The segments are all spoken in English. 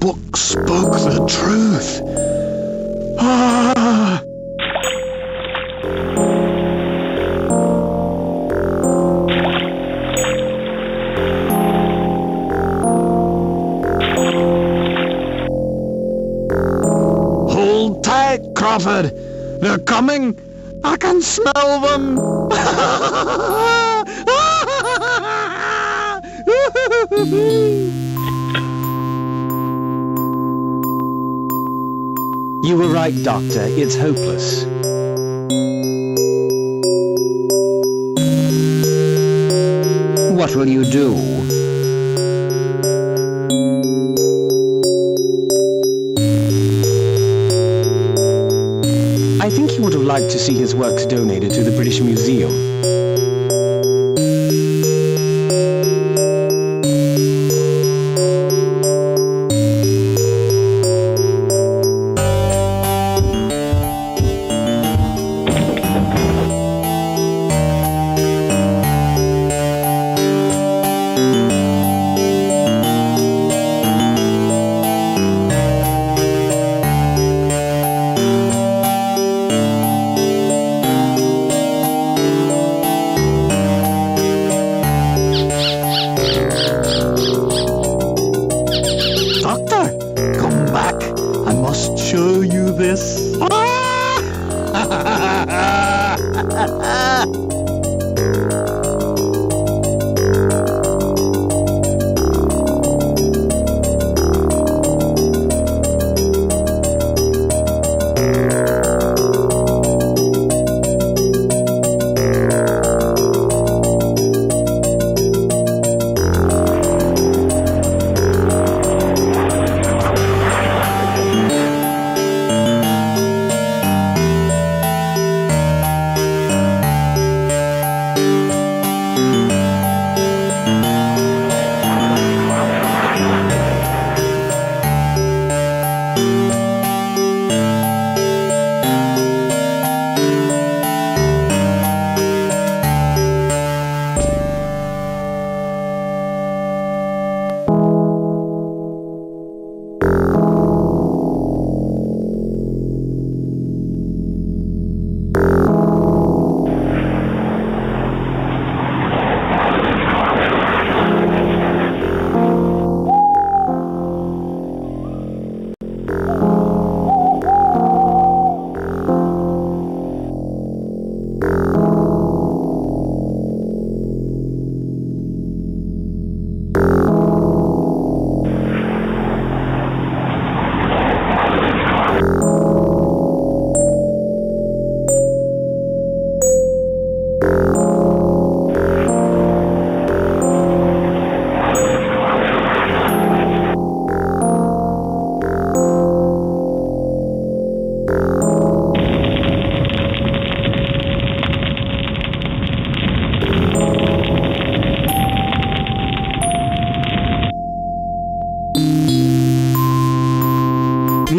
book spoke the truth. Ah! Hold tight, Crawford. They're coming. I can smell them. You were right, Doctor. It's hopeless. What will you do? I think he would have liked to see his works donated to the British Museum. Show you this.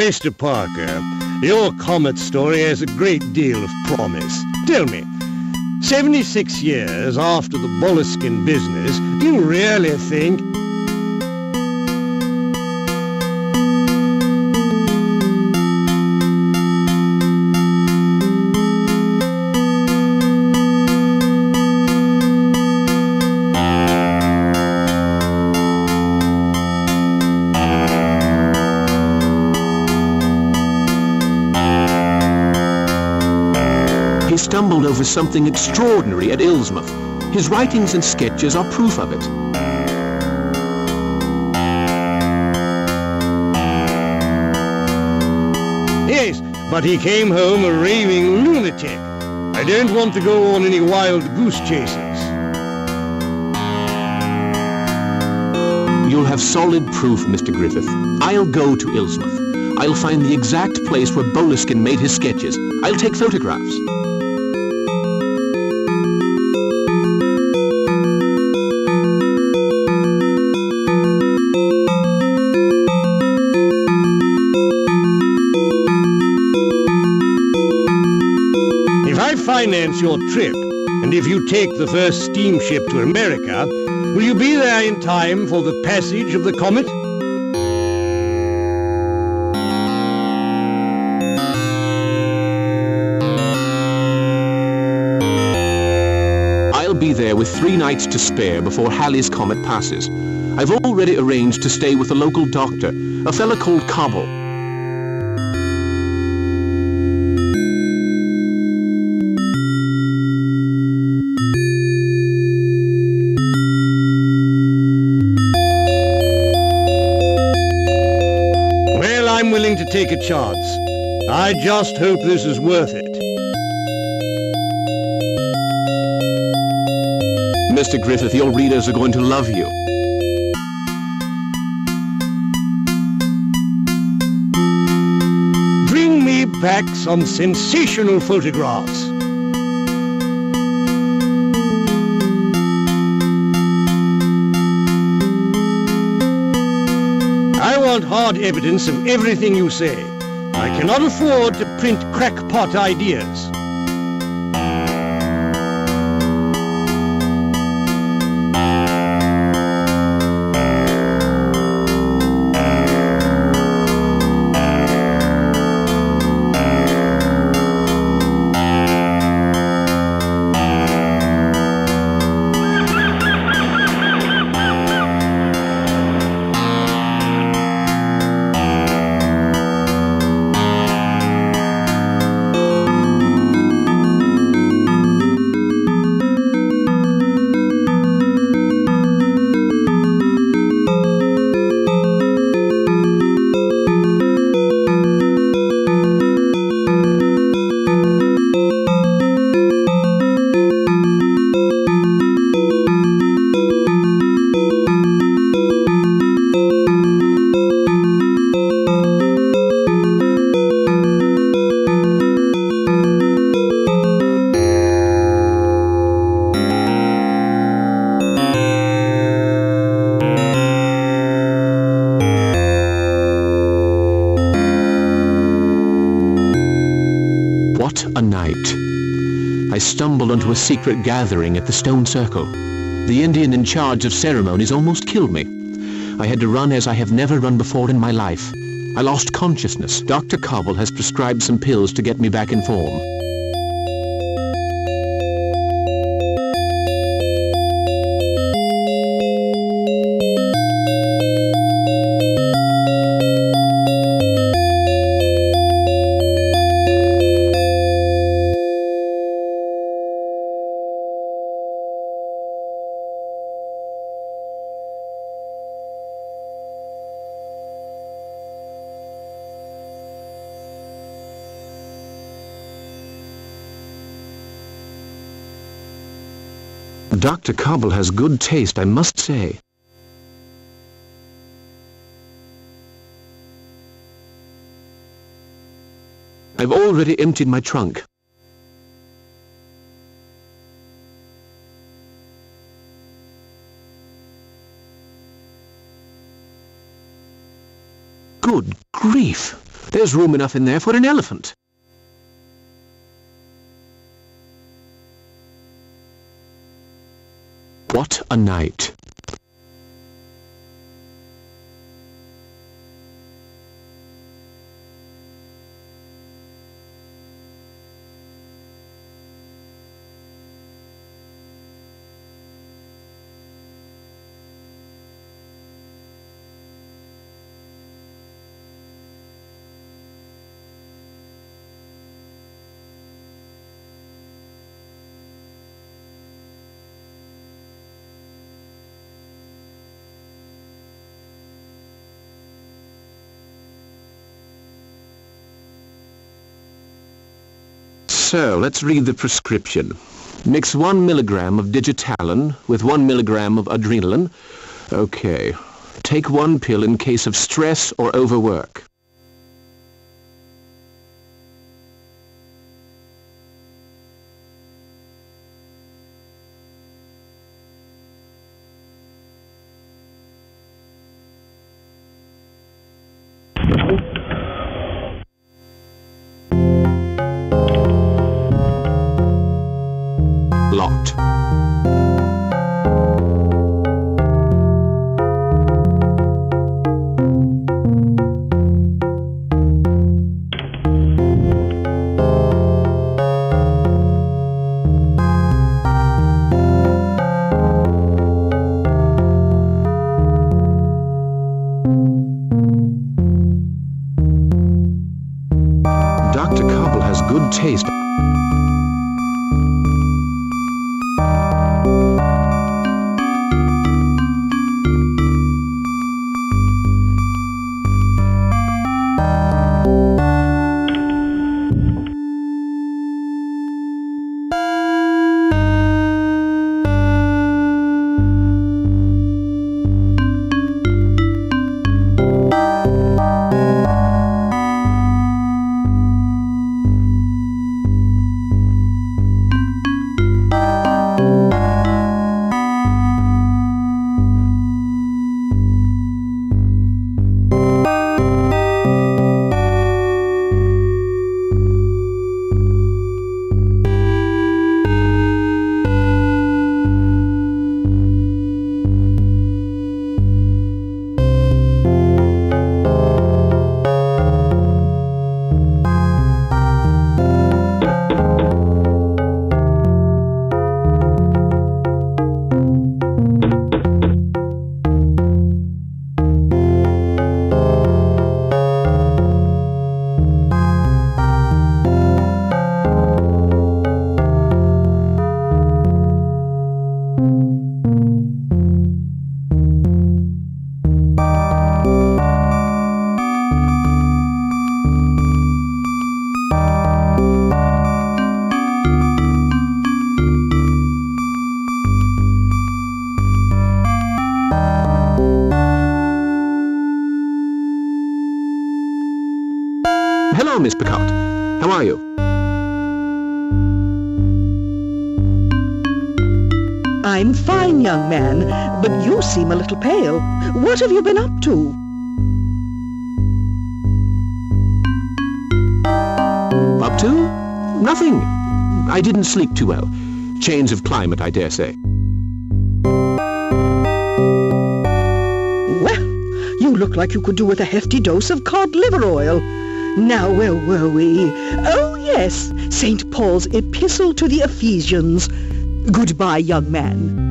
Mr. Parker, your comet story has a great deal of promise. Tell me, 76 years after the Boleskine business, do you really think... He stumbled over something extraordinary at Ilsmouth. His writings and sketches are proof of it. Yes, but he came home a raving lunatic. I don't want to go on any wild goose chases. You'll have solid proof, Mr. Griffith. I'll go to Ilsmouth. I'll find the exact place where Boleskine made his sketches. I'll take photographs. Finance your trip, and if you take the first steamship to America, will you be there in time for the passage of the comet? there with 3 nights to spare before Halley's comet passes. I've already arranged to stay with a local doctor, a fella called Cobble. Well, I'm willing to take a chance. I just hope this is worth it. Mr. Griffith, your readers are going to love you. Bring me back some sensational photographs. I want hard evidence of everything you say. I cannot afford to print crackpot ideas. What a night. I stumbled onto a secret gathering at the stone circle. The Indian in charge of ceremonies almost killed me. I had to run as I have never run before in my life. I lost consciousness. Dr. Cobble has prescribed some pills to get me back in form. Dr. Cobble has good taste, I must say. I've already emptied my trunk. Good grief! There's room enough in there for an elephant. What a night. So, let's read the prescription. Mix 1 milligram of digitalin with 1 milligram of adrenaline. Okay. Take 1 pill in case of stress or overwork. Locked. Dr. Koppel has good taste. Hello, Miss Picard. How are you? I'm fine, young man, but you seem a little pale. What have you been up to? Up to? Nothing. I didn't sleep too well. Change of climate, I dare say. Well, you look like you could do with a hefty dose of cod liver oil. Now, where were we? Oh, yes, St. Paul's Epistle to the Ephesians. Goodbye, young man.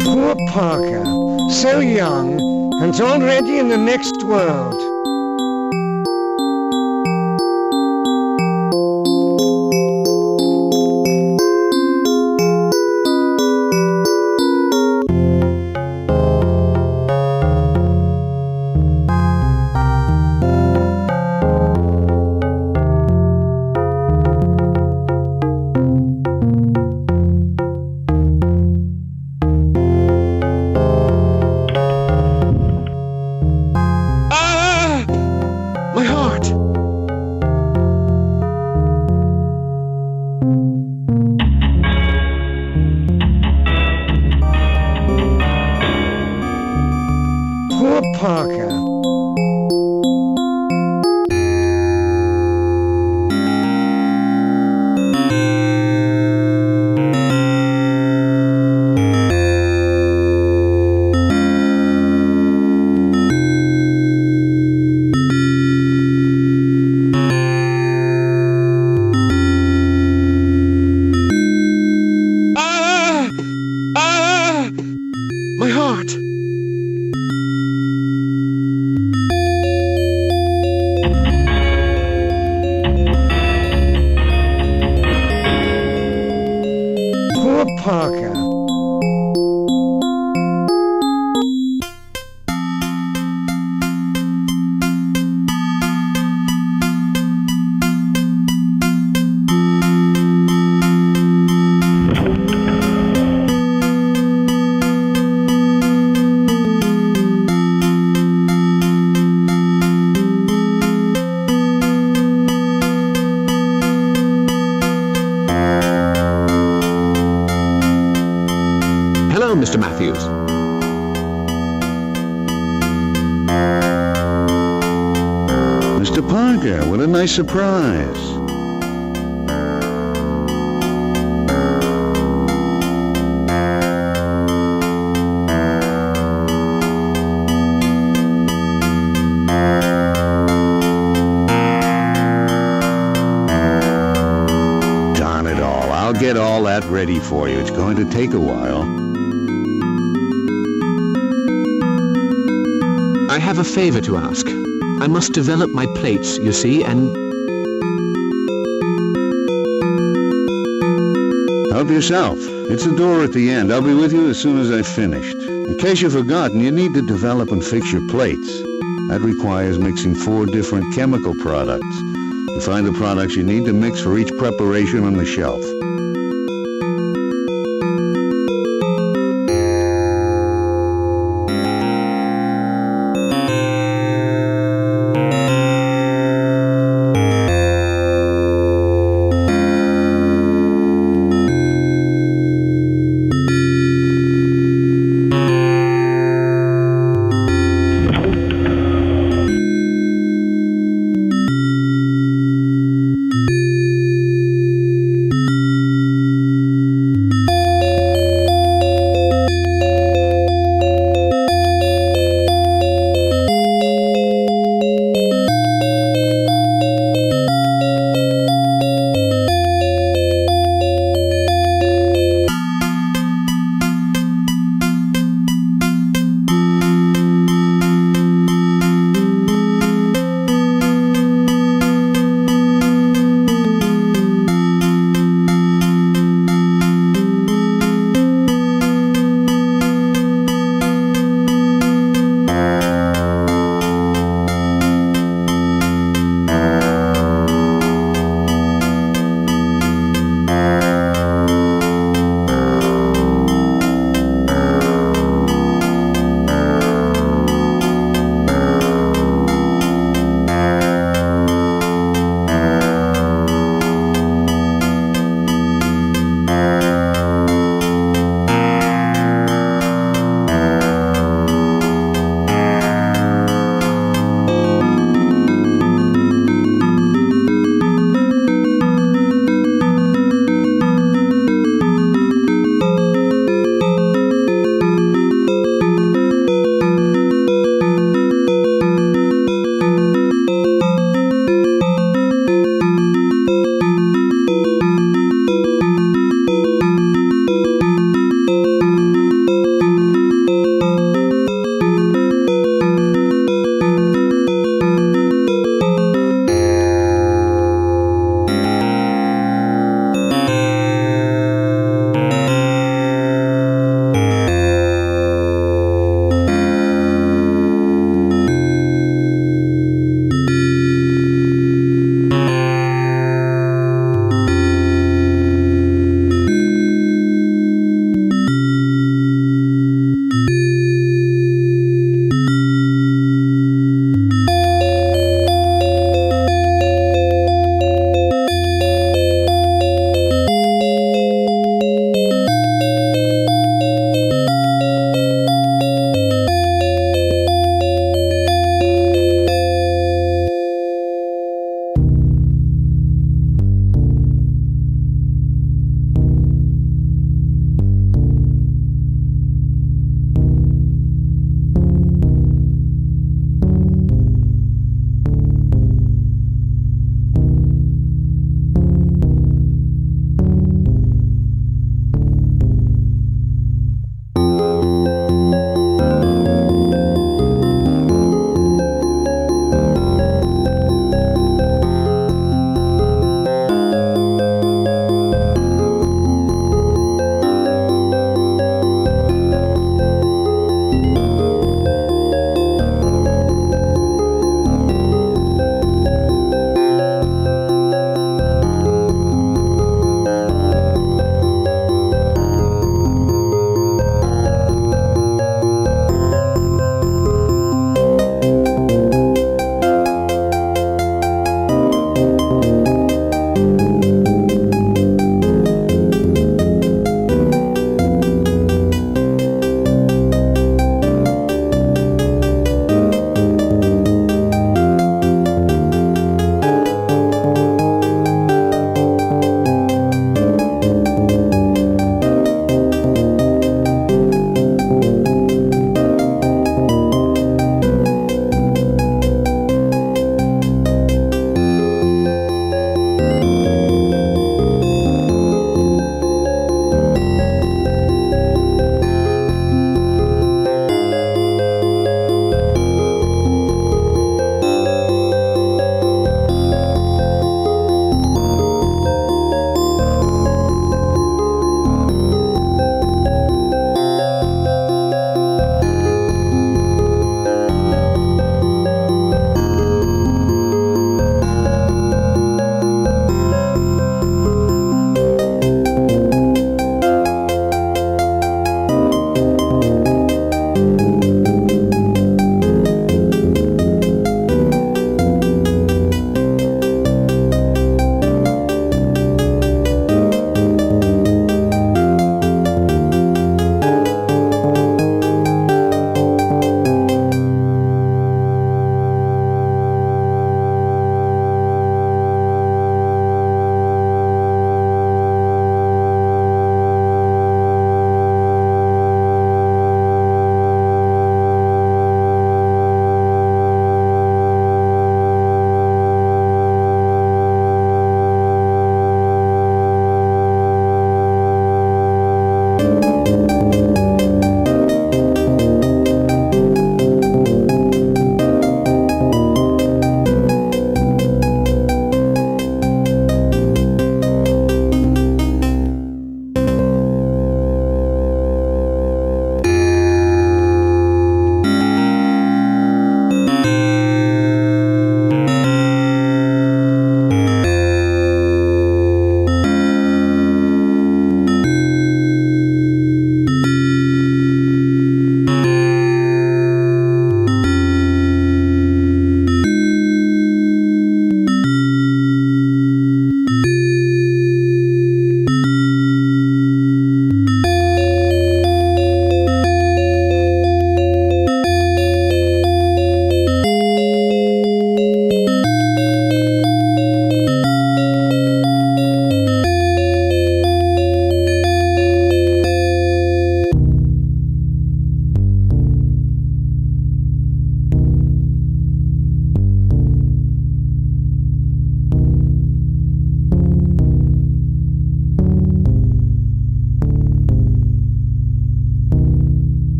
Poor Parker, so young, and already in the next world. My heart! Poor Parker. My heart! Poor Parker. Mr. Matthews. Mr. Parker, what a nice surprise. Darn it all, I'll get all that ready for you. It's going to take a while. I have a favor to ask. I must develop my plates, you see, and... Help yourself. It's the door at the end. I'll be with you as soon as I've finished. In case you've forgotten, you need to develop and fix your plates. That requires mixing 4 different chemical products. You find the products you need to mix for each preparation on the shelf.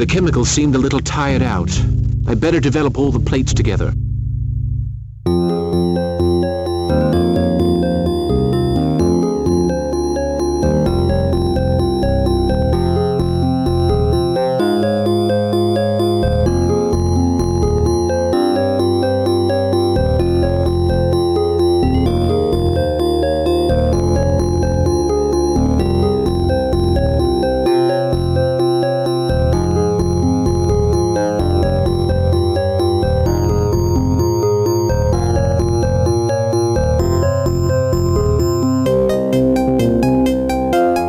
The chemicals seemed a little tired out. I'd better develop all the plates together.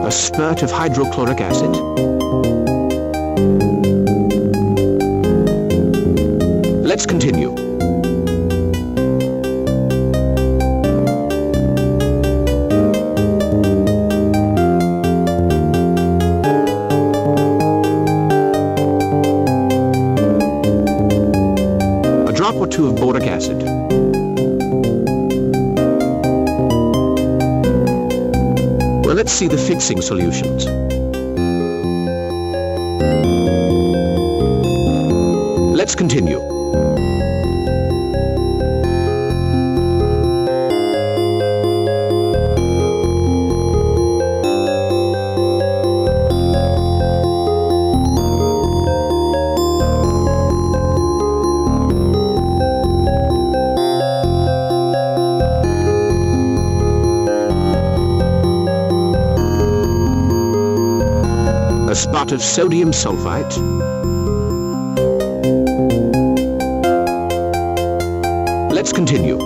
Spurt of hydrochloric acid. Let's continue. A drop or two of boric acid. Let's see the fixing solutions. Let's continue. A spot of sodium sulfite. Let's continue.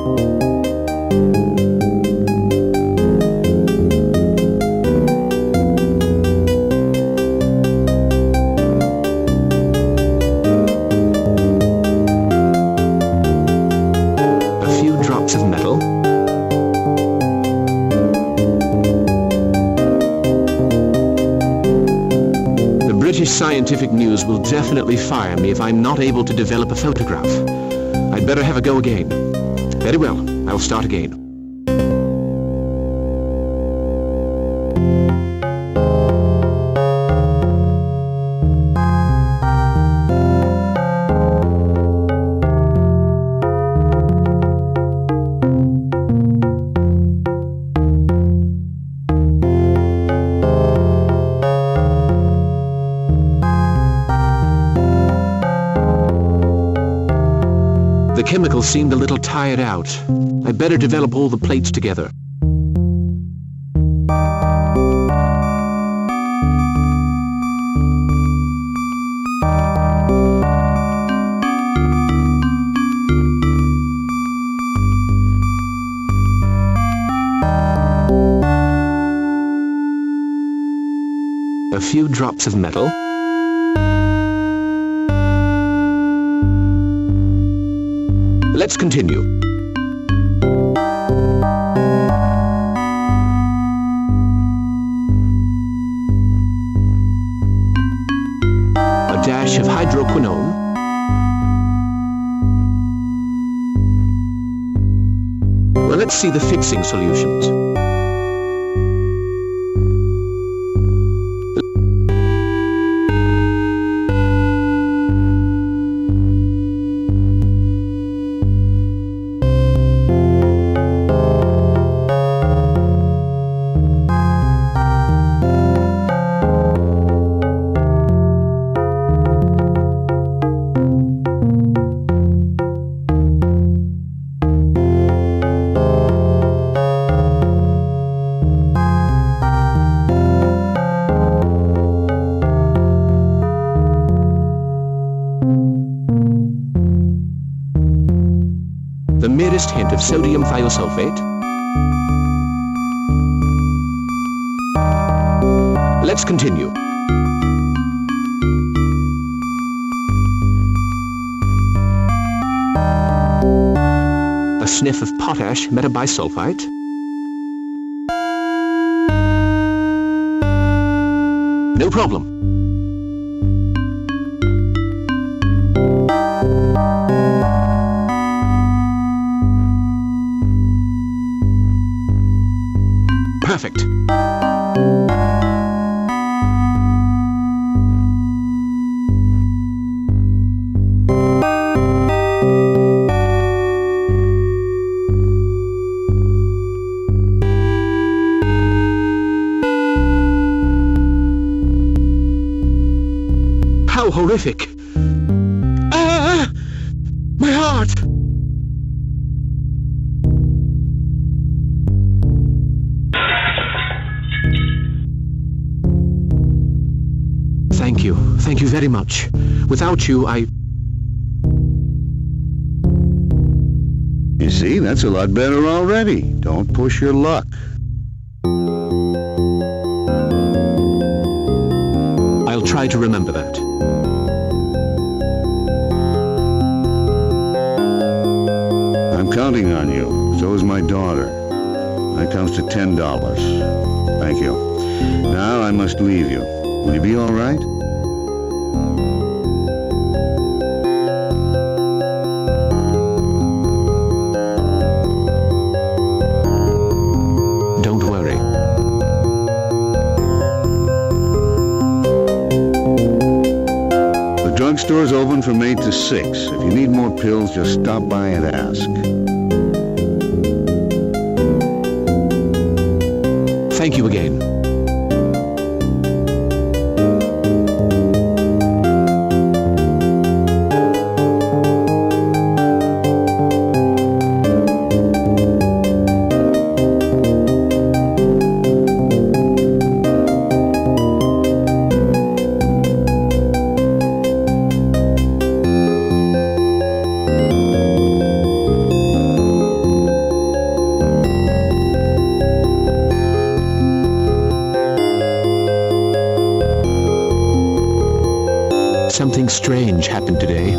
A few drops of metal. British scientific news will definitely fire me if I'm not able to develop a photograph. I'd better have a go again. Very well, I'll start again. The chemicals seemed a little tired out. I'd better develop all the plates together. A few drops of metal. Let's continue. A dash of hydroquinone. Well, let's see the fixing solutions. The merest hint of sodium thiosulfate. Let's continue. A sniff of potash metabisulfite. No problem. Perfect. horrific. Ah! My heart! Thank you. Thank you very much. Without you, You see, that's a lot better already. Don't push your luck. I'll try to remember that. I'm counting on you. So is my daughter. That comes to $10. Thank you. Now I must leave you. Will you be all right? Don't worry. The drugstore's open from 8 to 6. If you need more pills, just stop by and ask. Thank you again. Something strange happened today.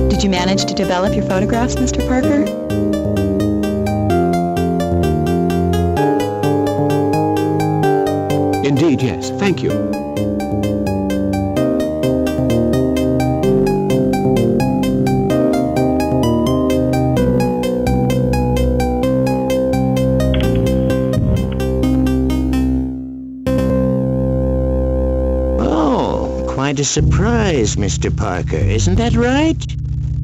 Did you manage to develop your photographs, Mr. Parker? Indeed, yes. Thank you. Oh, quite a surprise, Mr. Parker, isn't that right?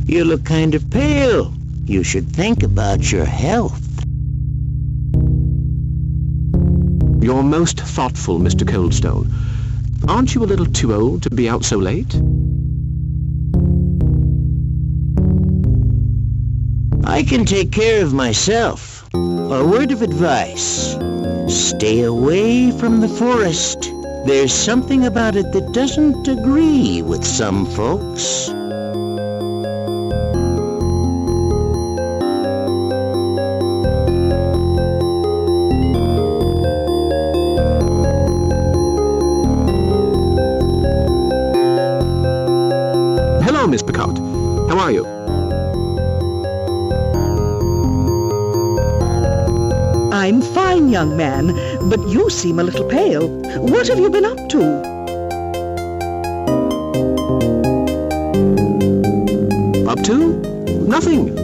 You look kind of pale. You should think about your health. You're most thoughtful, Mr. Coldstone. Aren't you a little too old to be out so late? I can take care of myself. A word of advice. Stay away from the forest. There's something about it that doesn't agree with some folks. Hello, Miss Picard. How are you? I'm fine, young man, but you seem a little pale. What have you been up to? Up to? Nothing.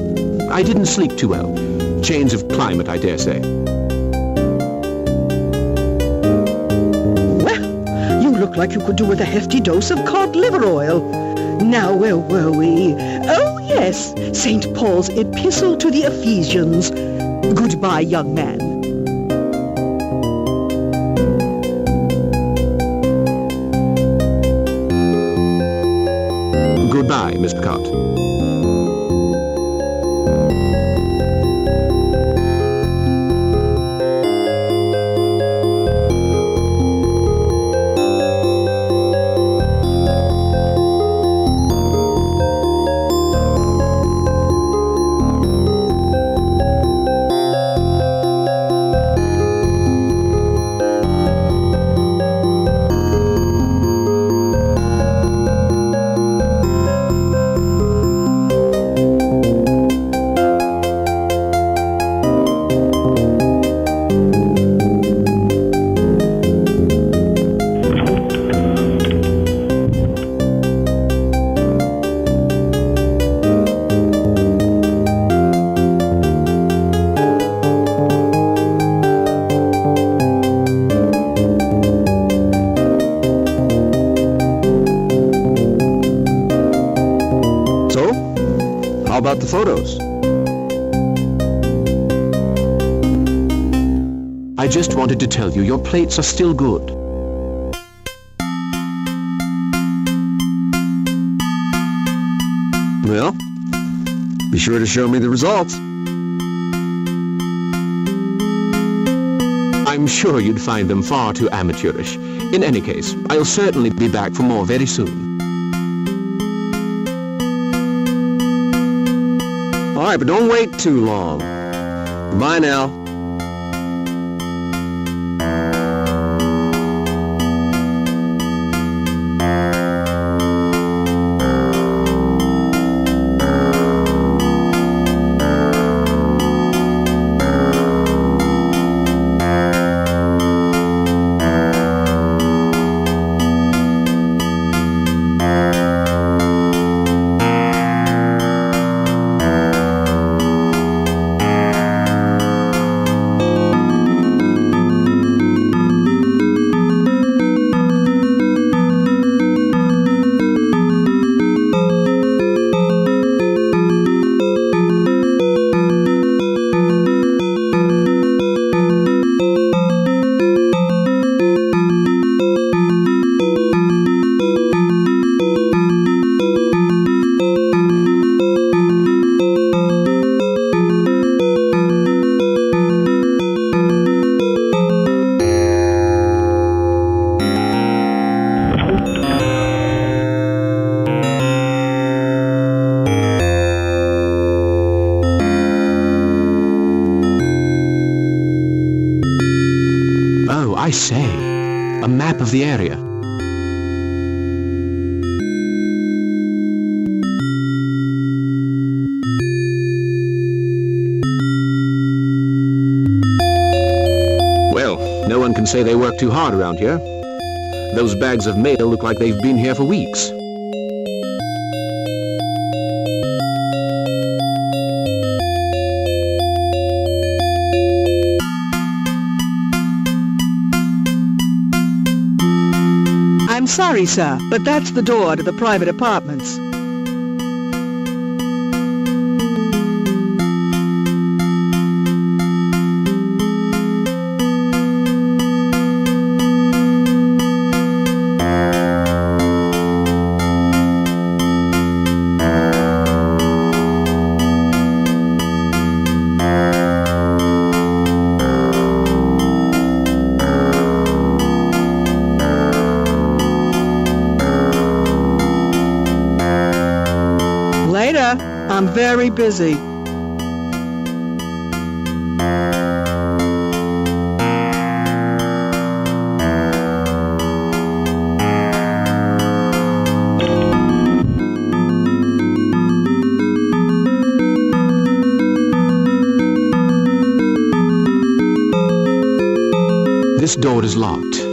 I didn't sleep too well. Change of climate, I dare say. Well, you look like you could do with a hefty dose of cod liver oil. Now, where were we? Oh, yes, St. Paul's epistle to the Ephesians. Goodbye, young man. Goodbye, Miss Picard. about the photos? I just wanted to tell you your plates are still good. Well, be sure to show me the results. I'm sure you'd find them far too amateurish. In any case, I'll certainly be back for more very soon. All right, but don't wait too long. Goodbye now. I say, a map of the area. Well, no one can say they work too hard around here. Those bags of mail look like they've been here for weeks. I'm sorry, sir, but that's the door to the private apartments. Later. I'm very busy. This door is locked.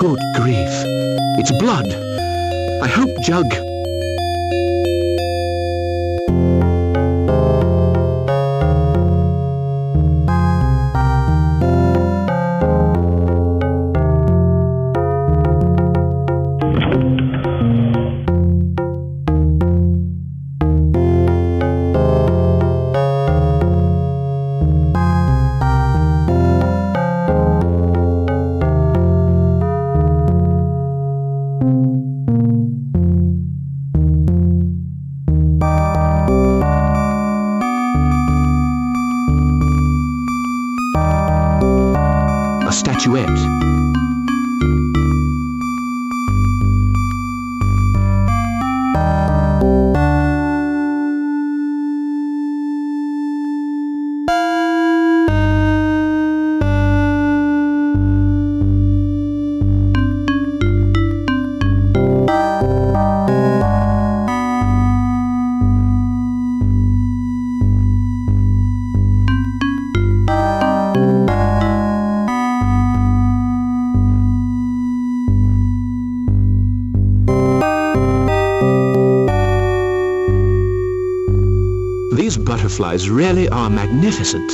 Good grief. It's blood. I hope Jug... statuette. These butterflies really are magnificent.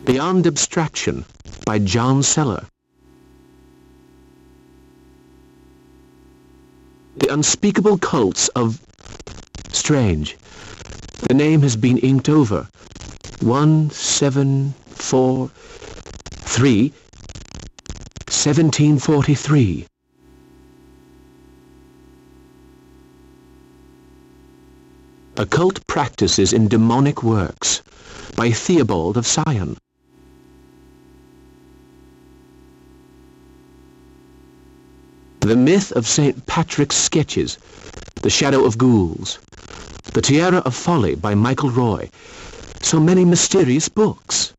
Beyond Abstraction by John Seller. The Unspeakable Cults of... Strange. The name has been inked over. 1743. 1743. Occult Practices in Demonic Works by Theobald of Sion. The Myth of St. Patrick's Sketches, The Shadow of Ghouls, The Tiara of Folly by Michael Roy. So many mysterious books.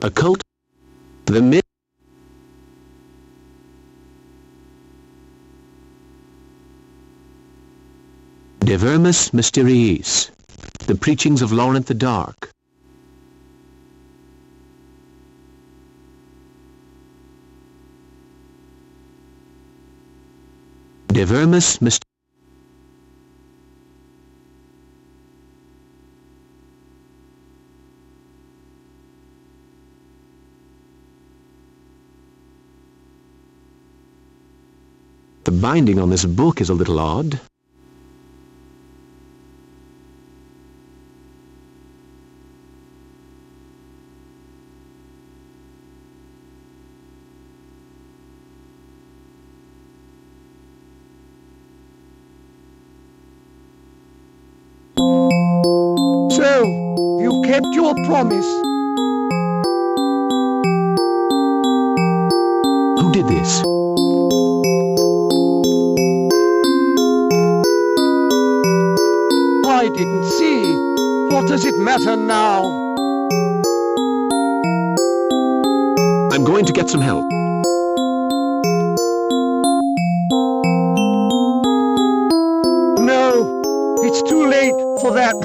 Occult, the myth, De Vermis Mysteriis, The Preachings of Laurent the Dark. De Vermis Mysteriis. The binding on this book is a little odd. So, you kept your promise. Who did this? I didn't see. What does it matter now? I'm going to get some help. No, it's too late for that.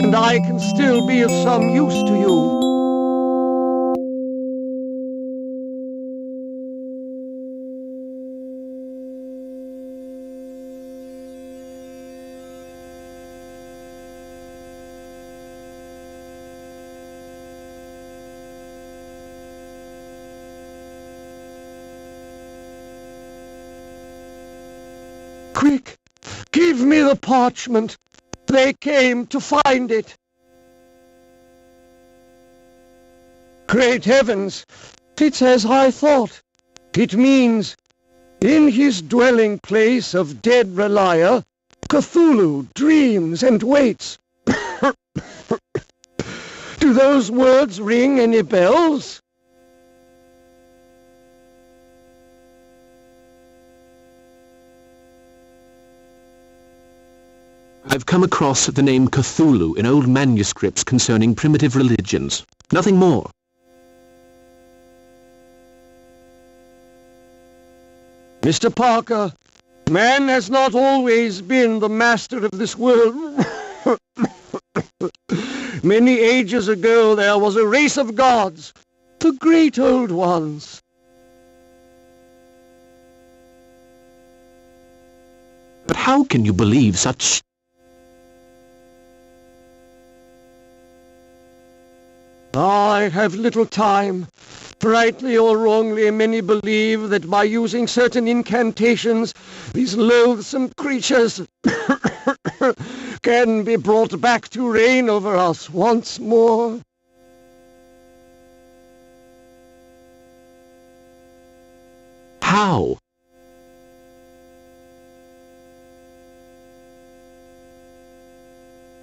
And I can still be of some use to you. Quick, give me the parchment. They came to find it. Great heavens, it's as I thought. It means, in his dwelling place of dead Relia, Cthulhu dreams and waits. Do those words ring any bells? I've come across the name Cthulhu in old manuscripts concerning primitive religions. Nothing more. Mr. Parker, man has not always been the master of this world. Many ages ago there was a race of gods, the great old ones. But how can you believe such... I have little time. Rightly or wrongly, many believe that by using certain incantations, these loathsome creatures can be brought back to reign over us once more. How?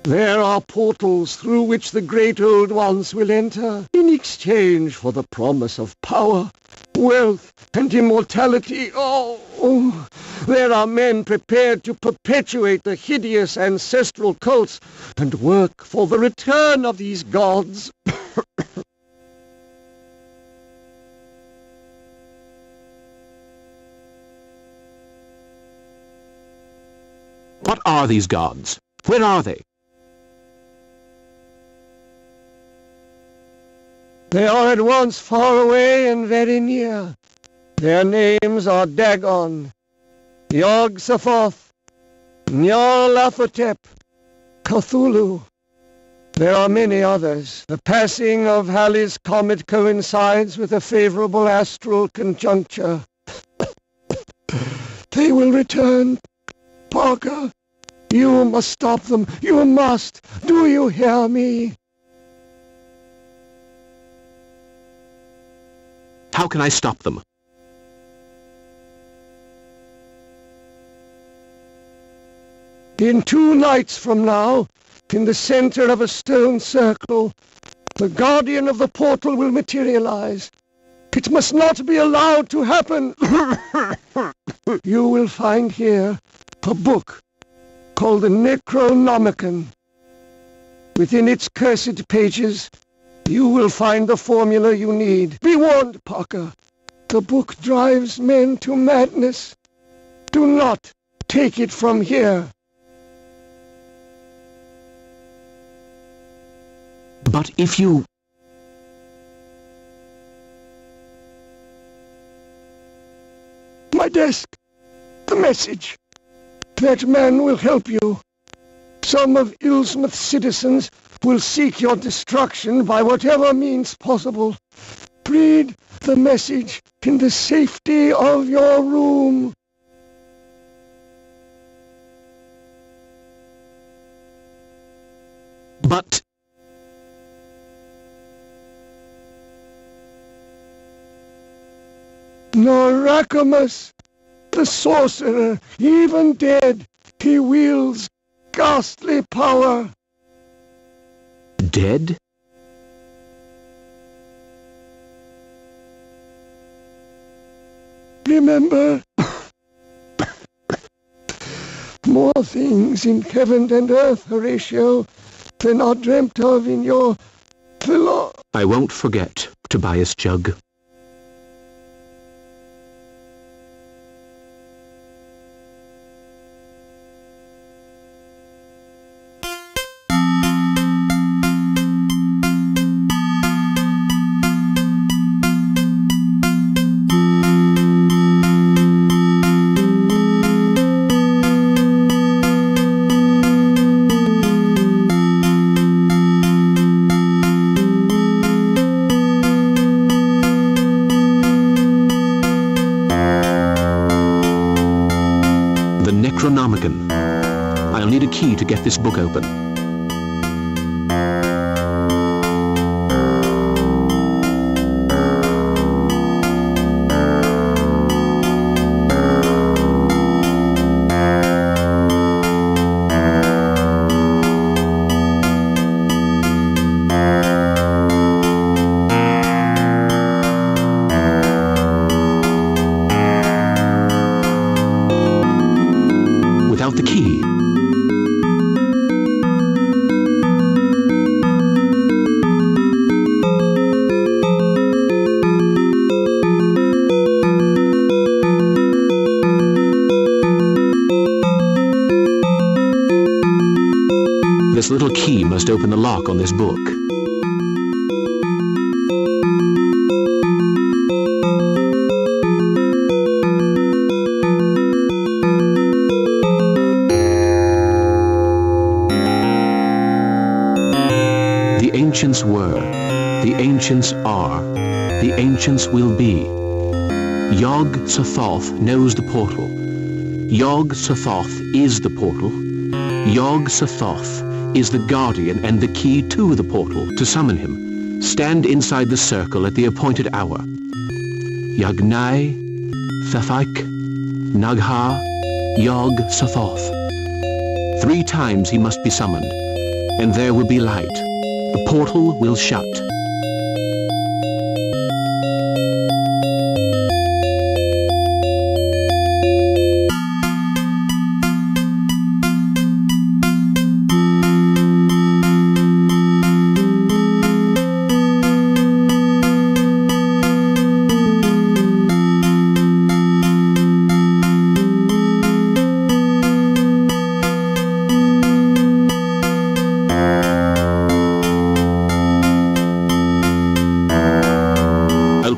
There are portals through which the great old ones will enter in exchange for the promise of power, wealth, and immortality. Oh, there are men prepared to perpetuate the hideous ancestral cults and work for the return of these gods. What are these gods? Where are they? They are at once far away and very near. Their names are Dagon, Yog-Sothoth, Nyarlathotep, Cthulhu. There are many others. The passing of Halley's comet coincides with a favorable astral conjuncture. They will return. Parker, you must stop them. You must. Do you hear me? How can I stop them? In 2 nights from now, in the center of a stone circle, the guardian of the portal will materialize. It must not be allowed to happen. You will find here a book called the Necronomicon. Within its cursed pages, you will find the formula you need. Be warned, Parker. The book drives men to madness. Do not take it from here. But if you... My desk. The message. That man will help you. Some of Ilsmouth's citizens will seek your destruction by whatever means possible. Read the message in the safety of your room. But... Narakamus, the sorcerer, even dead, he wields ghastly power. Dead? Remember, more things in heaven and earth, Horatio, than are dreamt of in your I won't forget, Tobias Jug. Necronomicon. I'll need a key to get this book open. Without the key, this little key must open the lock on this book. The ancients were, the ancients are, the ancients will be. Yog-Sothoth knows the portal. Yog-Sothoth is the portal. Yog-Sothoth is the guardian and the key to the portal. To summon him, stand inside the circle at the appointed hour. Yagnai, Thafik, Nagha, Yog-Sothoth. 3 times he must be summoned, and there will be light. The portal will shut.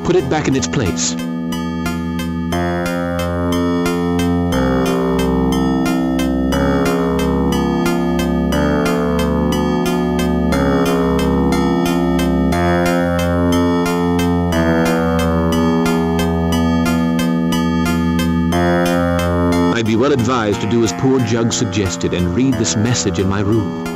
Put it back in its place. well advised to do as poor Jug suggested and read this message in my room.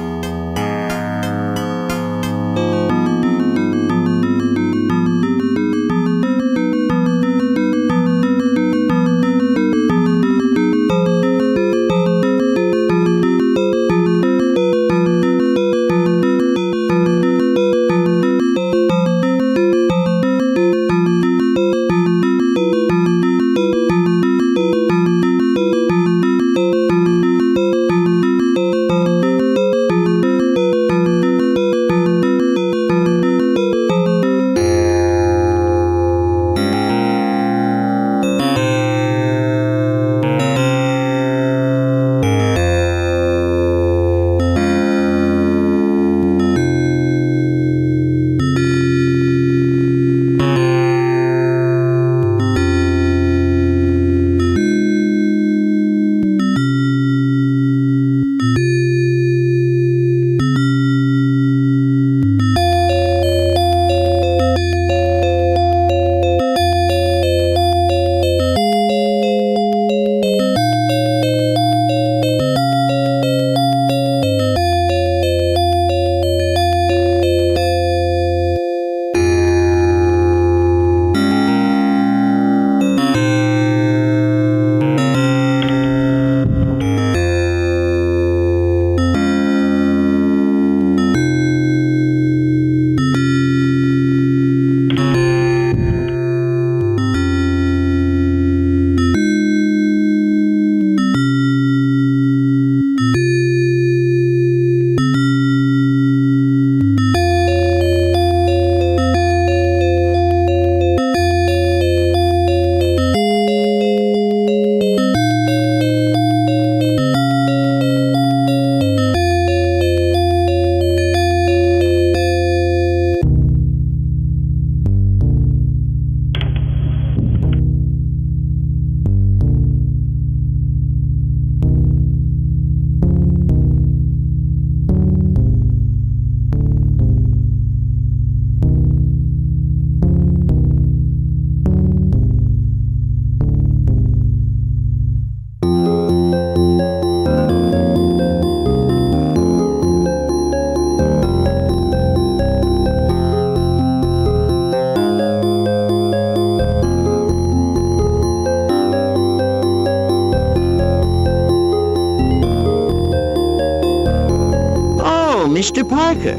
Mr. Parker,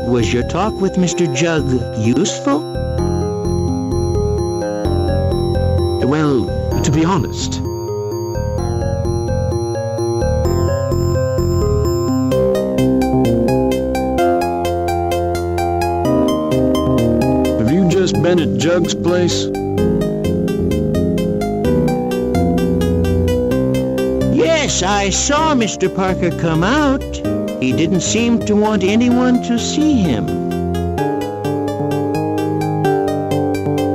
was your talk with Mr. Jug useful? Well, to be honest, have you just been at Jug's place? Yes, I saw Mr. Parker come out. He didn't seem to want anyone to see him.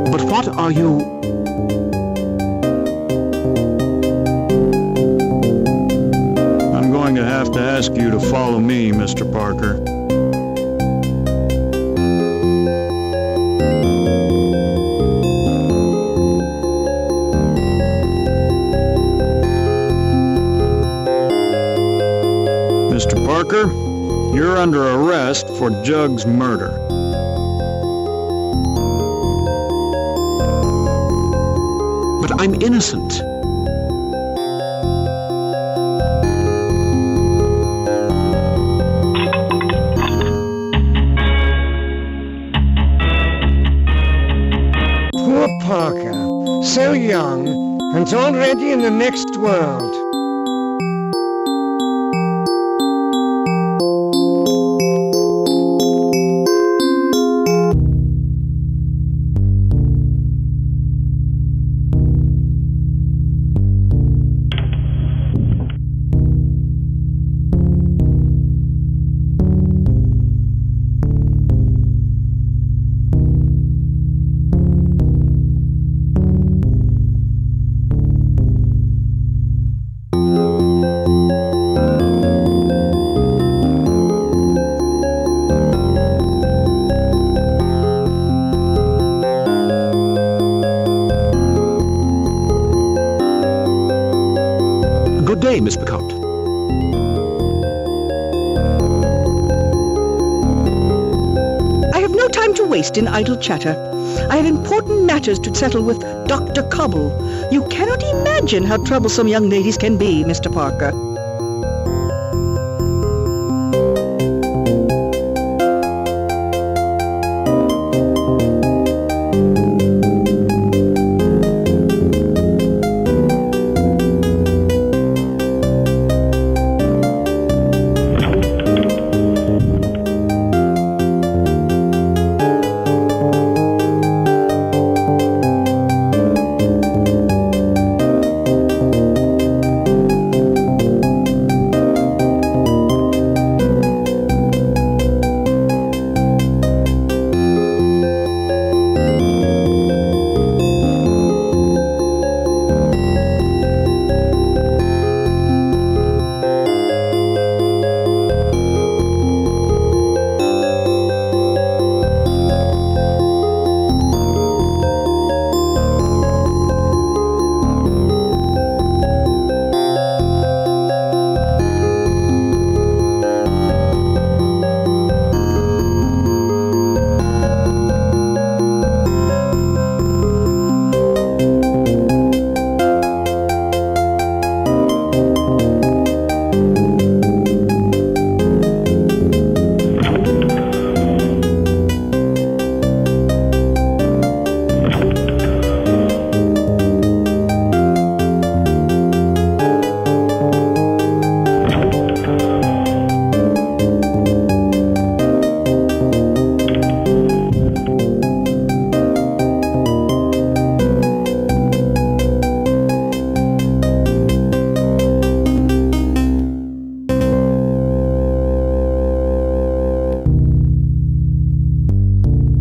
but what are you... I'm going to have to ask you to follow me, Mr. Parker. Mr. Parker, you're under arrest for Jug's murder. But I'm innocent. Poor Parker, so young, and already in the next world. waste in idle chatter. I have important matters to settle with Dr. Cobble. You cannot imagine how troublesome young ladies can be, Mr. Parker.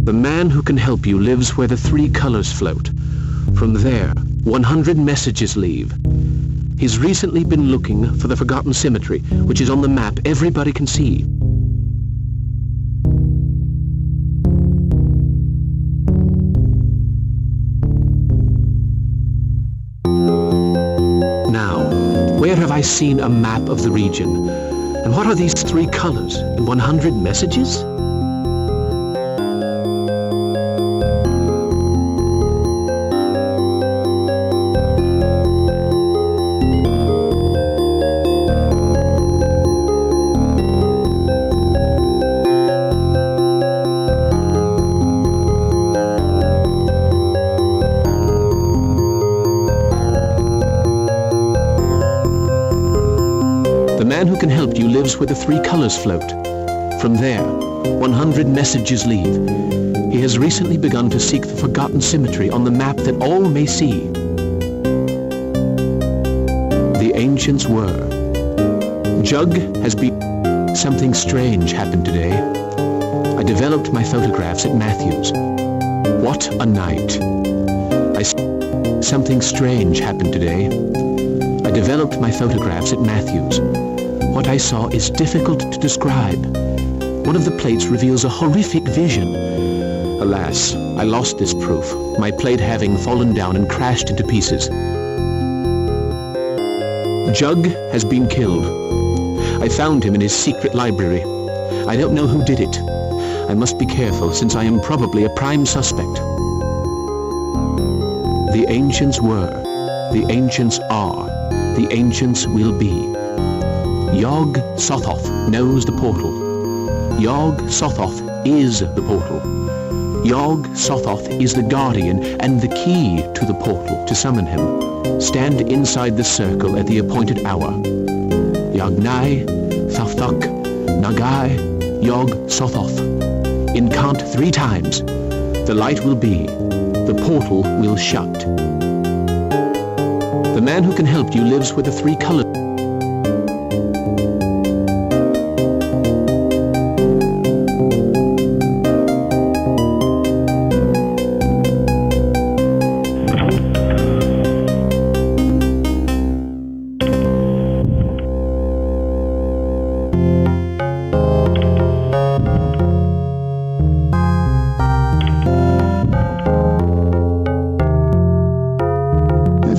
The man who can help you lives where the three colors float. From there, 100 messages leave. He's recently been looking for the forgotten cemetery, which is on the map everybody can see. Now, where have I seen a map of the region? And what are these three colors and 100 messages? The man who can help you lives where the three colors float. From there, 100 messages leave. He has recently begun to seek the forgotten cemetery on the map that all may see. The ancients were. Jug has been... Something strange happened today. I developed my photographs at Matthews. What a night. Something strange happened today. I developed my photographs at Matthews. What I saw is difficult to describe. One of the plates reveals a horrific vision. Alas, I lost this proof, my plate having fallen down and crashed into pieces. Jug has been killed. I found him in his secret library. I don't know who did it. I must be careful, since I am probably a prime suspect. The ancients were. The ancients are. The ancients will be. Yog Sothoth knows the portal. Yog Sothoth is the portal. Yog Sothoth is the guardian and the key to the portal to summon him. Stand inside the circle at the appointed hour. Yagnai, Thafthak, Nagai, Yog Sothoth. Incant 3 times. The light will be. The portal will shut. The man who can help you lives with the 3 colors.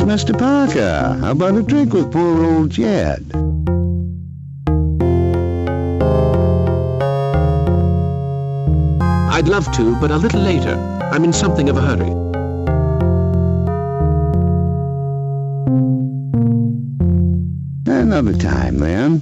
Mr. Parker, how about a drink with poor old Jed? I'd love to, but a little later. I'm in something of a hurry. Another time, then.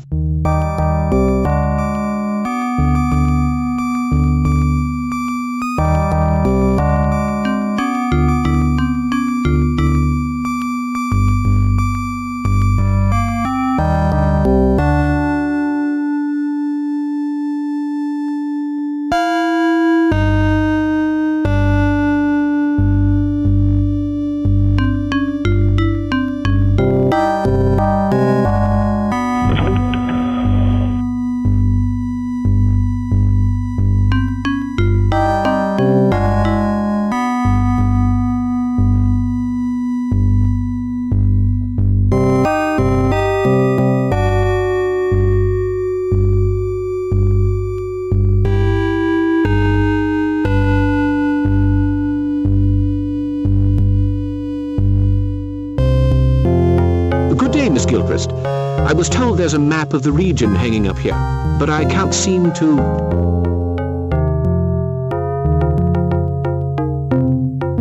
Miss Gilchrist. I was told there's a map of the region hanging up here, but I can't seem to...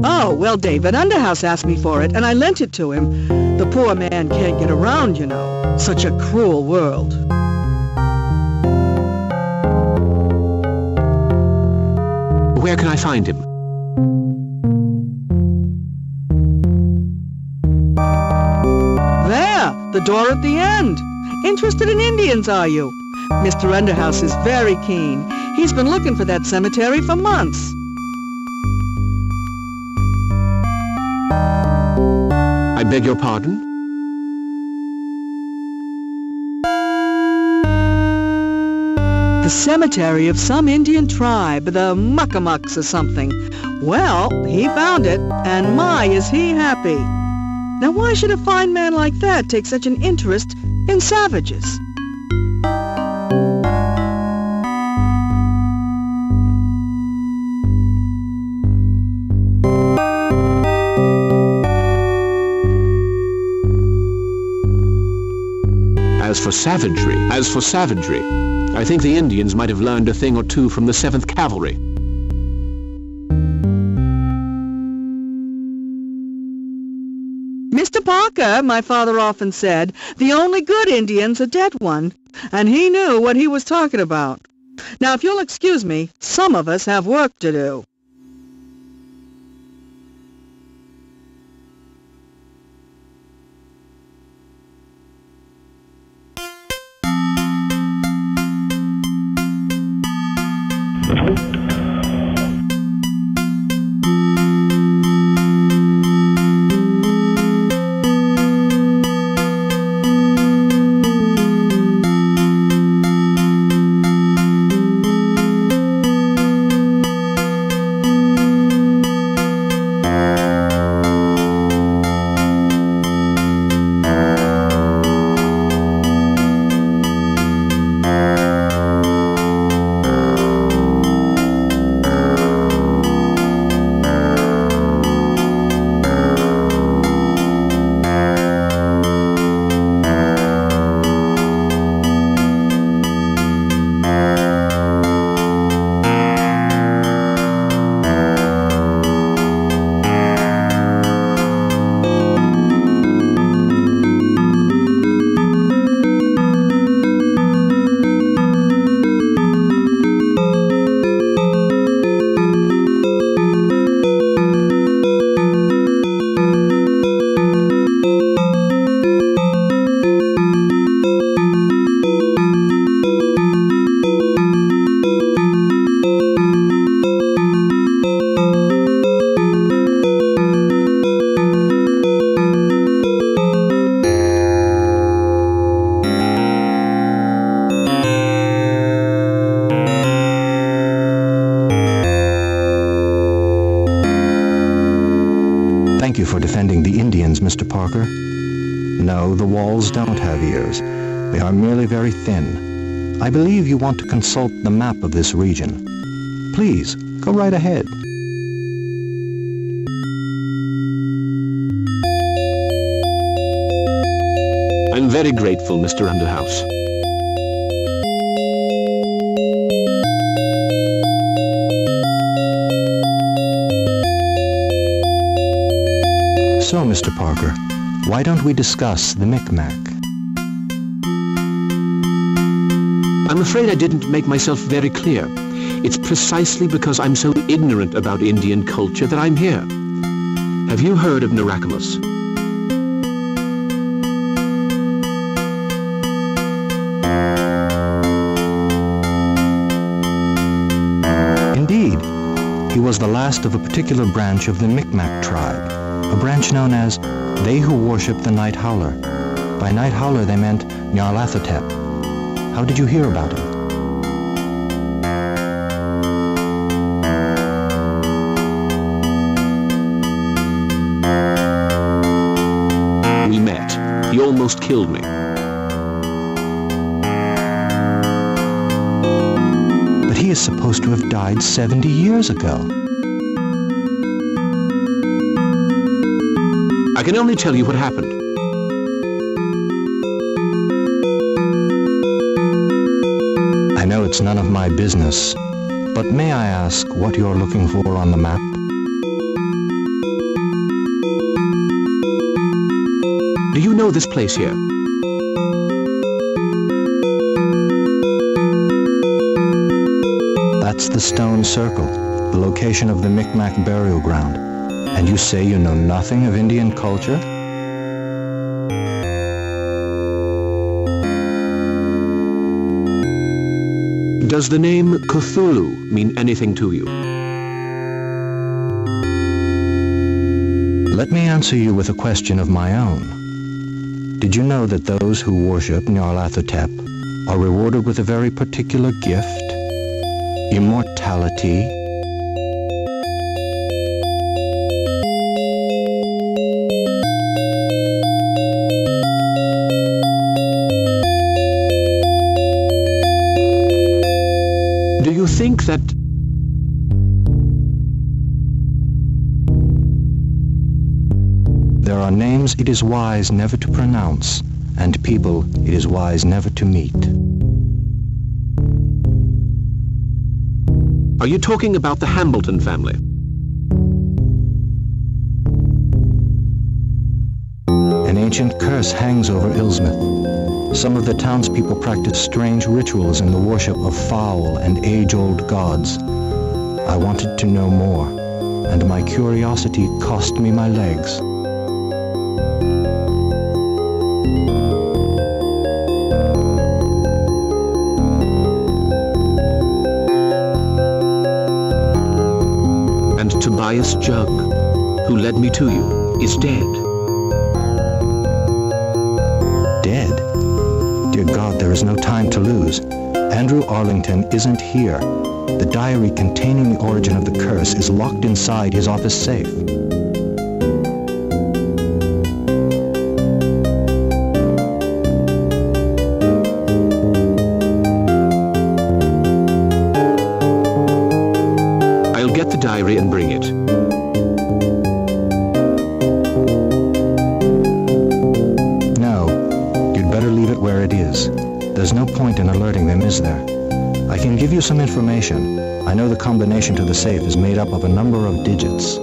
Oh, well, David Underhouse asked me for it, and I lent it to him. The poor man can't get around, you know. Such a cruel world. Where can I find him? The door at the end. Interested in Indians, are you? Mr. Underhouse is very keen. He's been looking for that cemetery for months. I beg your pardon? The cemetery of some Indian tribe, the Muckamucks or something. Well, he found it, and my, is he happy. Now why should a fine man like that take such an interest in savages? As for savagery, I think the Indians might have learned a thing or two from the 7th Cavalry. Mr. Parker, my father often said, the only good Indian's a dead one, and he knew what he was talking about. Now, if you'll excuse me, some of us have work to do. Thank you for defending the Indians, Mr. Parker. No, the walls don't have ears. They are merely very thin. I believe you want to consult the map of this region. Please, go right ahead. I'm very grateful, Mr. Underhouse. So, Mr. Parker, why don't we discuss the Micmac? I'm afraid I didn't make myself very clear. It's precisely because I'm so ignorant about Indian culture that I'm here. Have you heard of Miraculous? Indeed. He was the last of a particular branch of the Micmac tribe, a branch known as they who worship the night howler. By night howler they meant Nyarlathotep. How did you hear about him? We met. He almost killed me. But he is supposed to have died 70 years ago. I can only tell you what happened. I know it's none of my business, but may I ask what you're looking for on the map? Do you know this place here? That's the stone circle, the location of the Micmac burial ground. And you say you know nothing of Indian culture? Does the name Cthulhu mean anything to you? Let me answer you with a question of my own. Did you know that those who worship Nyarlathotep are rewarded with a very particular gift? Immortality. Do you think that... There are names it is wise never to pronounce, and people it is wise never to meet. Are you talking about the Hambleton family? An ancient curse hangs over Ilsmith. Some of the townspeople practice strange rituals in the worship of foul and age-old gods. I wanted to know more, and my curiosity cost me my legs. And Tobias Jug, who led me to you, is dead. Dead? Dear God, there is no time to lose. Andrew Arlington isn't here. The diary containing the origin of the curse is locked inside his office safe. I'll get the diary and bring it. No, you'd better leave it where it is. There's no point in alerting them, is there? I can give you some information. I know the combination to the safe is made up of a number of digits.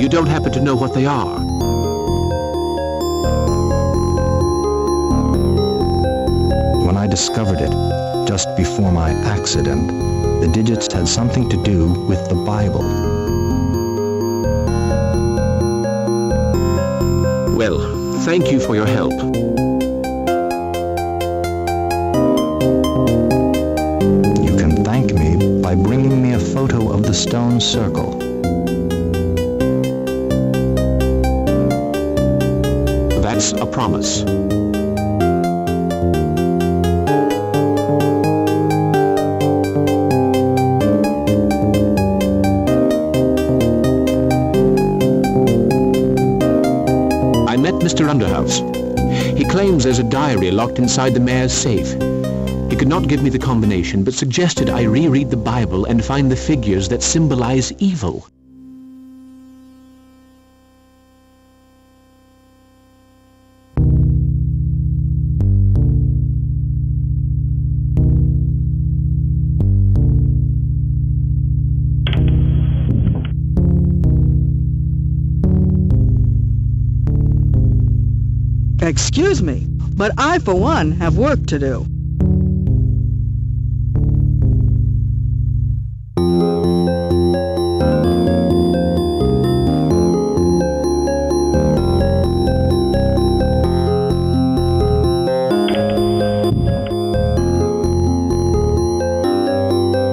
You don't happen to know what they are? When I discovered it, just before my accident, the digits had something to do with the Bible. Well, thank you for your help. You can thank me by bringing me a photo of the stone circle. That's a promise. Mr. Underhouse. He claims there's a diary locked inside the mayor's safe. He could not give me the combination, but suggested I reread the Bible and find the figures that symbolize evil. Excuse me, but I, for one, have work to do.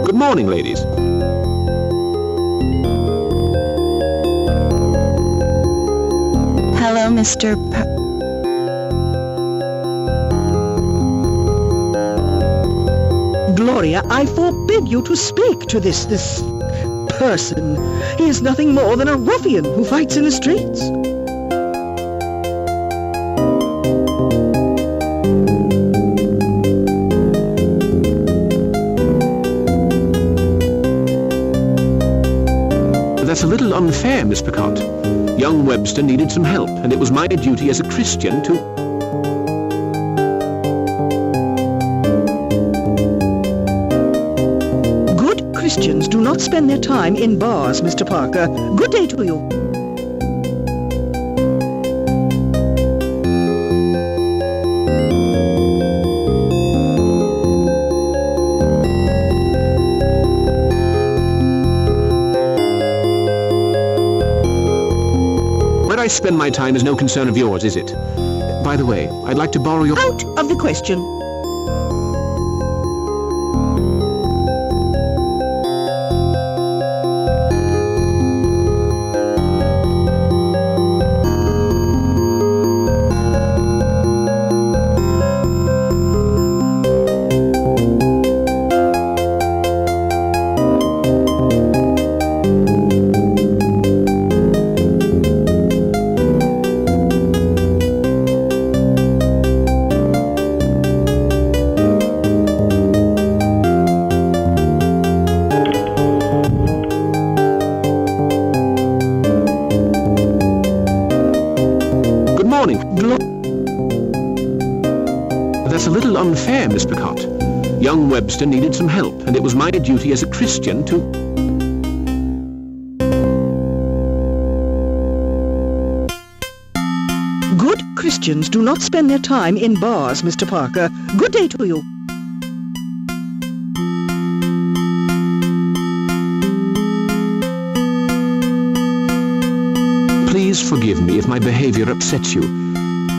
Good morning, ladies. Hello, Mr. Gloria, I forbid you to speak to this person. He is nothing more than a ruffian who fights in the streets. That's a little unfair, Miss Picot. Young Webster needed some help, and it was my duty as a Christian to... Good Christians do not spend their time in bars, Mr. Parker. Good day to you. Where I spend my time is no concern of yours, is it? By the way, I'd like to borrow your... Out of the question. That's a little unfair, Miss Picot. Young Webster needed some help, and it was my duty as a Christian to... Good Christians do not spend their time in bars, Mr. Parker. Good day to you. Please forgive me if my behavior upsets you.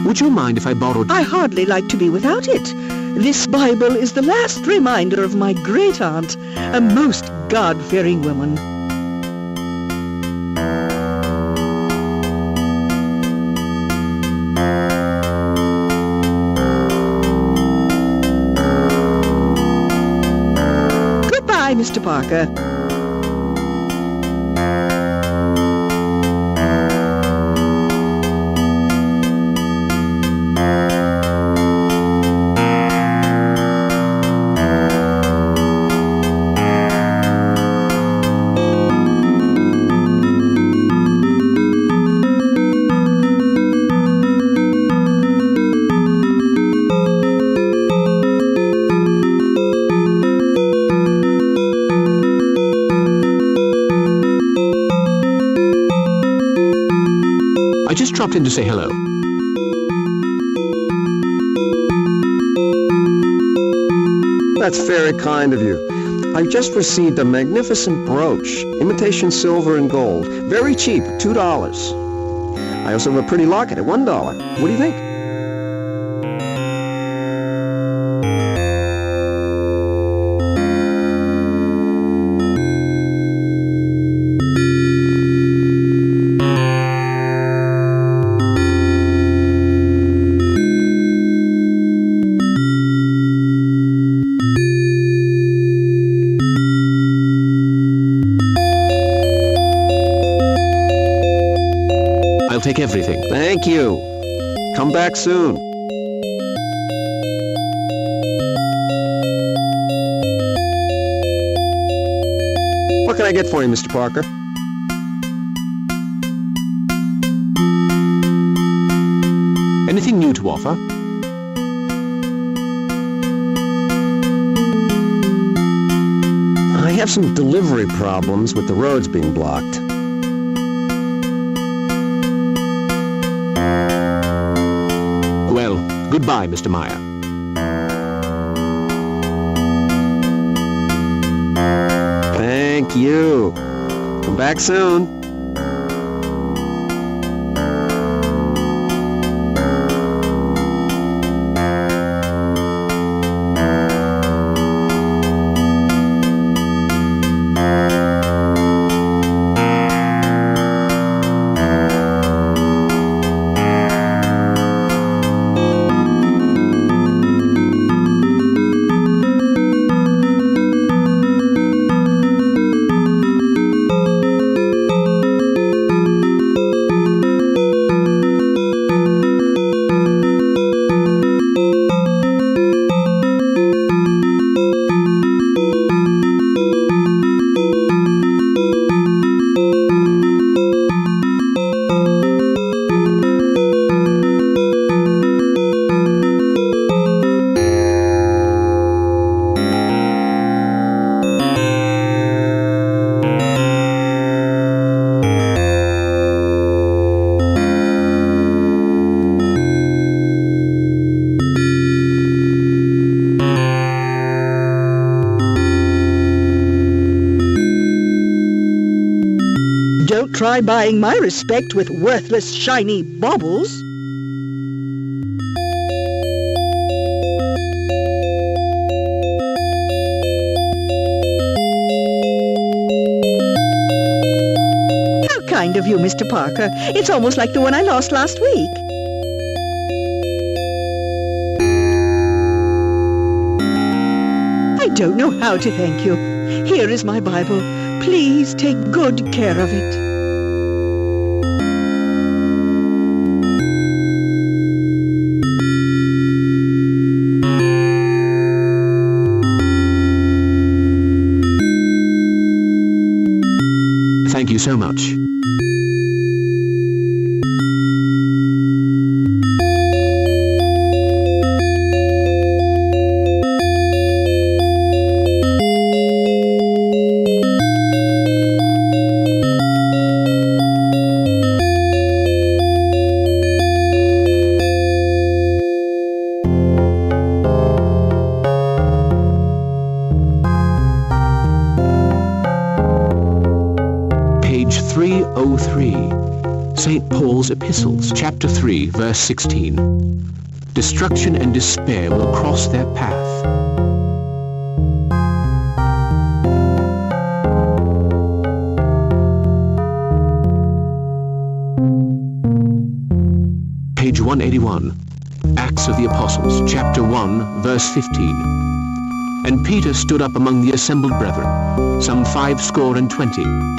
Would you mind if I borrowed... I hardly like to be without it. This Bible is the last reminder of my great-aunt, a most God-fearing woman. Goodbye, Mr. Parker. I just dropped in to say hello. That's very kind of you. I've just received a magnificent brooch, imitation silver and gold. Very cheap, $2. I also have a pretty locket at $1. What do you think? I'll take everything. Thank you. Come back soon. What can I get for you, Mr. Parker? Anything new to offer? I have some delivery problems with the roads being blocked. Goodbye, Mr. Meyer. Thank you. Come back soon. Don't try buying my respect with worthless, shiny baubles. How kind of you, Mr. Parker. It's almost like the one I lost last week. I don't know how to thank you. Here is my Bible. Please take good care of it. Thank you so much. Page 303, St. Paul's Epistles, chapter 3, verse 16. Destruction and despair will cross their path. Page 181, Acts of the Apostles, chapter 1, verse 15. And Peter stood up among the assembled brethren, some 65.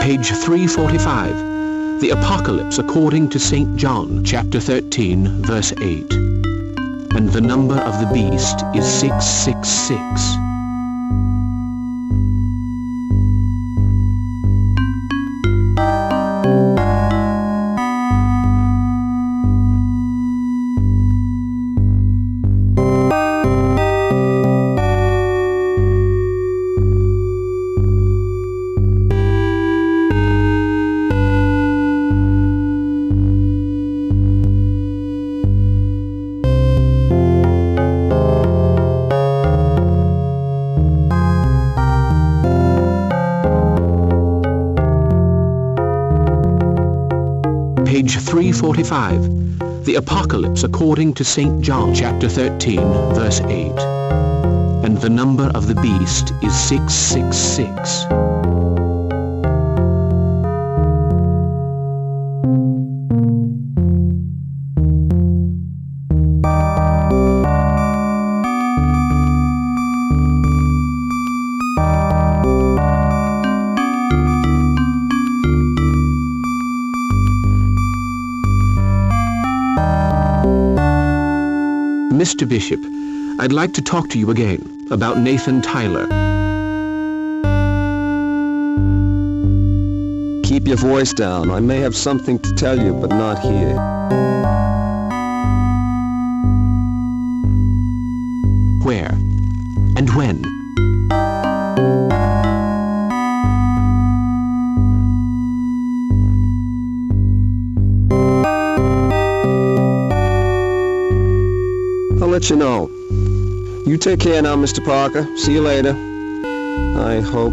Page 345, The Apocalypse according to St. John, chapter 13, verse 8. And the number of the beast is 666. Page 345, The Apocalypse according to St. John, chapter 13, verse 8. And the number of the beast is 666. Mr. Bishop, I'd like to talk to you again about Nathan Tyler. Keep your voice down. I may have something to tell you, but not here. Where? And when? let you know. You take care now, Mr. Parker. See you later. I hope.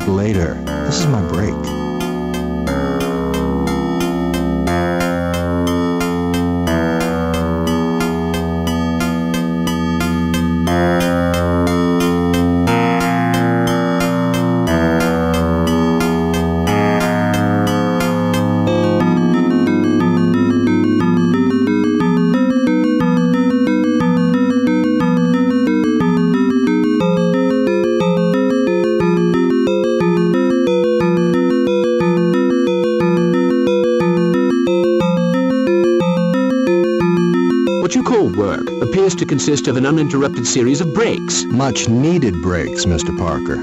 Later. This is my break. What you call work appears to consist of an uninterrupted series of breaks. Much needed breaks, Mr. Parker.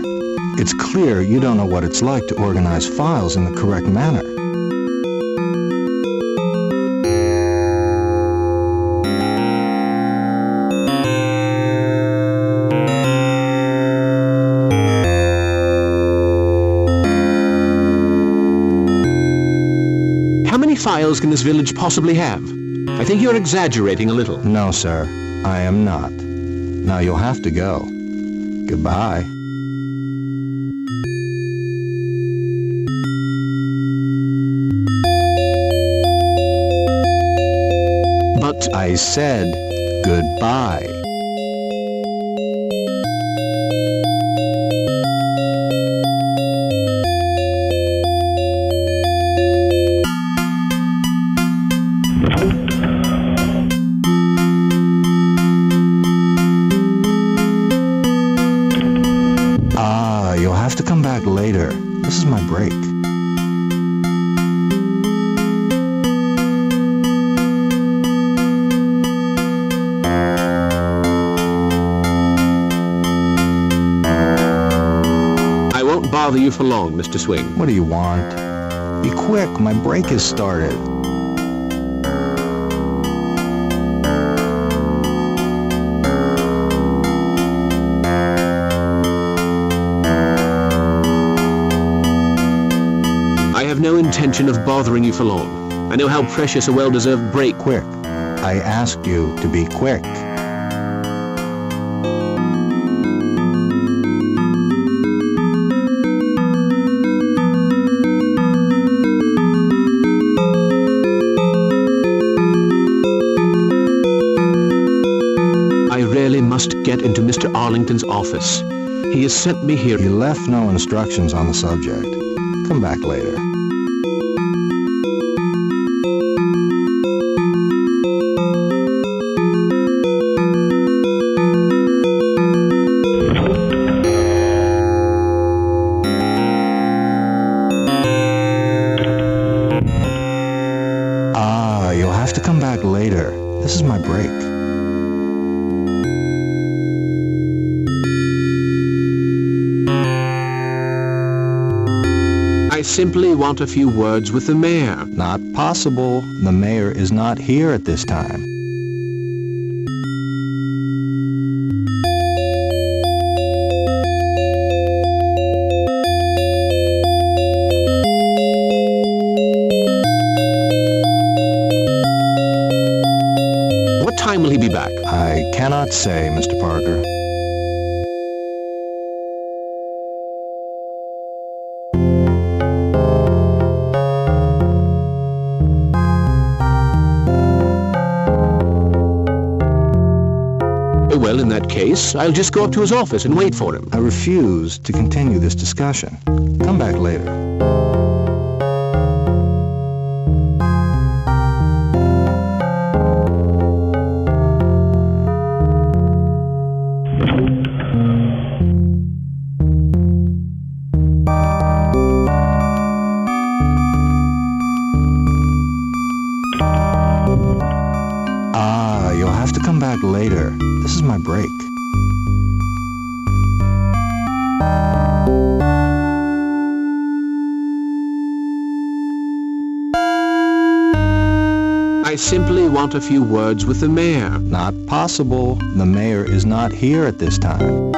It's clear you don't know what it's like to organize files in the correct manner. How many files can this village possibly have? I think you're exaggerating a little. No, sir, I am not. Now you'll have to go. Goodbye. But I said goodbye. You'll have to come back later. This is my break. I won't bother you for long, Mr. Swing. What do you want? Be quick, my break has started. I have no intention of bothering you for long. I know how precious a well-deserved break. Quick. I asked you to be quick. I really must get into Mr. Arlington's office. He has sent me here. He left no instructions on the subject. Come back later. You'll have to come back later. This is my break. I simply want a few words with the mayor. Not possible. The mayor is not here at this time. What time will he be back? I cannot say, Mr. Parker. Well, in that case, I'll just go up to his office and wait for him. I refuse to continue this discussion. Come back later. later. This is my break. I simply want a few words with the mayor. Not possible. The mayor is not here at this time.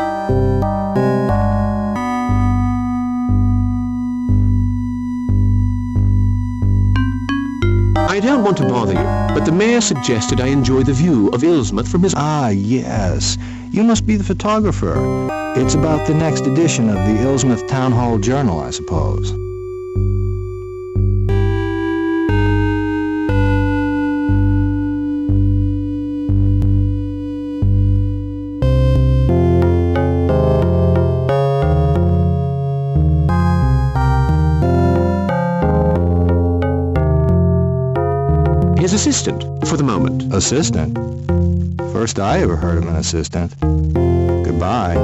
I don't want to bother you, but the mayor suggested I enjoy the view of Ilsmouth from his... Ah, yes. You must be the photographer. It's about the next edition of the Ilsmouth Town Hall Journal, I suppose. His assistant, for the moment. Assistant? First I ever heard of an assistant. Goodbye.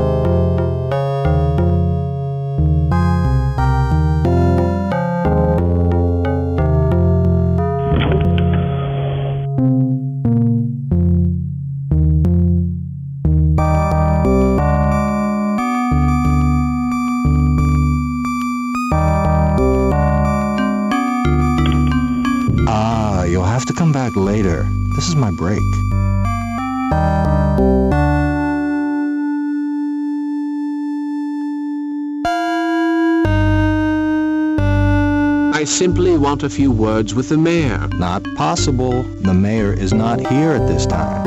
You'll have to come back later. This is my break. I simply want a few words with the mayor. Not possible. The mayor is not here at this time.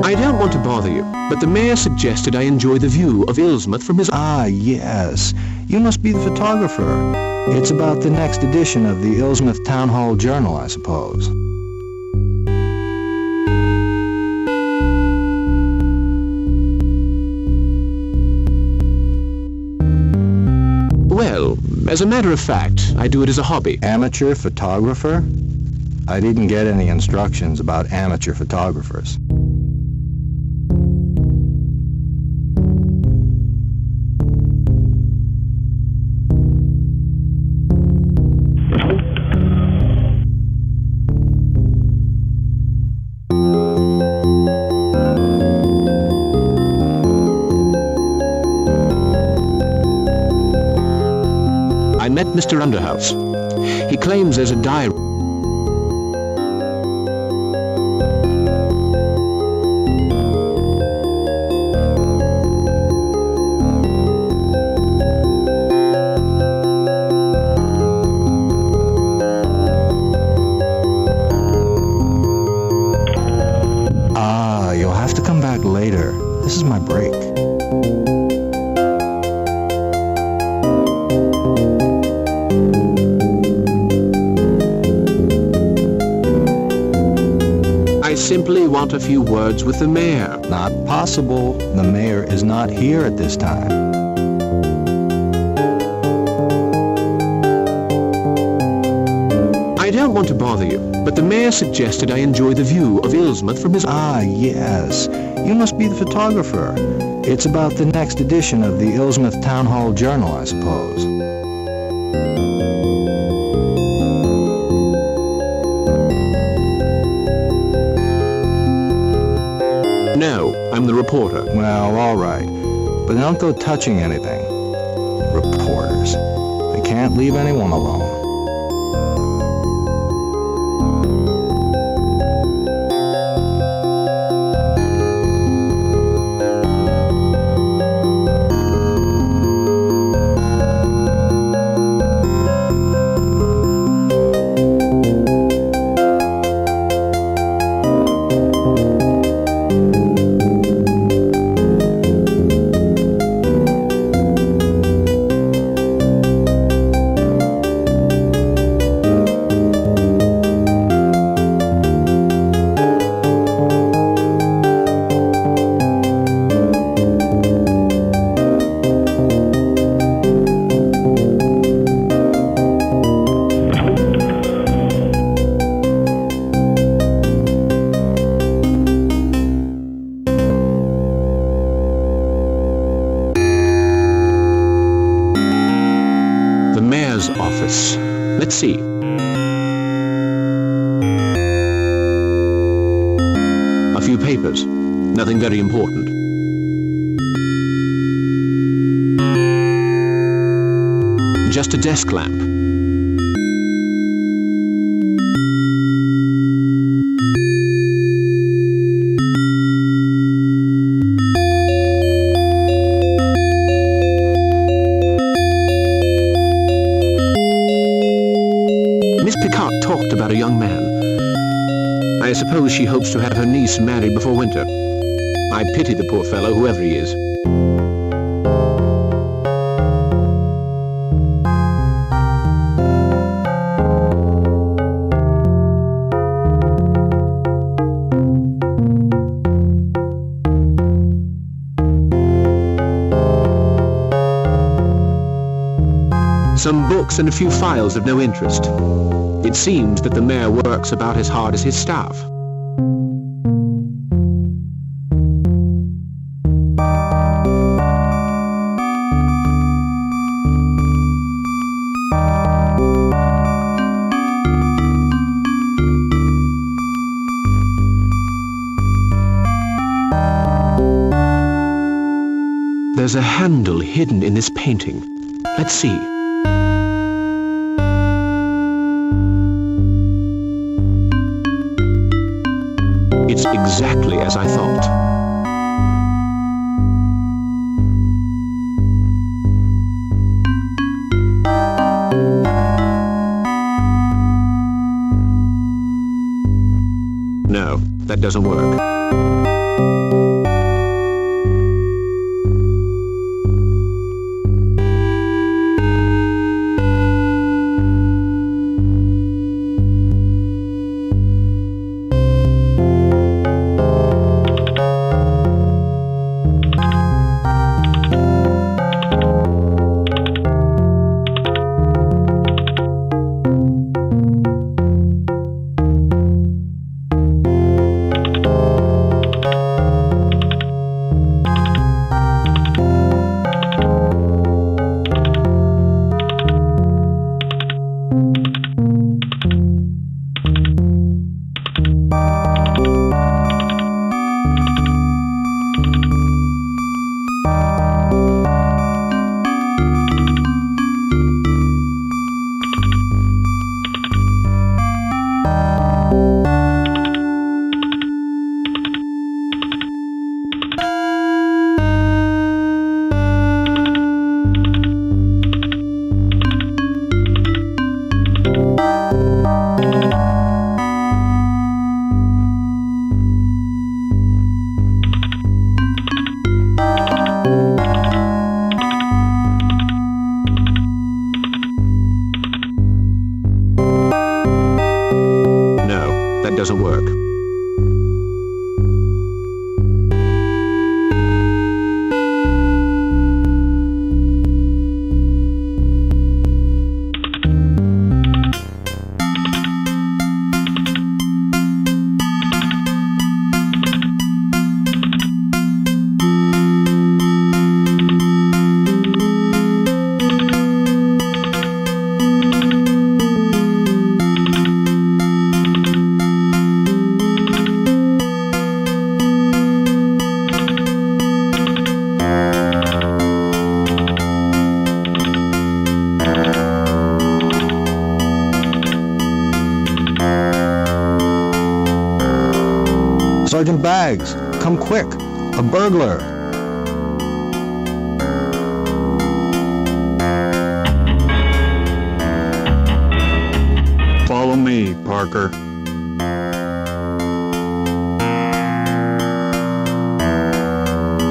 I don't want to bother you, but the mayor suggested I enjoy the view of Ilsmouth from his... Ah, yes. You must be the photographer. It's about the next edition of the Ilsmouth Town Hall Journal, I suppose. Well, as a matter of fact, I do it as a hobby. Amateur photographer? I didn't get any instructions about amateur photographers. I met Mr. Underhouse. He claims there's a diary. Ah, you'll have to come back later. This is my break. I simply want a few words with the mayor. Not possible. The mayor is not here at this time. I don't want to bother you, but the mayor suggested I enjoy the view of Ilsmouth from his... Ah, yes. You must be the photographer. It's about the next edition of the Ilsmouth Town Hall Journal, I suppose. No, I'm the reporter. Well, all right. But don't go touching anything. Reporters. They can't leave anyone alone. see. A few papers. Nothing very important. Just a desk lamp. Miss Picard talked about a young man. I suppose she hopes to have her niece married before winter. I pity the poor fellow, whoever he is. Some books and a few files of no interest. It seems that the mayor works about as hard as his staff. There's a handle hidden in this painting. Let's see. It's exactly as I thought. No, that doesn't work. Doesn't work. Sergeant Baggs, come quick! A burglar! Follow me, Parker.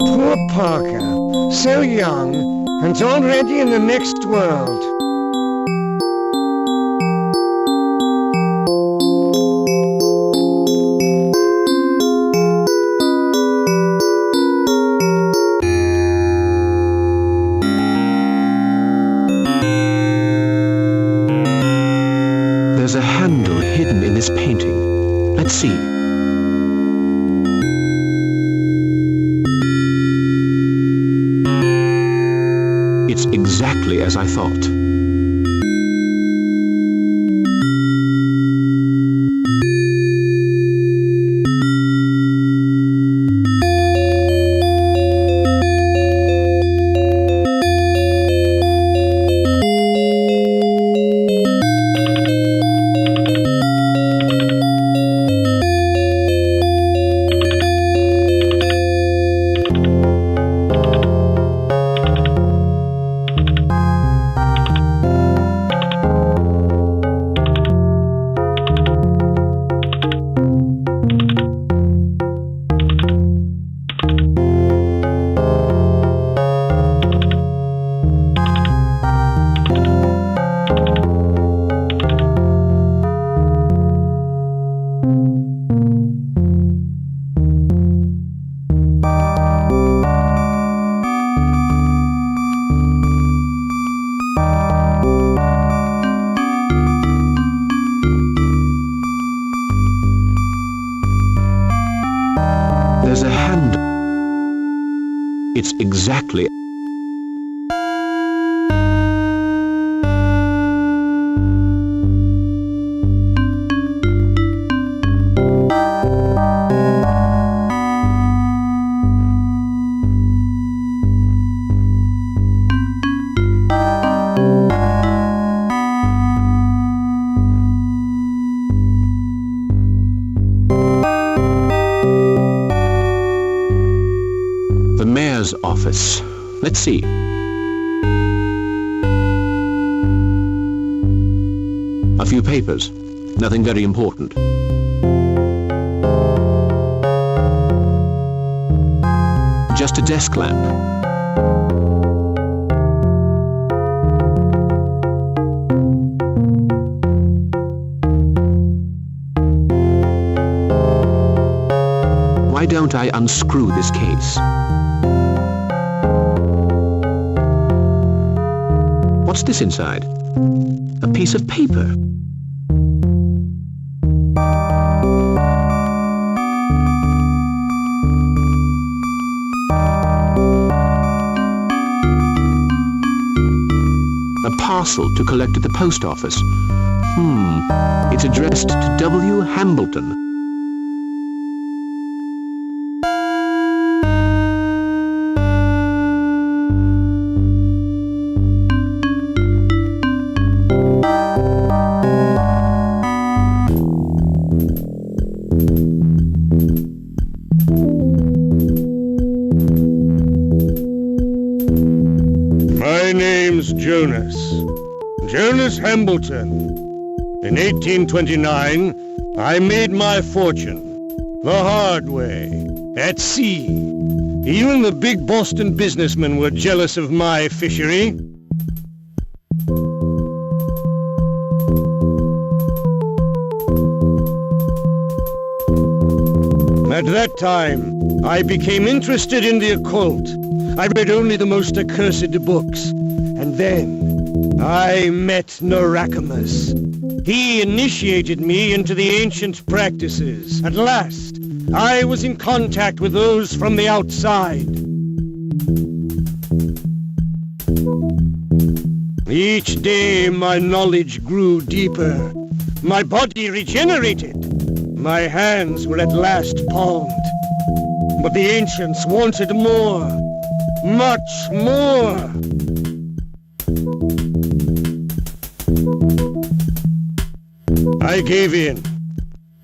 Poor Parker, so young, and already in the next world. There's a handle hidden in this painting. Let's see. It's exactly as I thought. There's a hand. It's exactly... office. Let's see. A few papers. Nothing very important. Just a desk lamp. Why don't I unscrew this case? What's this inside? A piece of paper. A parcel to collect at the post office. It's addressed to W. Hambleton. My name's Jonas Hambleton. In 1829, I made my fortune, the hard way, at sea. Even the big Boston businessmen were jealous of my fishery. At that time, I became interested in the occult. I read only the most accursed books. And then I met Narakamas. He initiated me into the ancient practices. At last, I was in contact with those from the outside. Each day my knowledge grew deeper. My body regenerated. My hands were at last palmed. But the ancients wanted more. Much more. I gave in.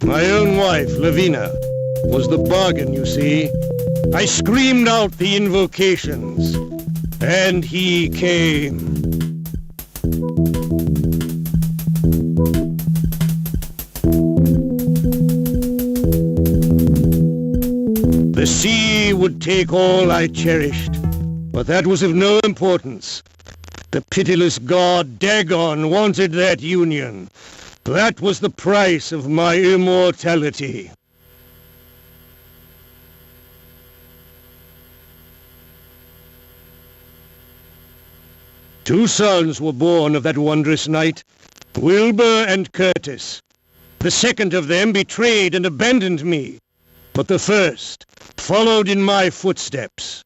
My own wife, Lavina, was the bargain, you see. I screamed out the invocations, and he came. The sea would take all I cherished, but that was of no importance. The pitiless god Dagon wanted that union. That was the price of my immortality. Two sons were born of that wondrous night, Wilbur and Curtis. The second of them betrayed and abandoned me, but the first followed in my footsteps.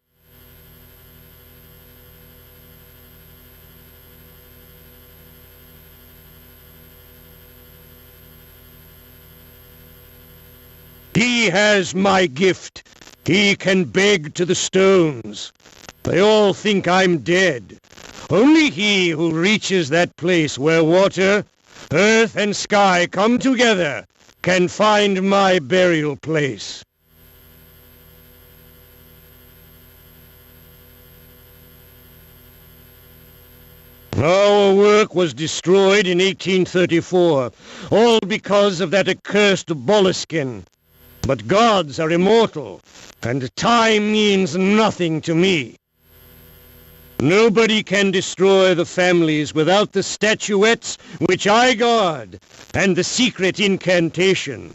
He has my gift. He can beg to the stones. They all think I'm dead. Only he who reaches that place where water, earth, and sky come together can find my burial place. Our work was destroyed in 1834, all because of that accursed Boleskine. But gods are immortal, and time means nothing to me. Nobody can destroy the families without the statuettes which I guard, and the secret incantation.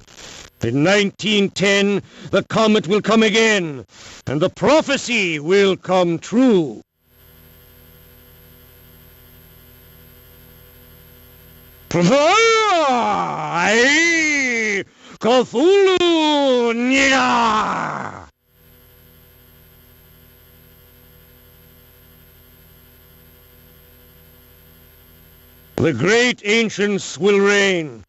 In 1910, the comet will come again, and the prophecy will come true. Cthulhu! Nya! The great ancients will reign.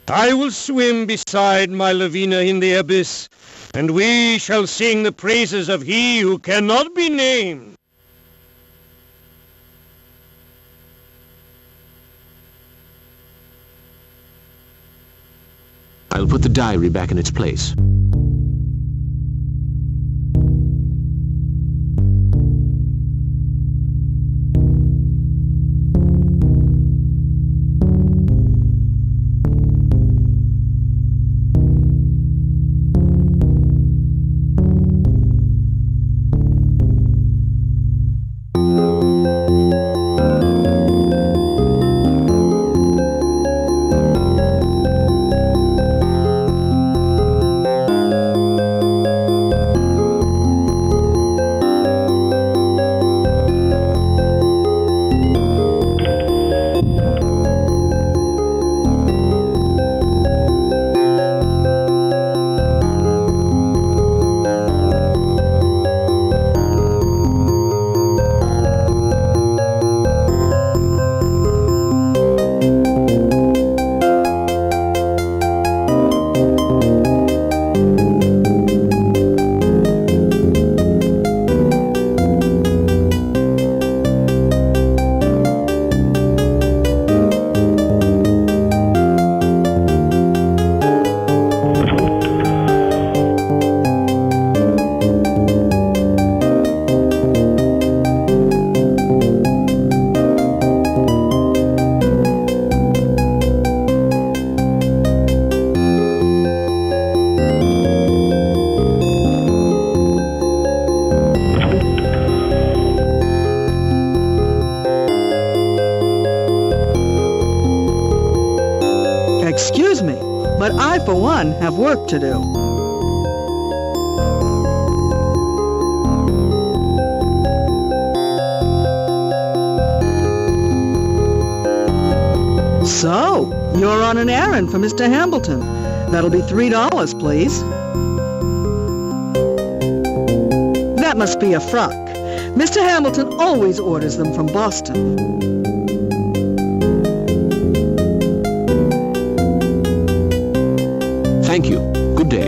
I will swim beside my Lavina in the abyss, and we shall sing the praises of he who cannot be named. I'll put the diary back in its place. Excuse me, but I, for one, have work to do. So, you're on an errand for Mr. Hambleton. That'll be $3, please. That must be a frock. Mr. Hambleton always orders them from Boston. Thank you. Good day.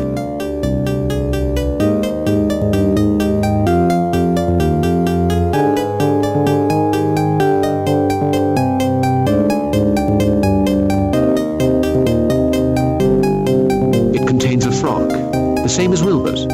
It contains a frock, the same as Wilbur's.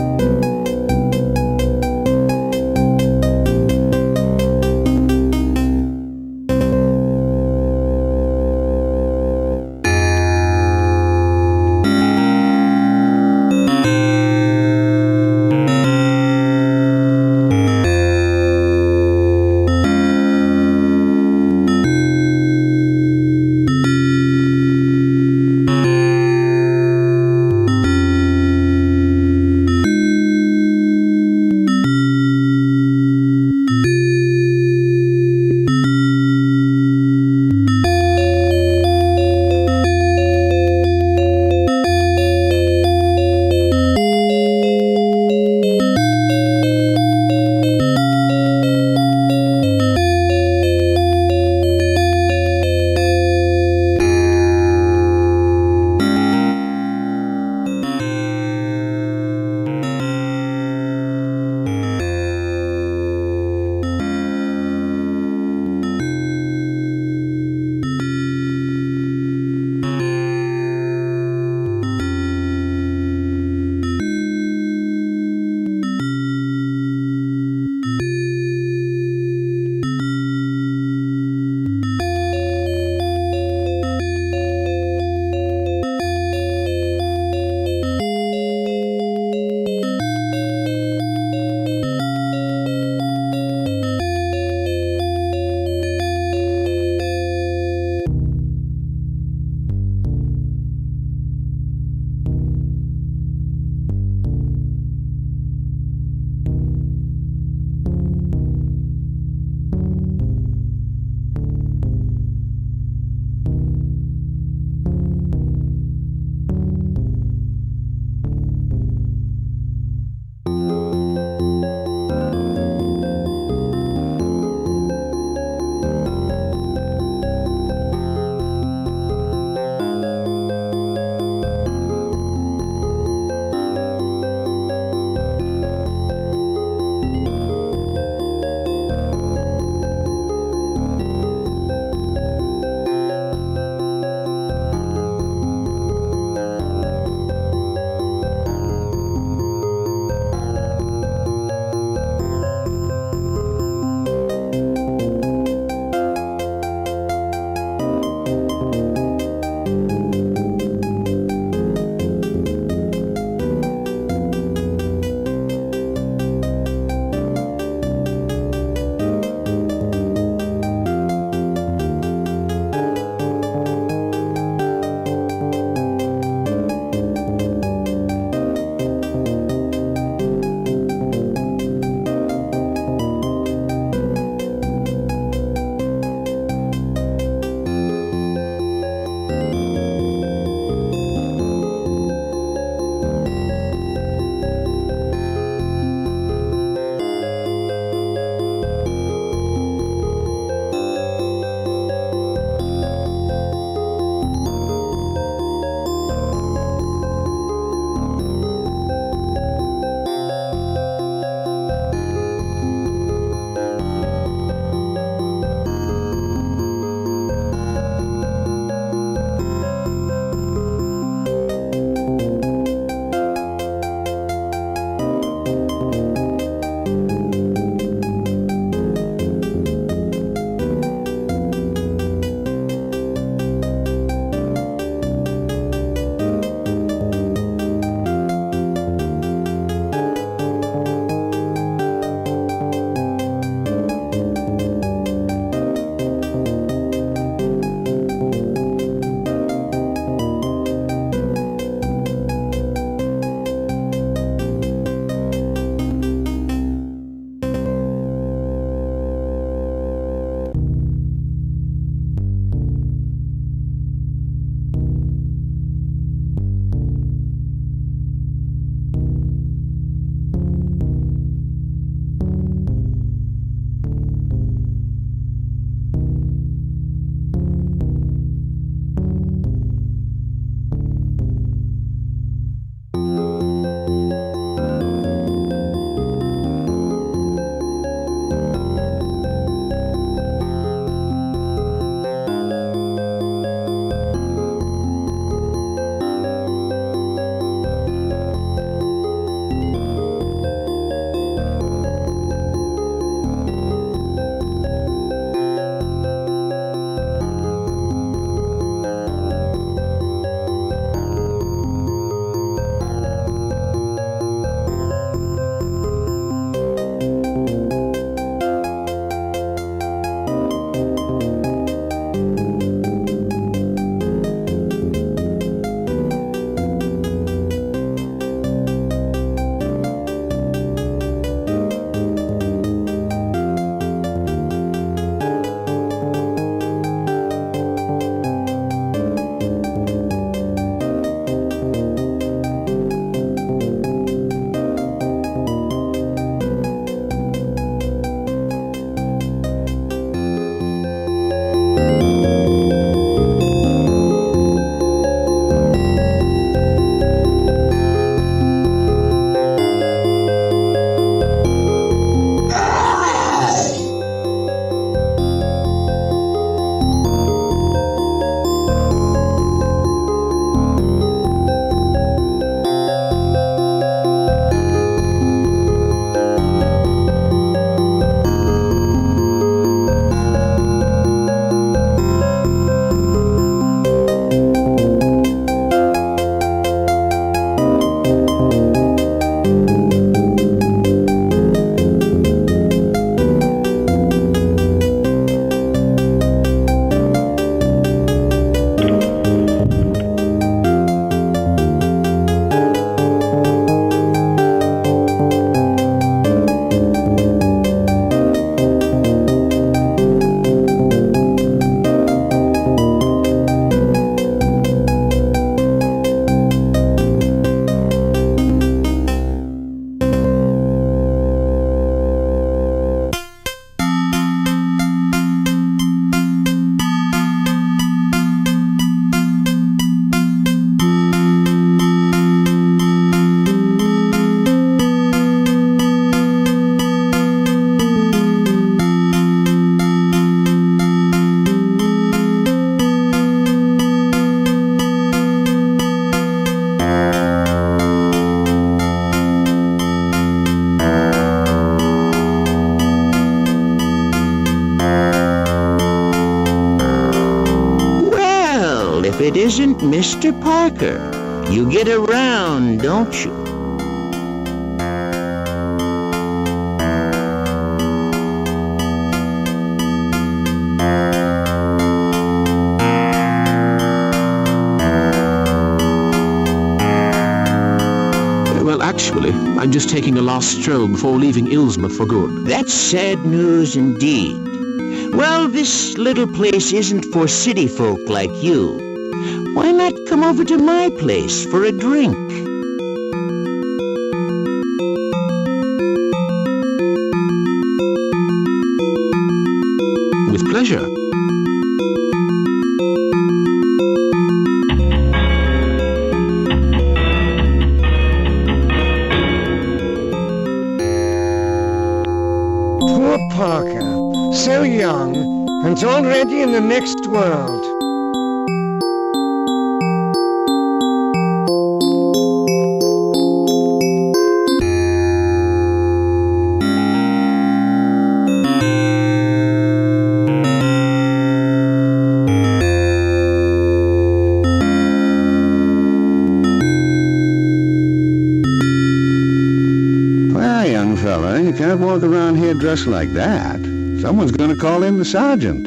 it isn't Mr. Parker. You get around, don't you? Well, actually, I'm just taking a last stroll before leaving Ilsmouth for good. That's sad news indeed. Well, this little place isn't for city folk like you. Why not come over to my place for a drink? With pleasure. Poor Parker, so young, and already in the next world. Well, young fella, you can't walk around here dressed like that. Someone's gonna call in the sergeant.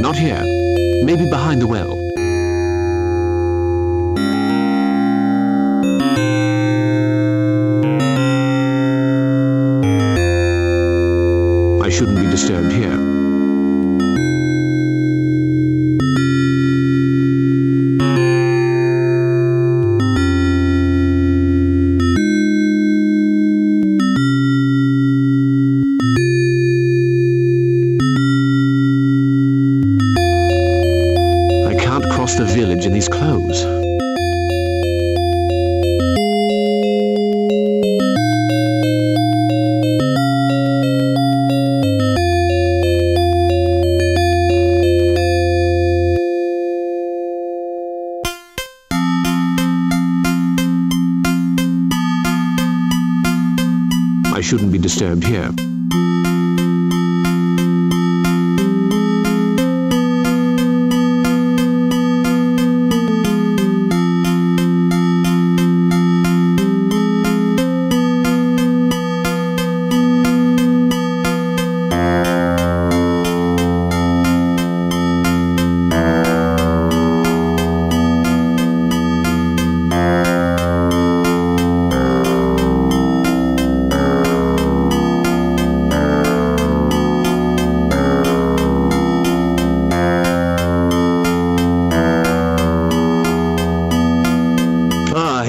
Not here. Maybe behind the well. I shouldn't be disturbed here. I can't cross the village in these clothes. I shouldn't be disturbed here.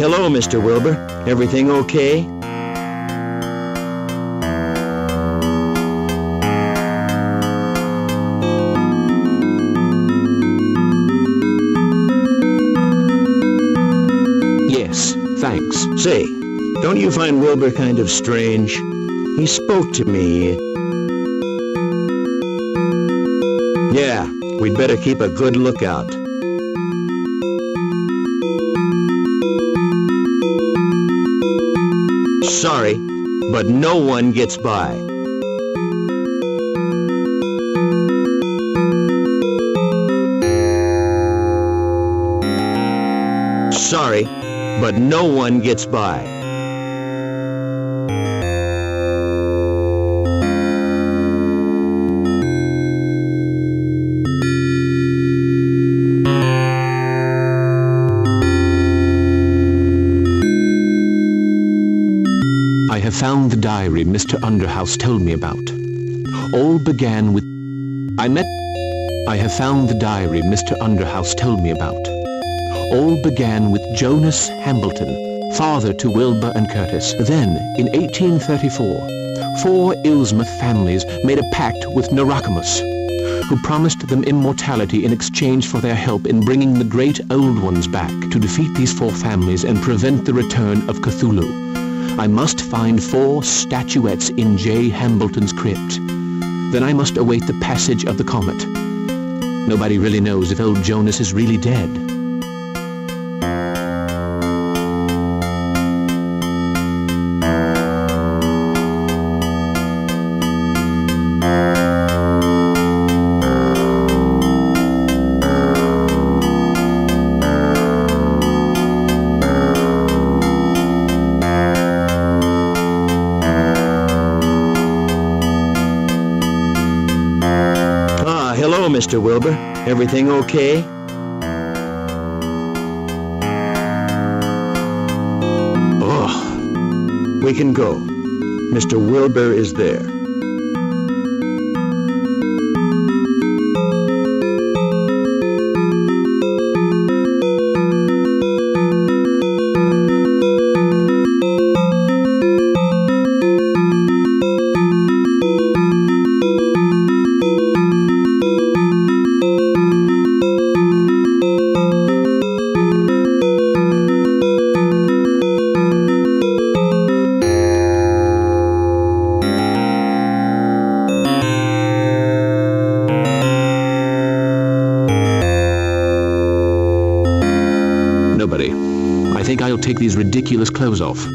Hello, Mr. Wilbur. Everything okay? Yes, thanks. Say, don't you find Wilbur kind of strange? He spoke to me. Yeah, we'd better keep a good lookout. Sorry, but no one gets by. Sorry, but no one gets by. I have found the diary Mr. Underhouse told me about. All began with... I have found the diary Mr. Underhouse told me about. All began with Jonas Hambleton, father to Wilbur and Curtis. Then, in 1834, 4 Ilsmouth families made a pact with Narakamus, who promised them immortality in exchange for their help in bringing the great old ones back to defeat these 4 families and prevent the return of Cthulhu. I must find 4 statuettes in J. Hambleton's crypt. Then I must await the passage of the comet. Nobody really knows if old Jonas is really dead. Hello, Mr. Wilbur. Everything okay? Oh, we can go. Mr. Wilbur is there. Nobody. I think I'll take these ridiculous clothes off.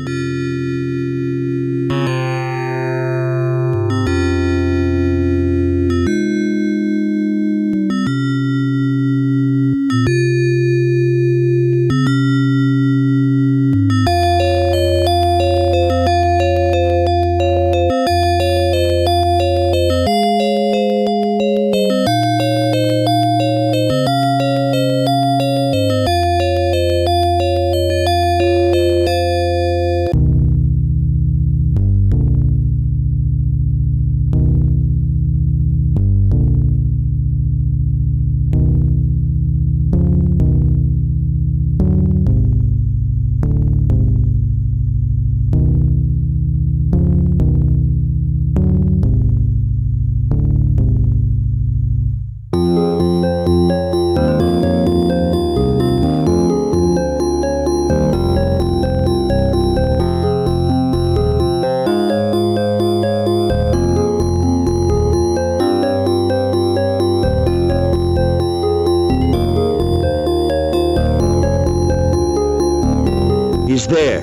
He's there.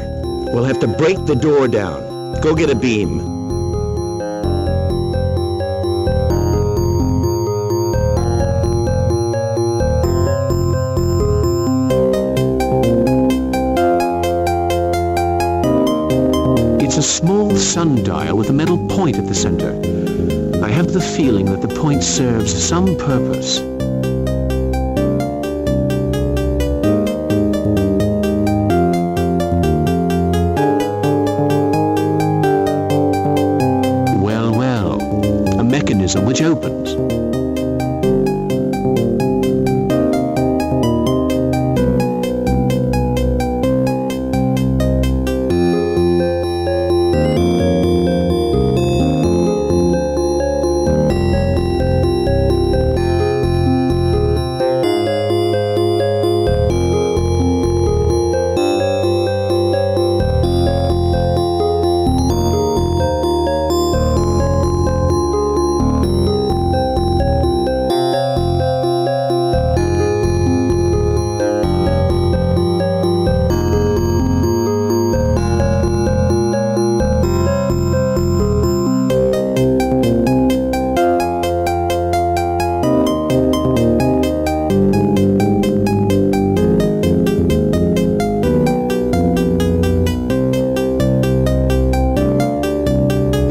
We'll have to break the door down. Go get a beam. It's a small sundial with a metal point at the center. I have the feeling that the point serves some purpose. Mechanism which opens.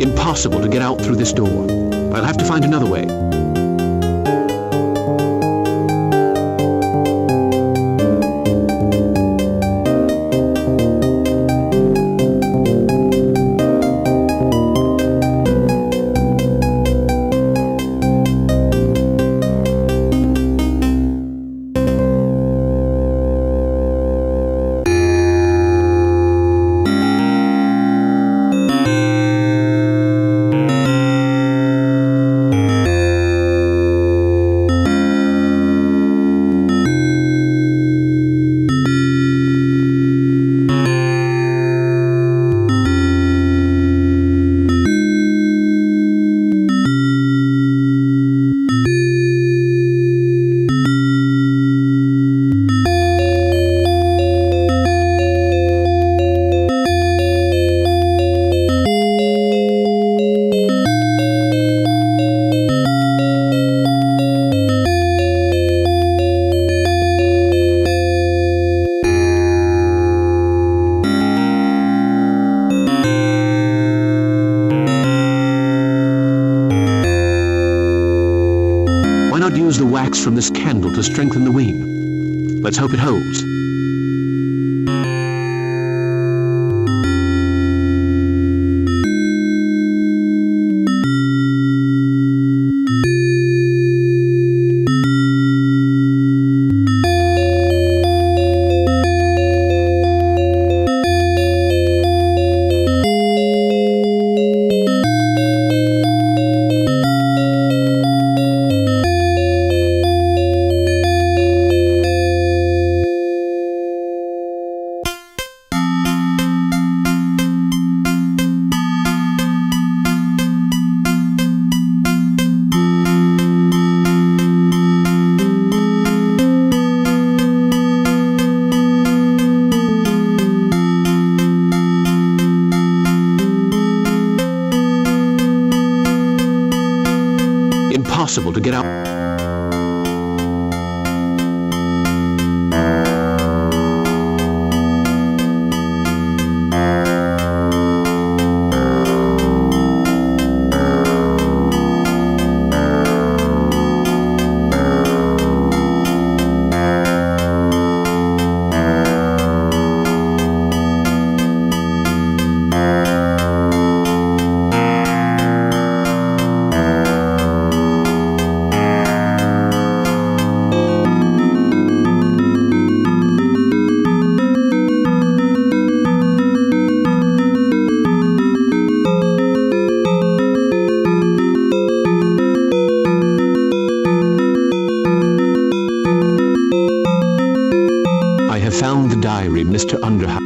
Impossible to get out through this door. I'll have to find another way. wax from this candle to strengthen the wing. Let's hope it holds. Impossible to get out. Found the diary, Mr. Underhouse.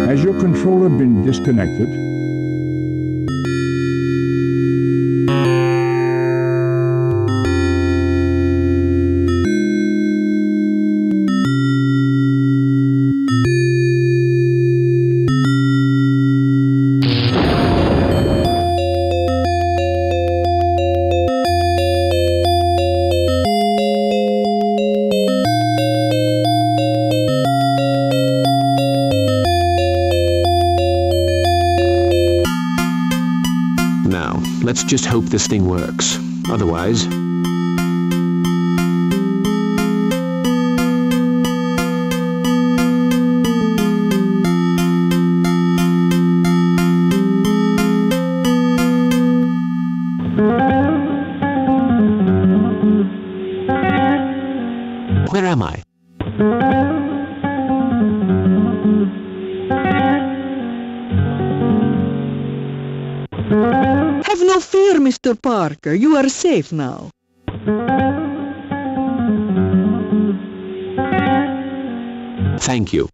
Has your controller been disconnected? Let's just hope this thing works. Otherwise... Where am I? Have no fear, Mr. Parker. You are safe now. Thank you.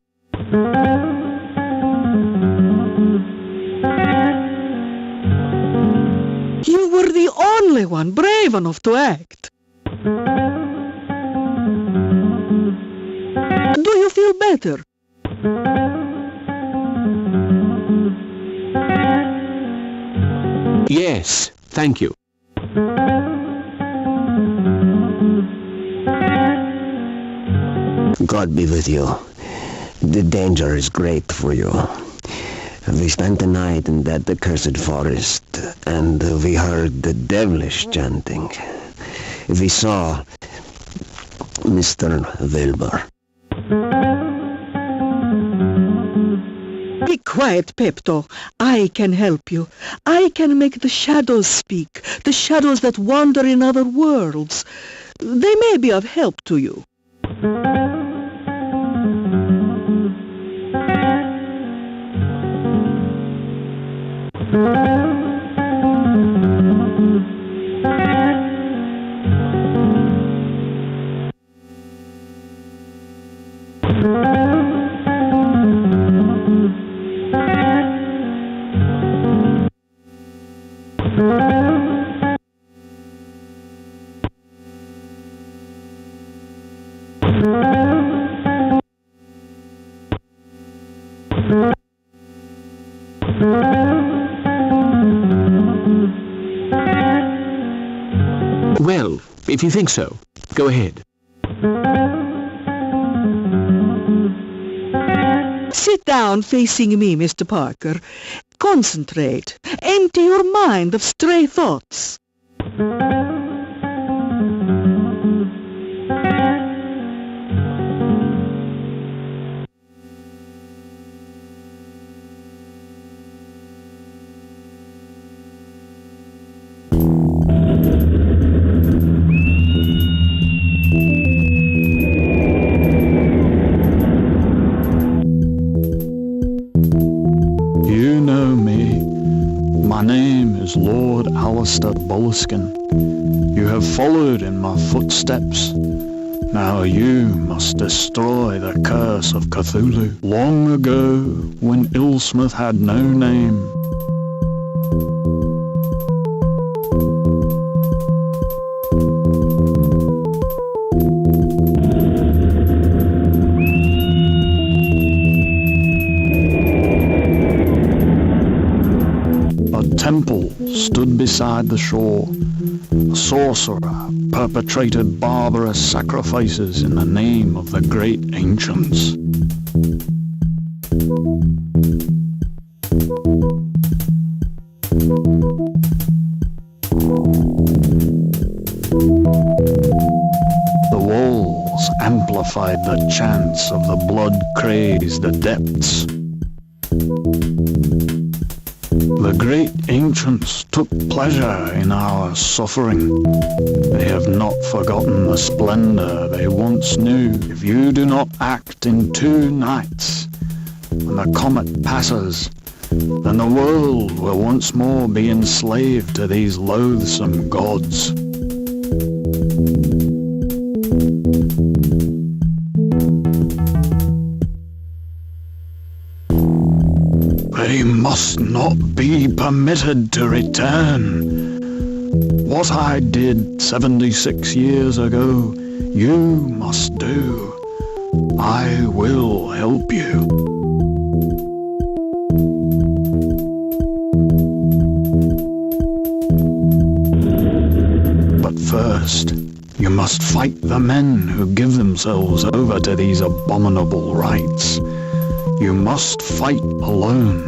You were the only one brave enough to act. Do you feel better? Yes, thank you. God be with you. The danger is great for you. We spent the night in that accursed forest, and we heard the devilish chanting. We saw Mr. Wilbur. Be quiet, Pepto. I can help you. I can make the shadows speak, the shadows that wander in other worlds. They may be of help to you. Well, if you think so, go ahead. Sit down facing me, Mr. Parker. Concentrate. Empty your mind of stray thoughts. You know me. My name is Lord Alistair Boleskine. You have followed in my footsteps. Now you must destroy the curse of Cthulhu. Long ago, when Ilsmith had no name, a temple stood beside the shore. A sorcerer perpetrated barbarous sacrifices in the name of the great ancients. The walls amplified the chants of the blood-crazed adepts. The great ancients took pleasure in our suffering. They have not forgotten the splendor they once knew. If you do not act in 2 nights, when the comet passes, then the world will once more be enslaved to these loathsome gods. They must not be permitted to return. What I did 76 years ago, you must do. I will help you. But first, you must fight the men who give themselves over to these abominable rites. You must fight alone.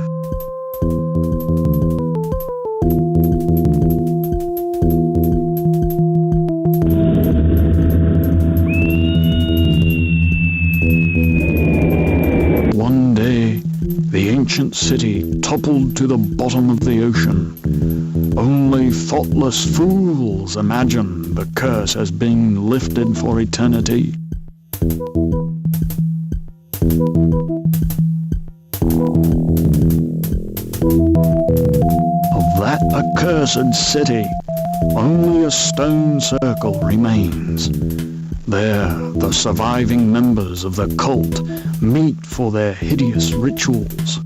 One day, the ancient city toppled to the bottom of the ocean. Only thoughtless fools imagine the curse has been lifted for eternity. Of that accursed city, only a stone circle remains. There, the surviving members of the cult meet for their hideous rituals.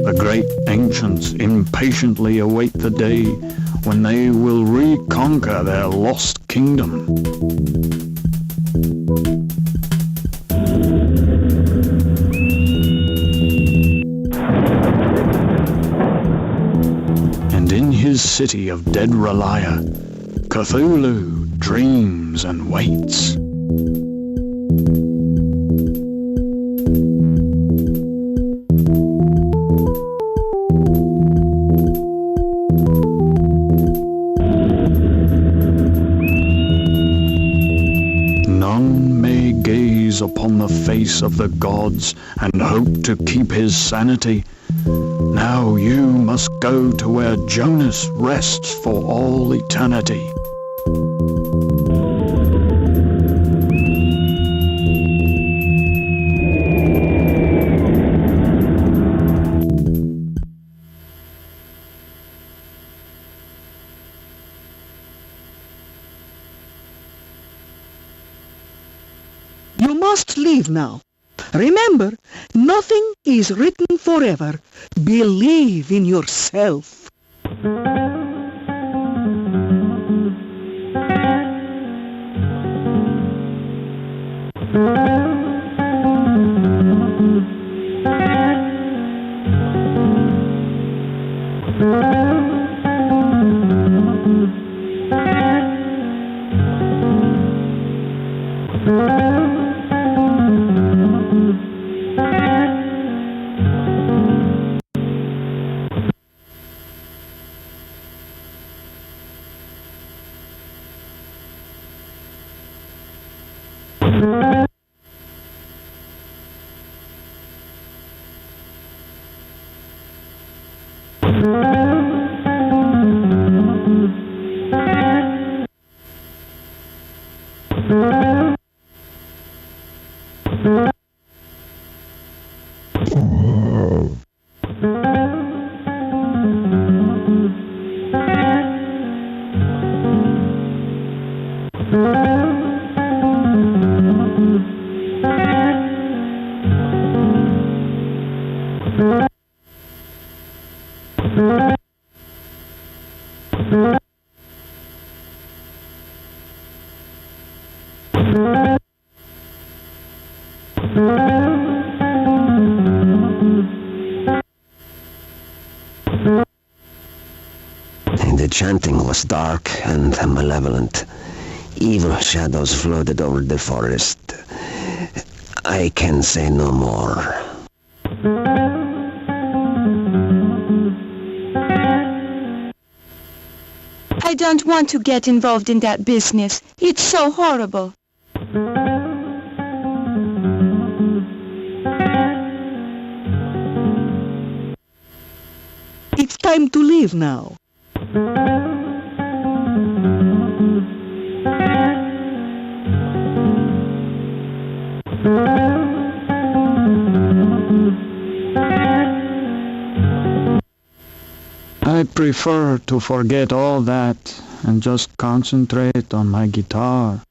The great ancients impatiently await the day when they will reconquer their lost kingdom. And in his city of dead Relia, Cthulhu dreams and waits. None may gaze upon the face of the gods and hope to keep his sanity. Now you must go to where Jonas rests for all eternity. You must leave now. Remember, nothing is written forever. Believe in yourself. The chanting was dark and malevolent. Evil shadows floated over the forest. I can say no more. I don't want to get involved in that business. It's so horrible. It's time to leave now. I prefer to forget all that and just concentrate on my guitar.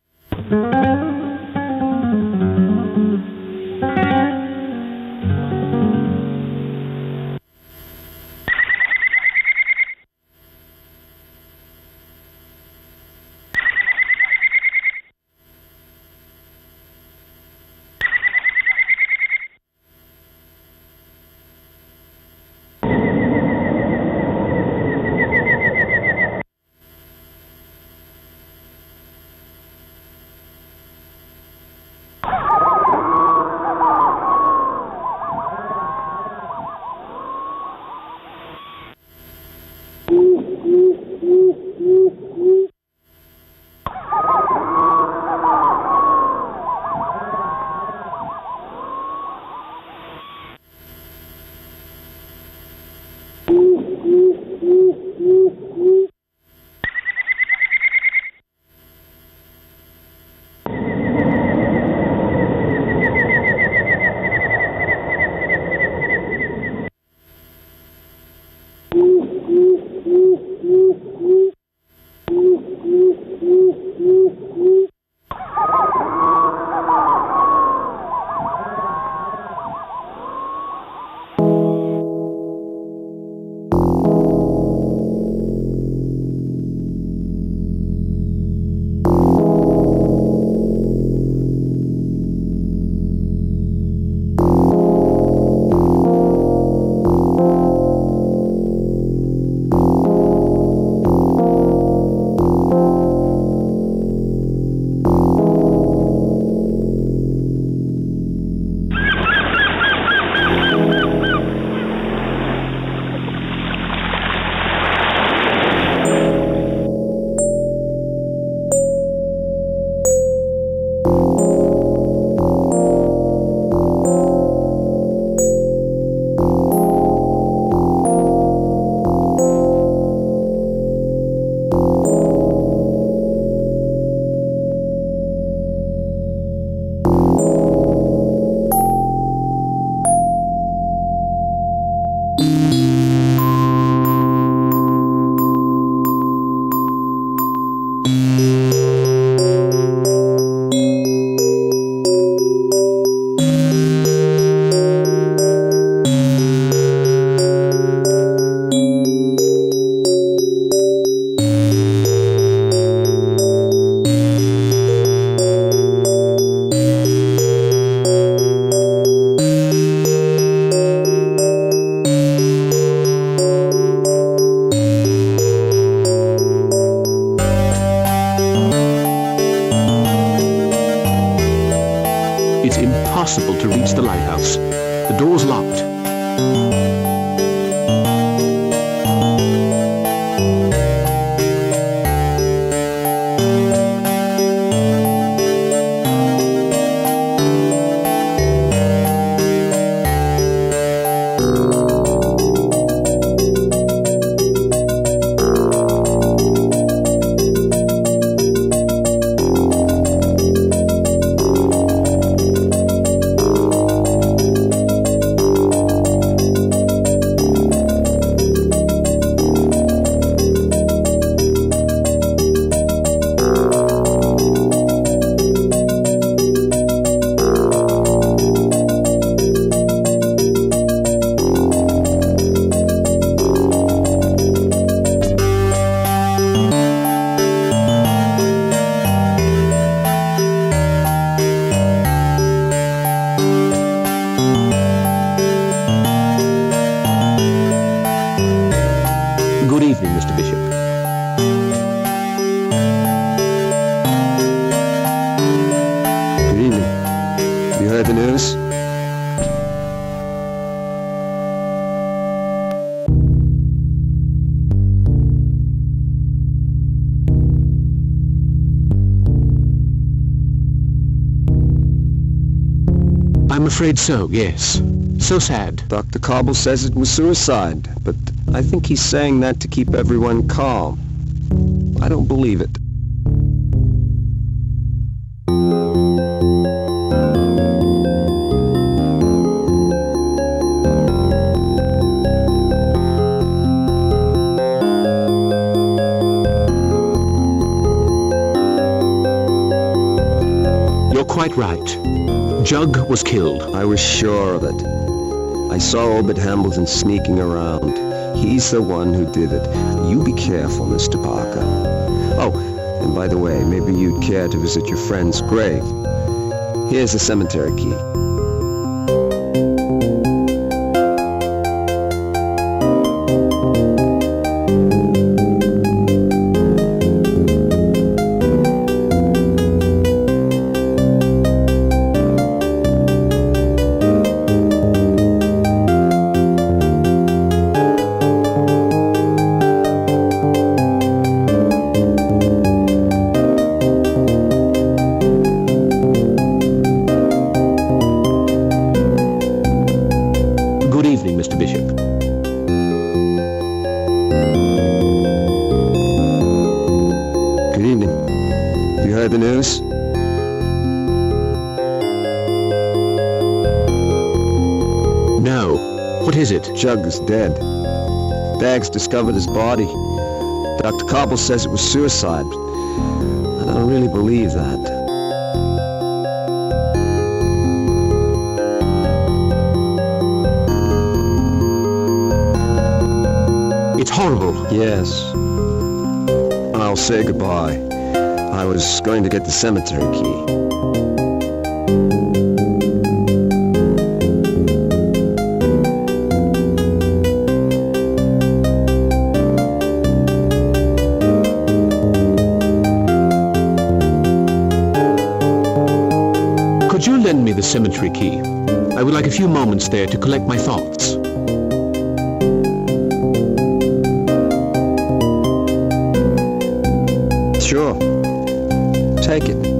impossible to reach the lighthouse. The door's locked. Good evening, Mr. Bishop. Good evening. Have you heard the news? I'm afraid so, yes. So sad. Dr. Cobble says it was suicide, but I think he's saying that to keep everyone calm. I don't believe it. You're quite right. Jug was killed. I was sure of it. I saw Obed Hambleton sneaking around. He's the one who did it. You be careful, Mr. Parker. Oh, and by the way, maybe you'd care to visit your friend's grave. Here's the cemetery key. Good evening, Mr. Bishop. Good evening. Have you heard the news? No. What is it? Jug is dead. Baggs discovered his body. Dr. Cobble says it was suicide. I don't really believe that. It's horrible. Yes. I'll say goodbye. I was going to get the cemetery key. Could you lend me the cemetery key? I would like a few moments there to collect my thoughts. Sure. Take it.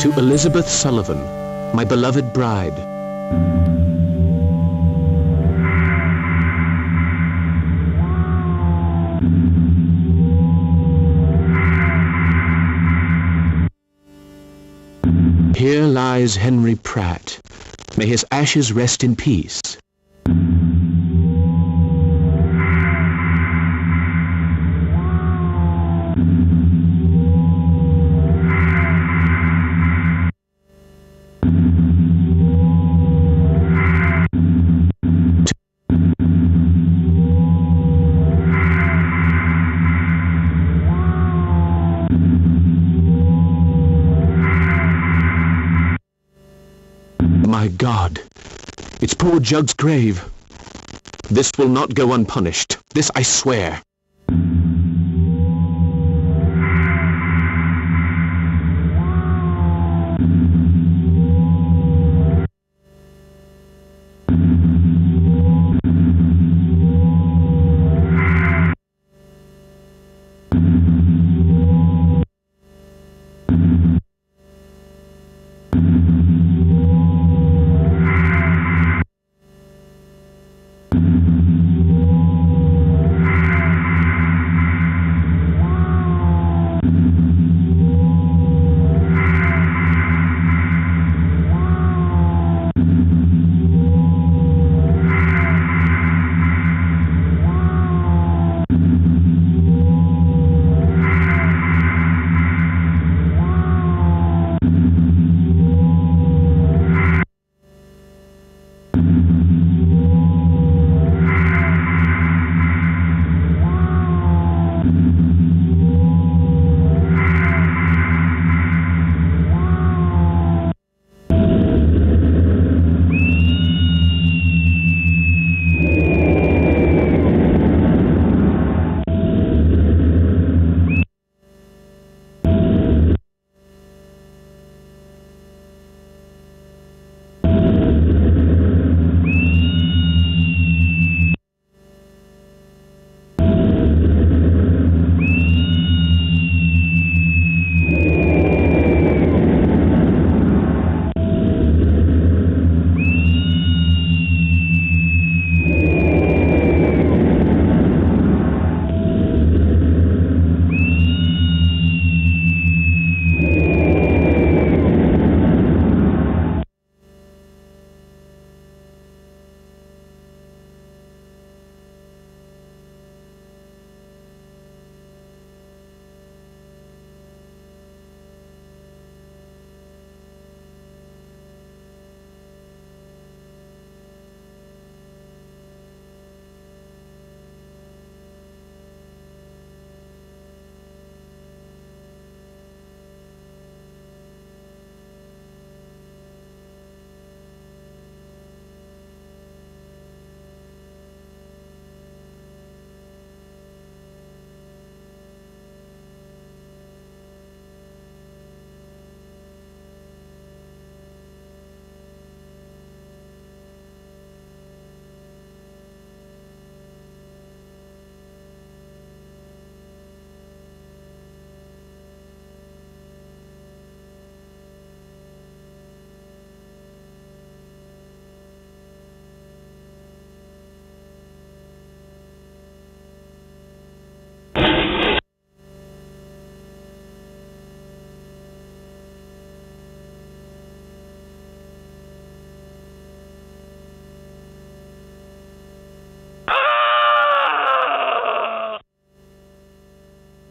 To Elizabeth Sullivan, my beloved bride. Here lies Henry Pratt. May his ashes rest in peace. My God, it's poor Jug's grave. This will not go unpunished. This I swear.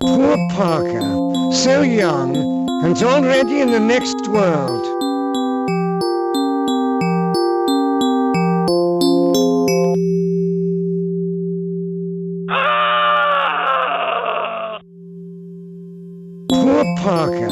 Poor Parker, so young, and already in the next world. Poor Parker.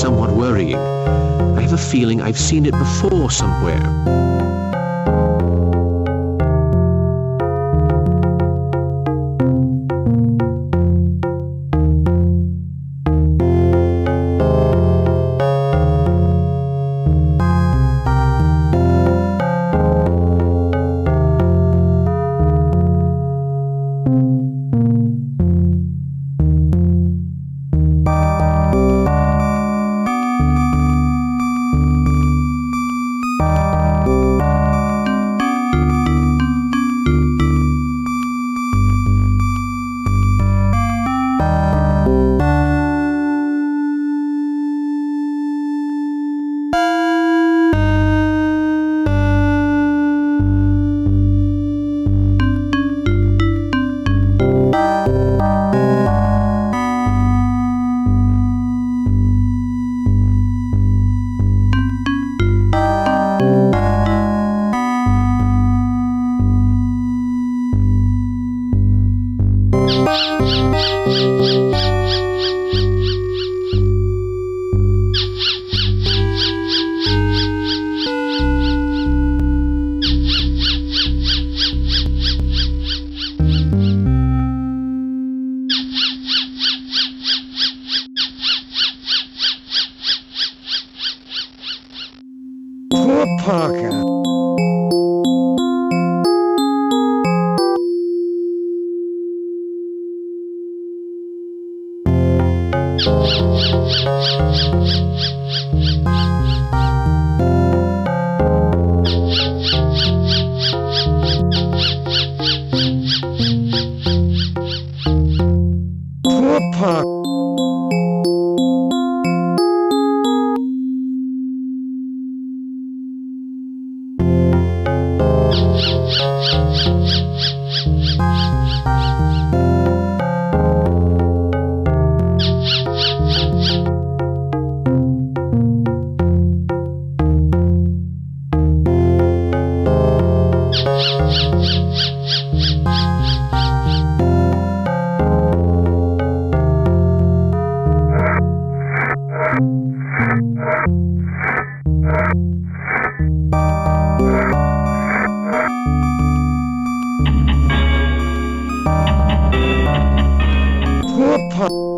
somewhat worrying. I have a feeling I've seen it before somewhere. Poor Parker. Poor Parker. Poor Parker.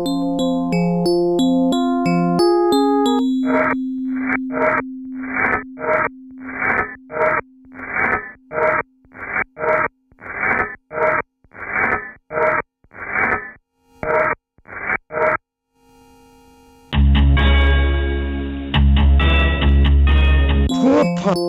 Poor Parker.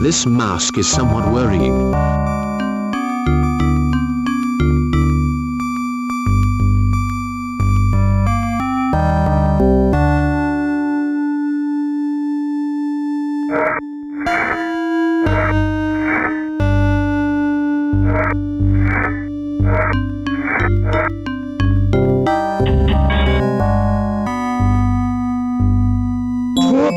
This mask is somewhat worrying. Poor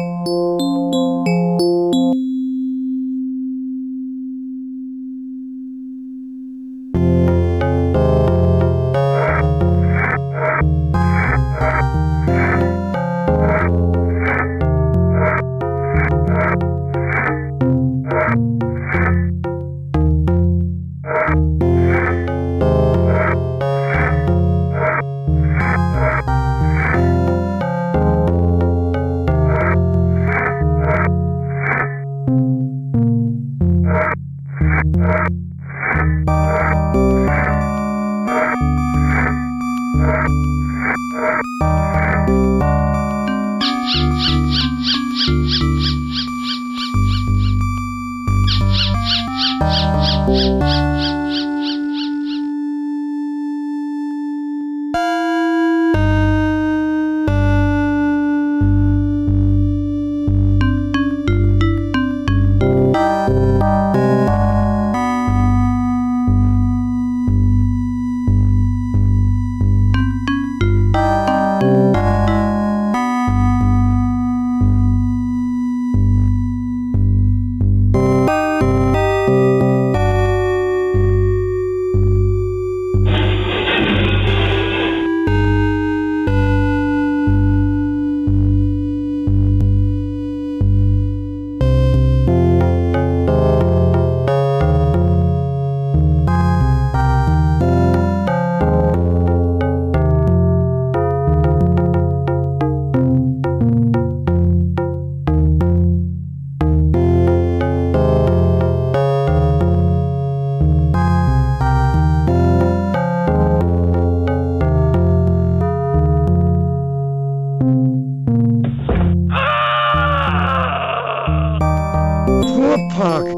Parker.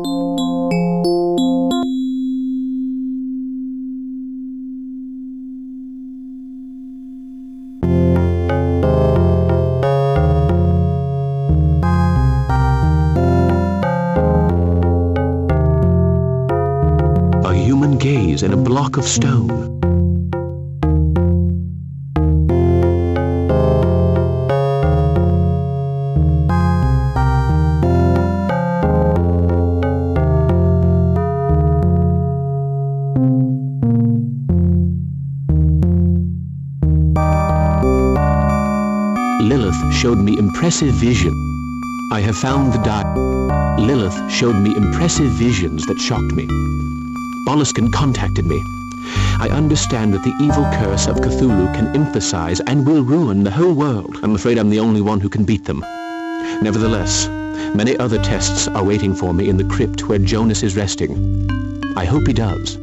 A human gaze in a block of stone. Lilith showed me impressive vision. I have found the Lilith showed me impressive visions that shocked me. Boleskine contacted me. I understand that the evil curse of Cthulhu can emphasize and will ruin the whole world. I'm afraid I'm the only one who can beat them. Nevertheless, many other tests are waiting for me in the crypt where Jonas is resting. I hope he does.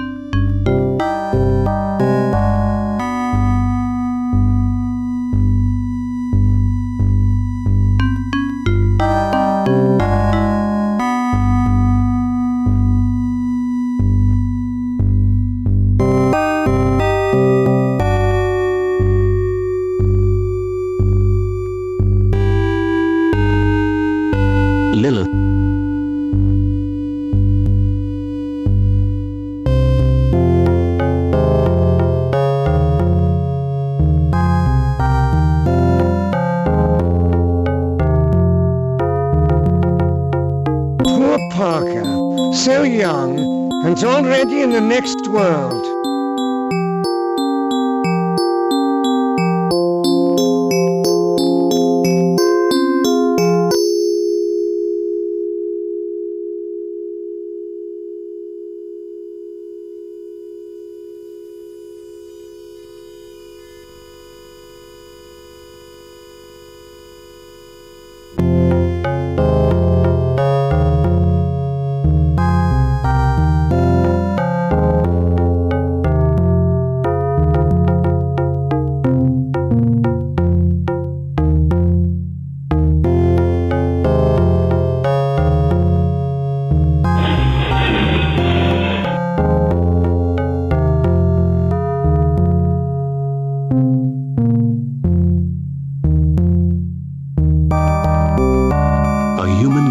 Lilith. Poor Parker, so young, and already in the next world.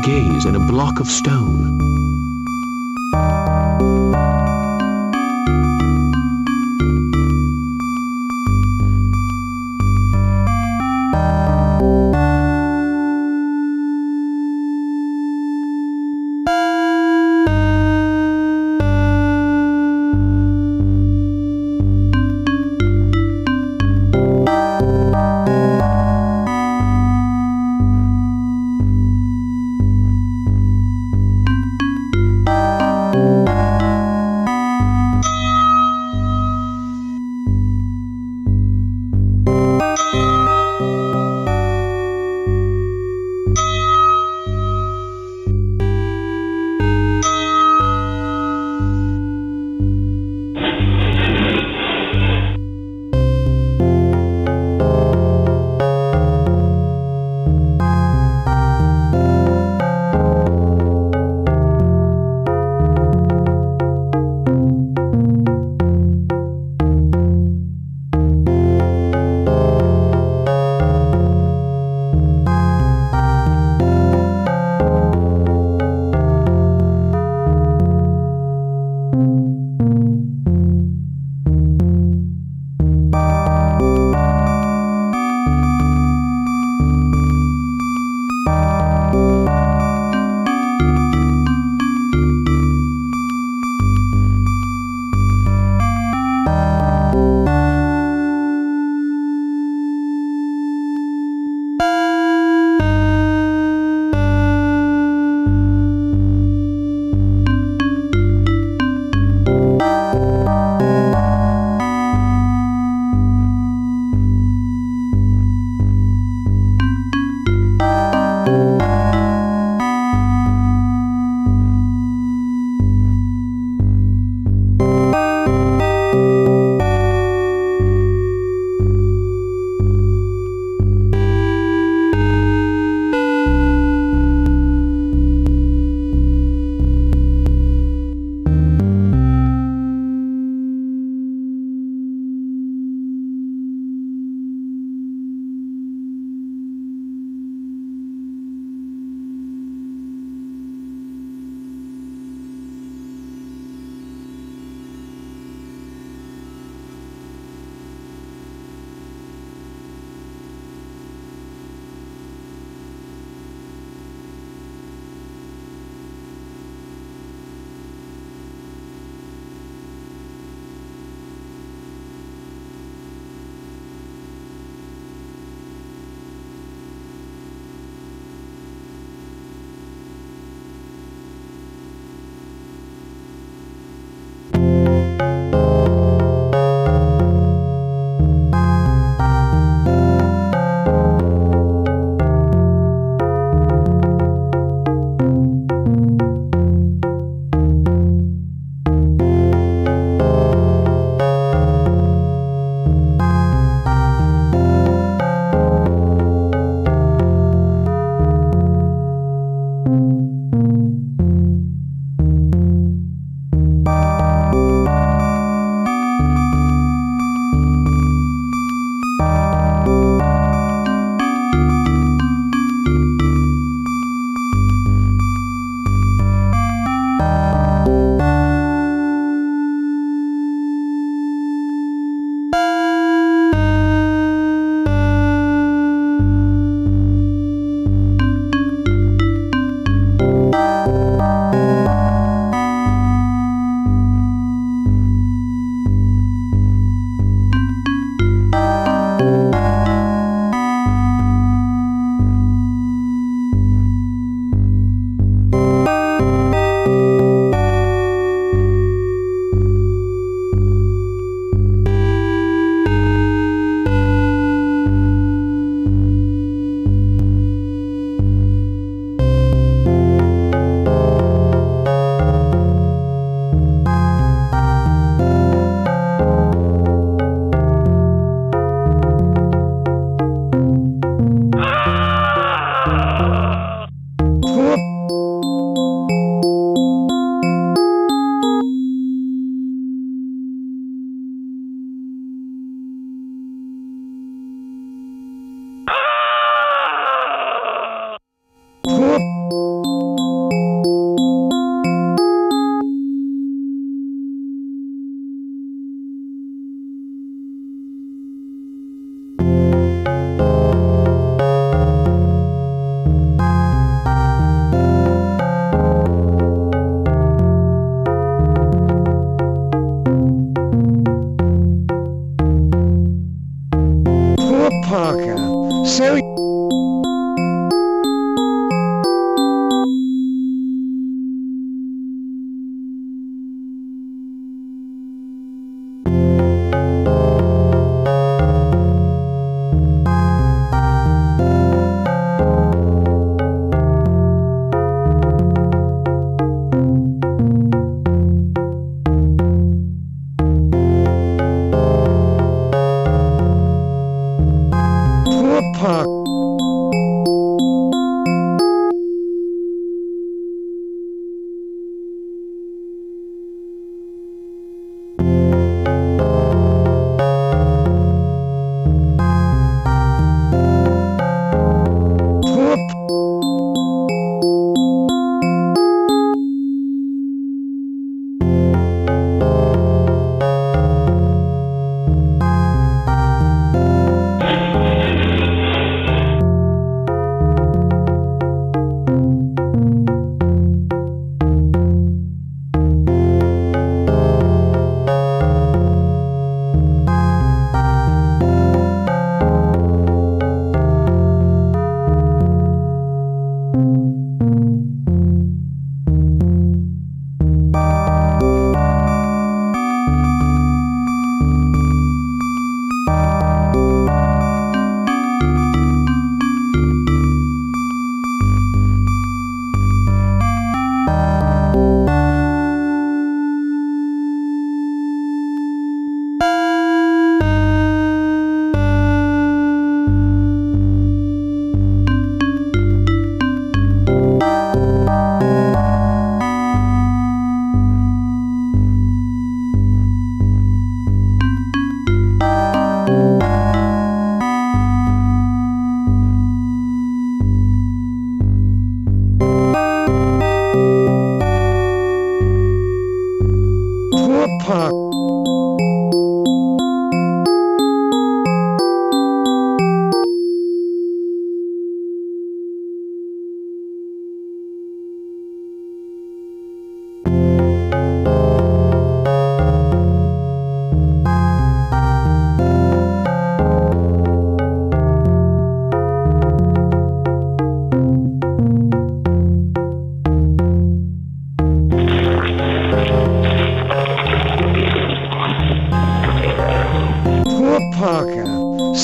Gaze in a block of stone.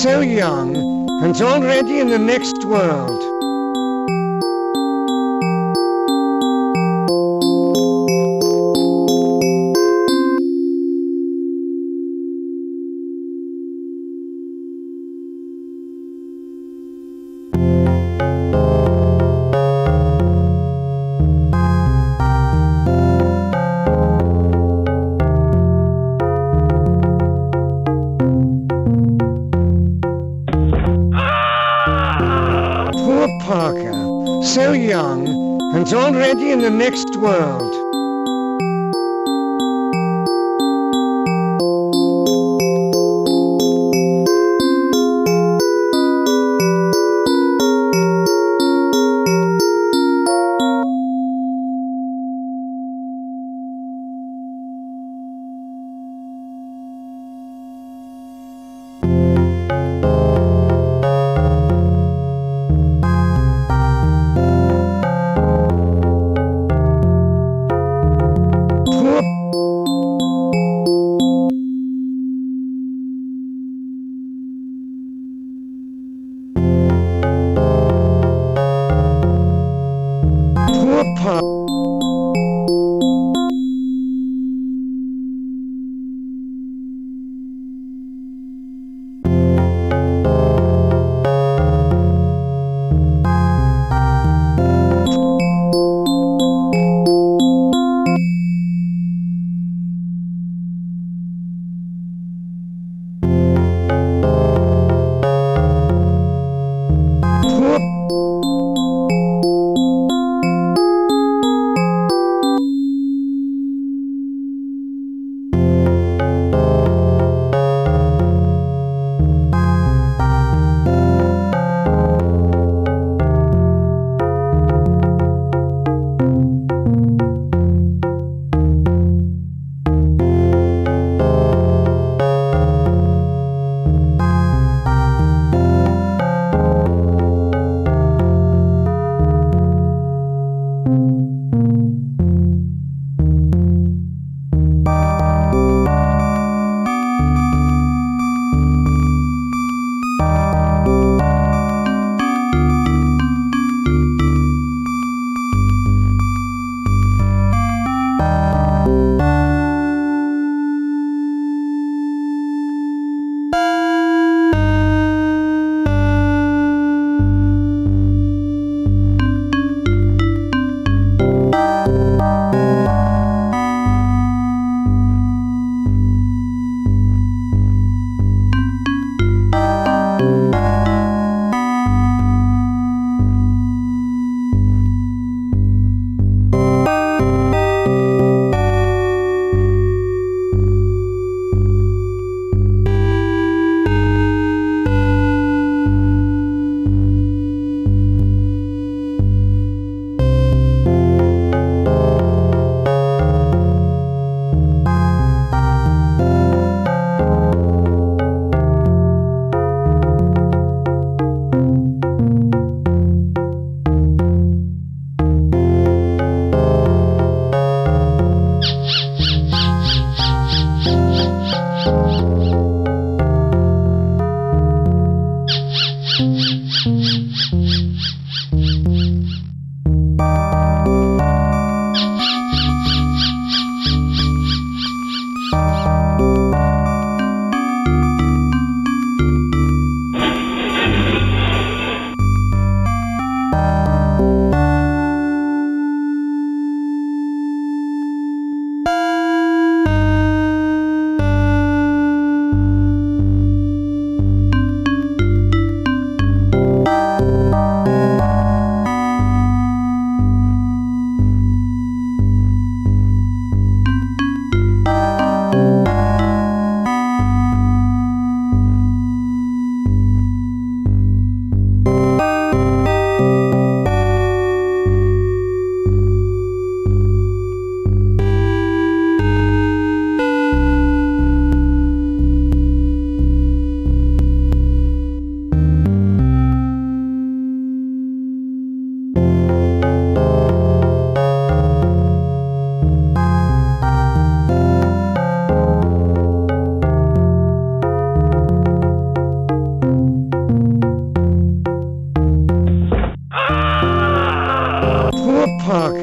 So young, and already in the next world. Parker, so young, and already in the next world. Park.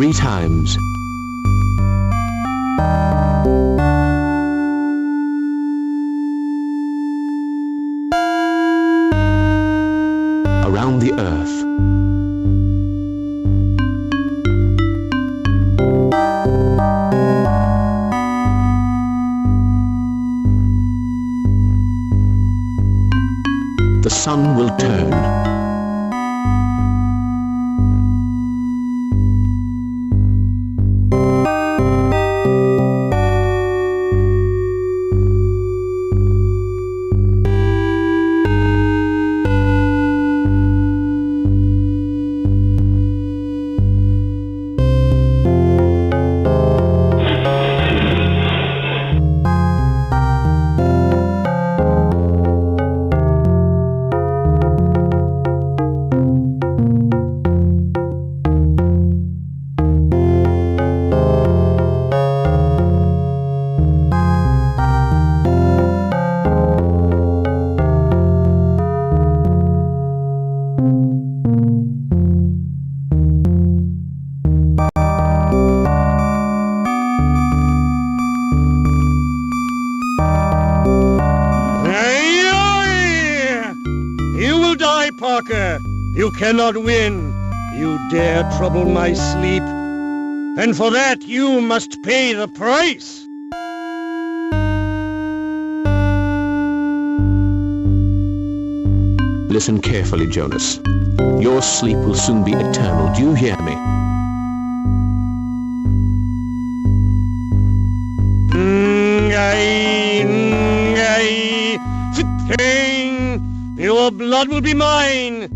3 times. Around the earth. The sun will turn. Parker, you cannot win. You dare trouble my sleep. And for that you must pay the price. Listen carefully, Jonas. Your sleep will soon be eternal. Do you hear me? Your blood will be mine.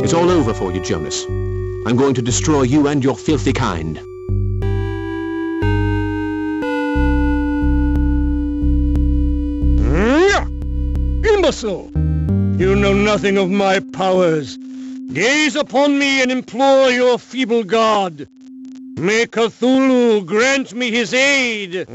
It's all over for you, Jonas. I'm going to destroy you and your filthy kind. Imbecile! You know nothing of my powers. Gaze upon me and implore your feeble god. May Cthulhu grant me his aid.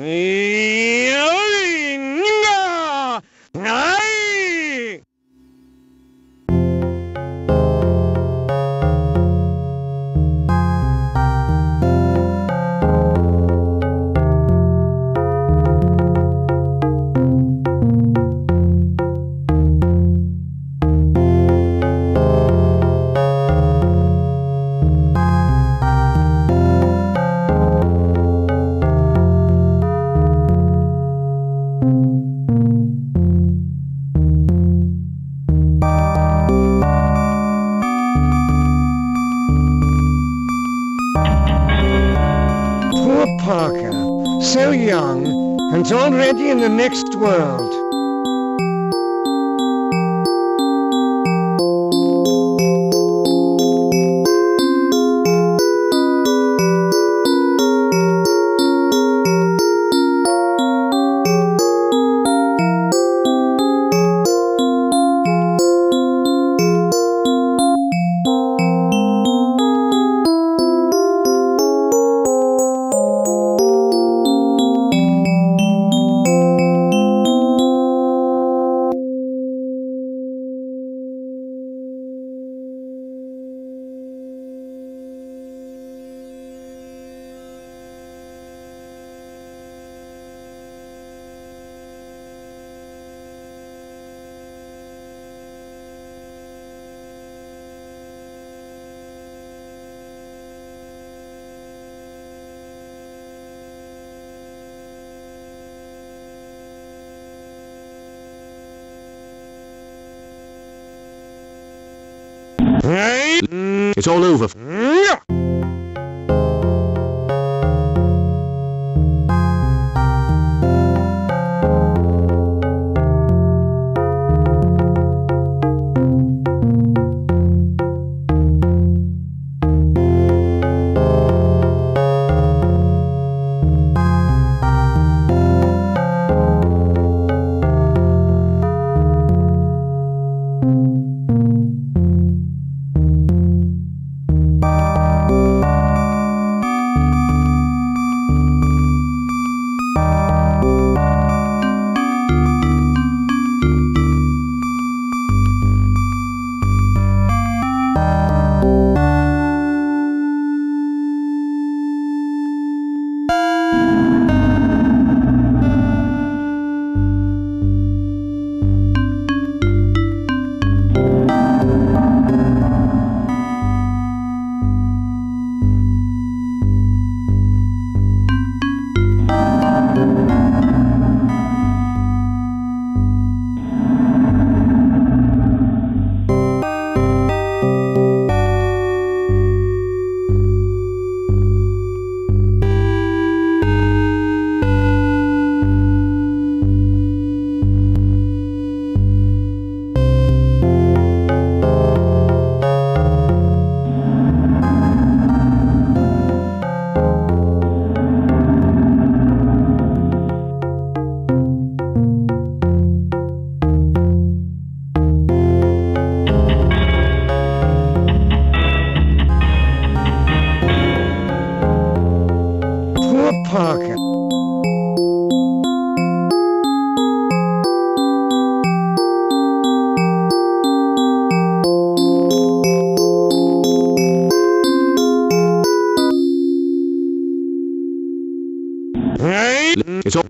Parker, so young, and already in the next world. It's all over. It's all...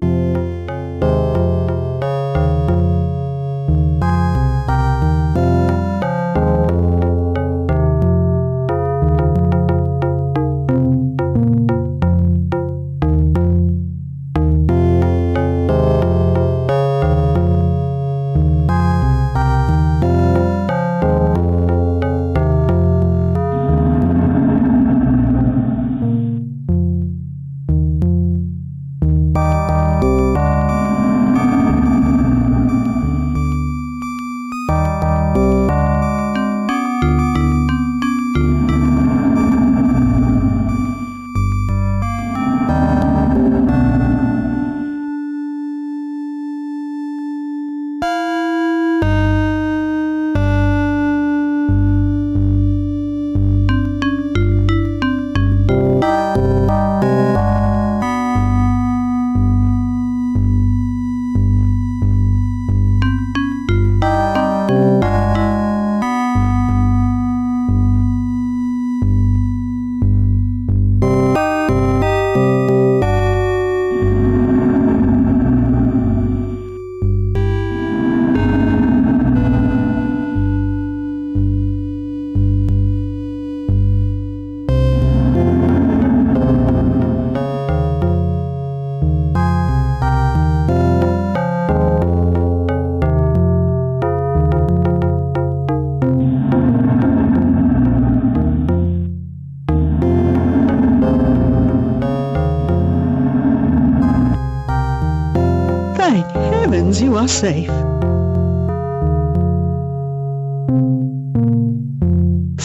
Thank heavens you are safe.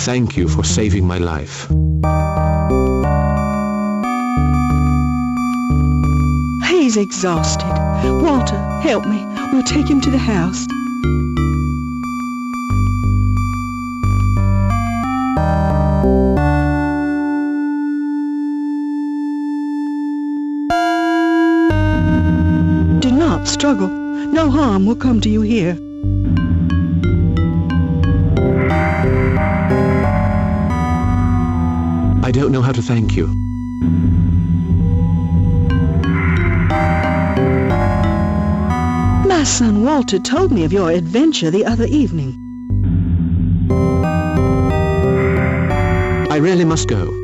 Thank you for saving my life. He's exhausted. Walter, help me. We'll take him to the house. Do not struggle. No harm will come to you here. I don't know how to thank you. My son Walter told me of your adventure the other evening. I really must go.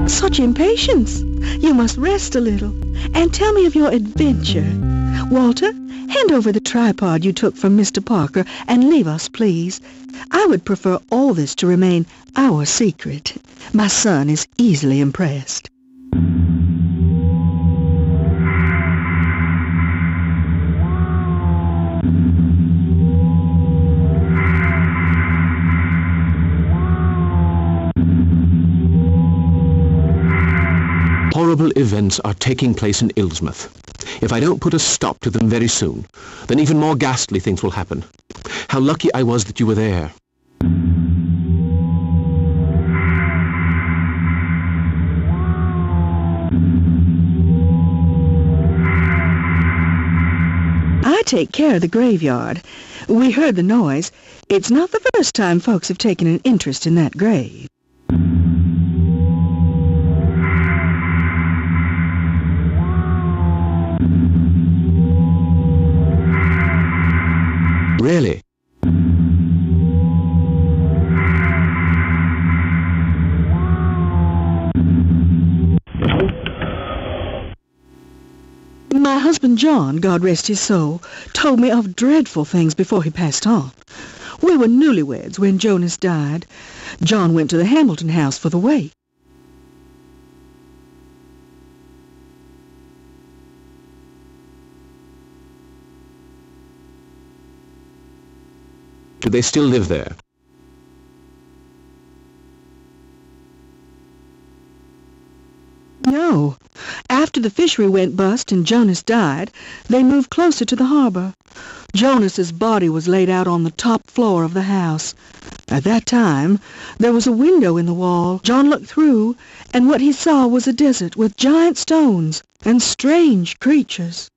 Such impatience. You must rest a little and tell me of your adventure. Walter, hand over the tripod you took from Mr. Parker and leave us, please. I would prefer all this to remain our secret. My son is easily impressed. Horrible events are taking place in Ilsmouth. If I don't put a stop to them very soon, then even more ghastly things will happen. How lucky I was that you were there. I take care of the graveyard. We heard the noise. It's not the first time folks have taken an interest in that grave. Really? My husband John, God rest his soul, told me of dreadful things before he passed on. We were newlyweds when Jonas died. John went to the Hamilton house for the wake. Do they still live there? No. After the fishery went bust and Jonas died, they moved closer to the harbor. Jonas's body was laid out on the top floor of the house. At that time, there was a window in the wall. John looked through, and what he saw was a desert with giant stones and strange creatures.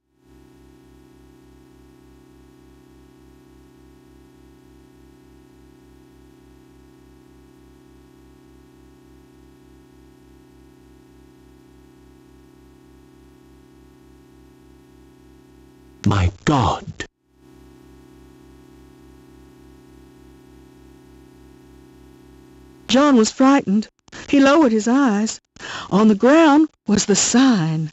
My God! John was frightened. He lowered his eyes. On the ground was the sign.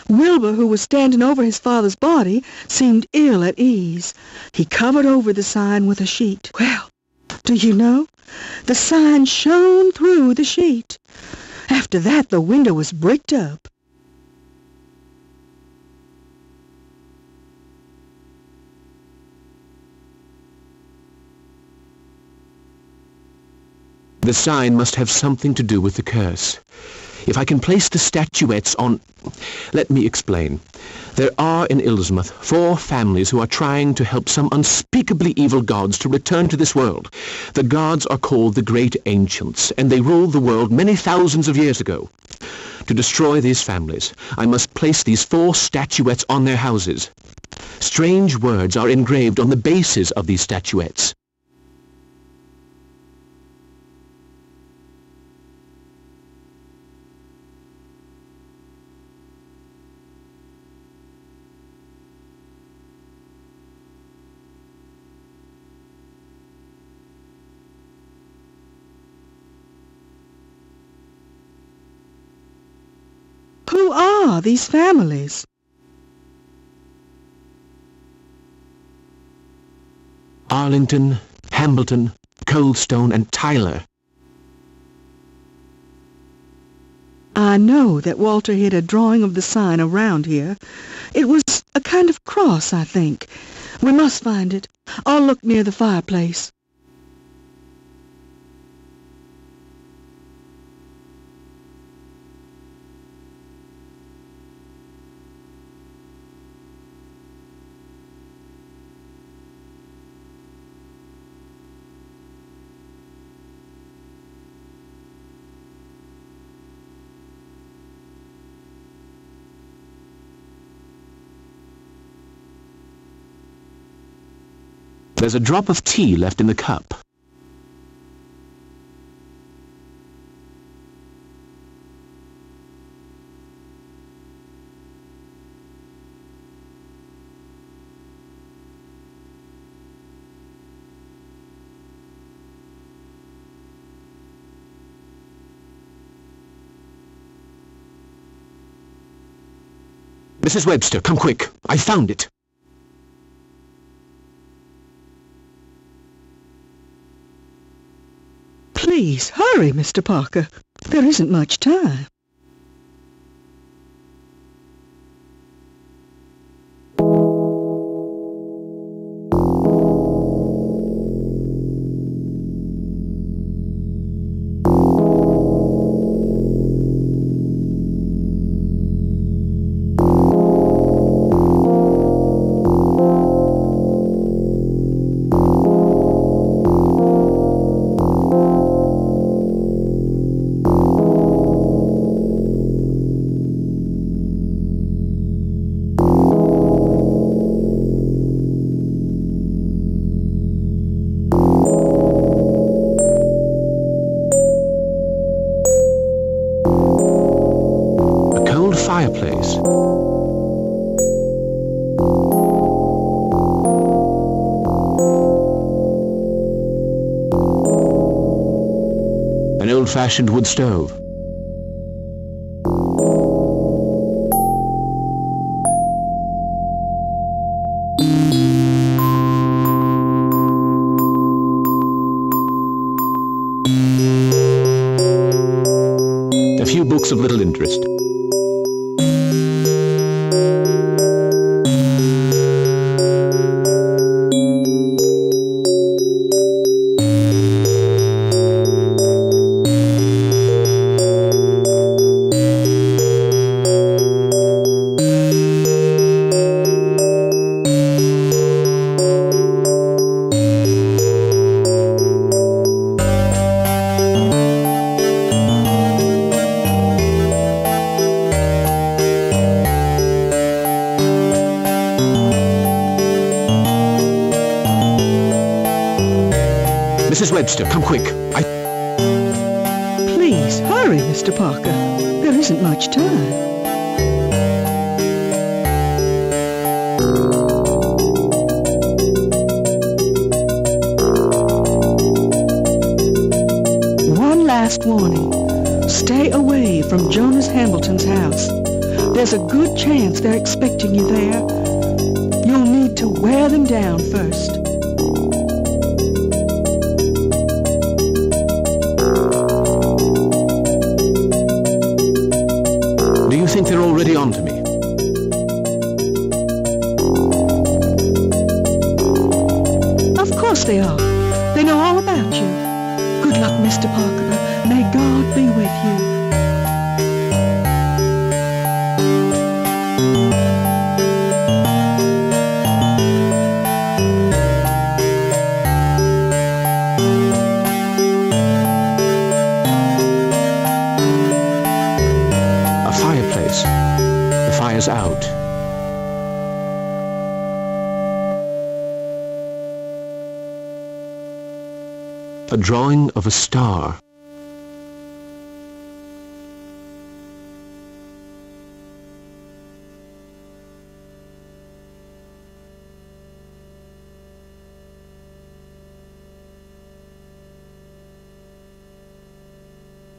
Wilbur, who was standing over his father's body, seemed ill at ease. He covered over the sign with a sheet. Well, do you know? The sign shone through the sheet. After that, the window was bricked up. The sign must have something to do with the curse. If I can place the statuettes on... Let me explain. There are in Ilsmuth 4 families who are trying to help some unspeakably evil gods to return to this world. The gods are called the Great Ancients, and they ruled the world many thousands of years ago. To destroy these families, I must place these 4 statuettes on their houses. Strange words are engraved on the bases of these statuettes. Who are these families? Arlington, Hambleton, Coldstone, and Tyler. I know that Walter hid a drawing of the sign around here. It was a kind of cross, I think. We must find it. I'll look near the fireplace. There's a drop of tea left in the cup. Mrs. Webster, come quick. I found it. Please, hurry, Mr. Parker. There isn't much time. Fireplace. An old-fashioned wood stove. A few books of little interest. Mrs. Webster, come quick. Please, hurry, Mr. Parker. There isn't much time. warning. Stay away from Jonas Hambleton's house. There's a good chance they're expecting you there. You'll need to wear them down first. Do you think they're already on to me? Of course they are. They know all about you. Good luck, Mr. Parker. May God be with you. A fireplace. The fire's out. A drawing of a star.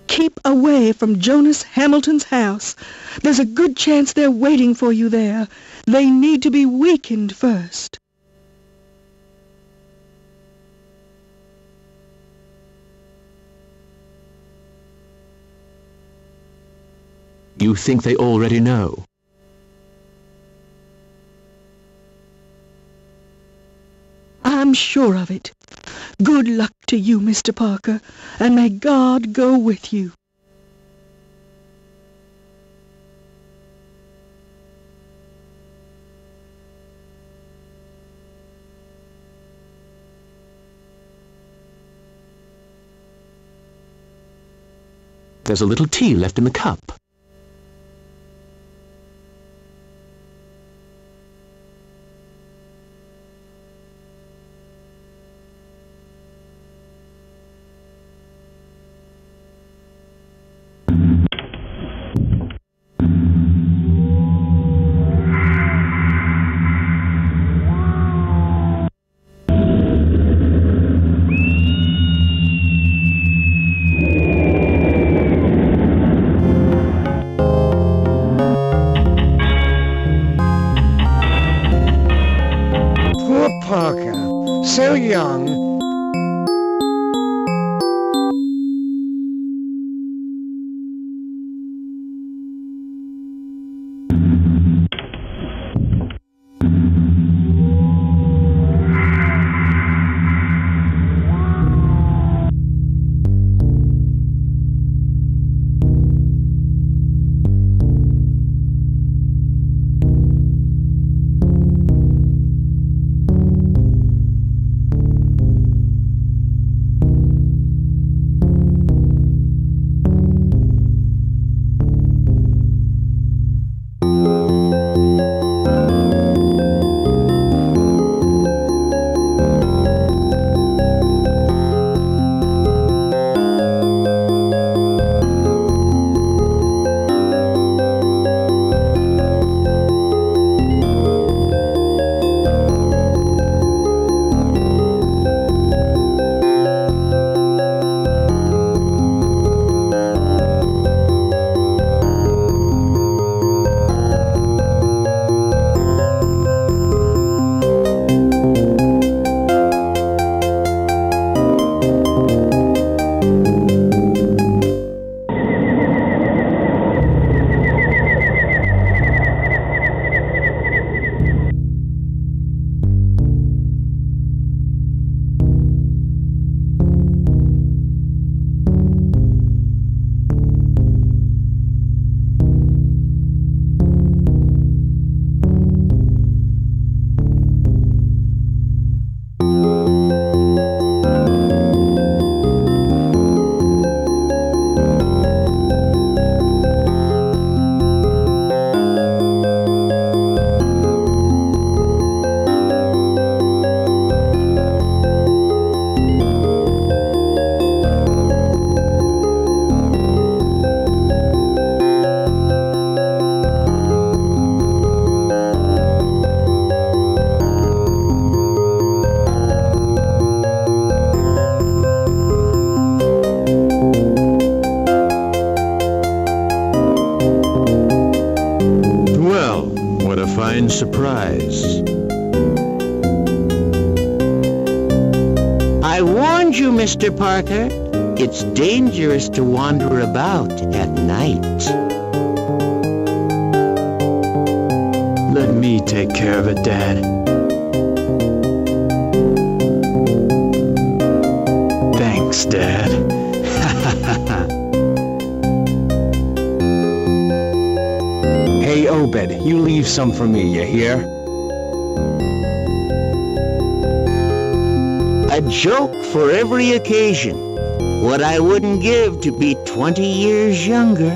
Keep away from Jonas Hamilton's house. There's a good chance they're waiting for you there. They need to be weakened first. You think they already know? I'm sure of it. Good luck to you, Mr. Parker, and may God go with you. There's a little tea left in the cup. Poor Parker, so young. fine surprise. I warned you, Mr. Parker. It's dangerous to wander about at night. Let me take care of it, Dad. Thanks, Dad. Hey, Obed, you leave some for me, you hear? A joke for every occasion. What I wouldn't give to be 20 years younger.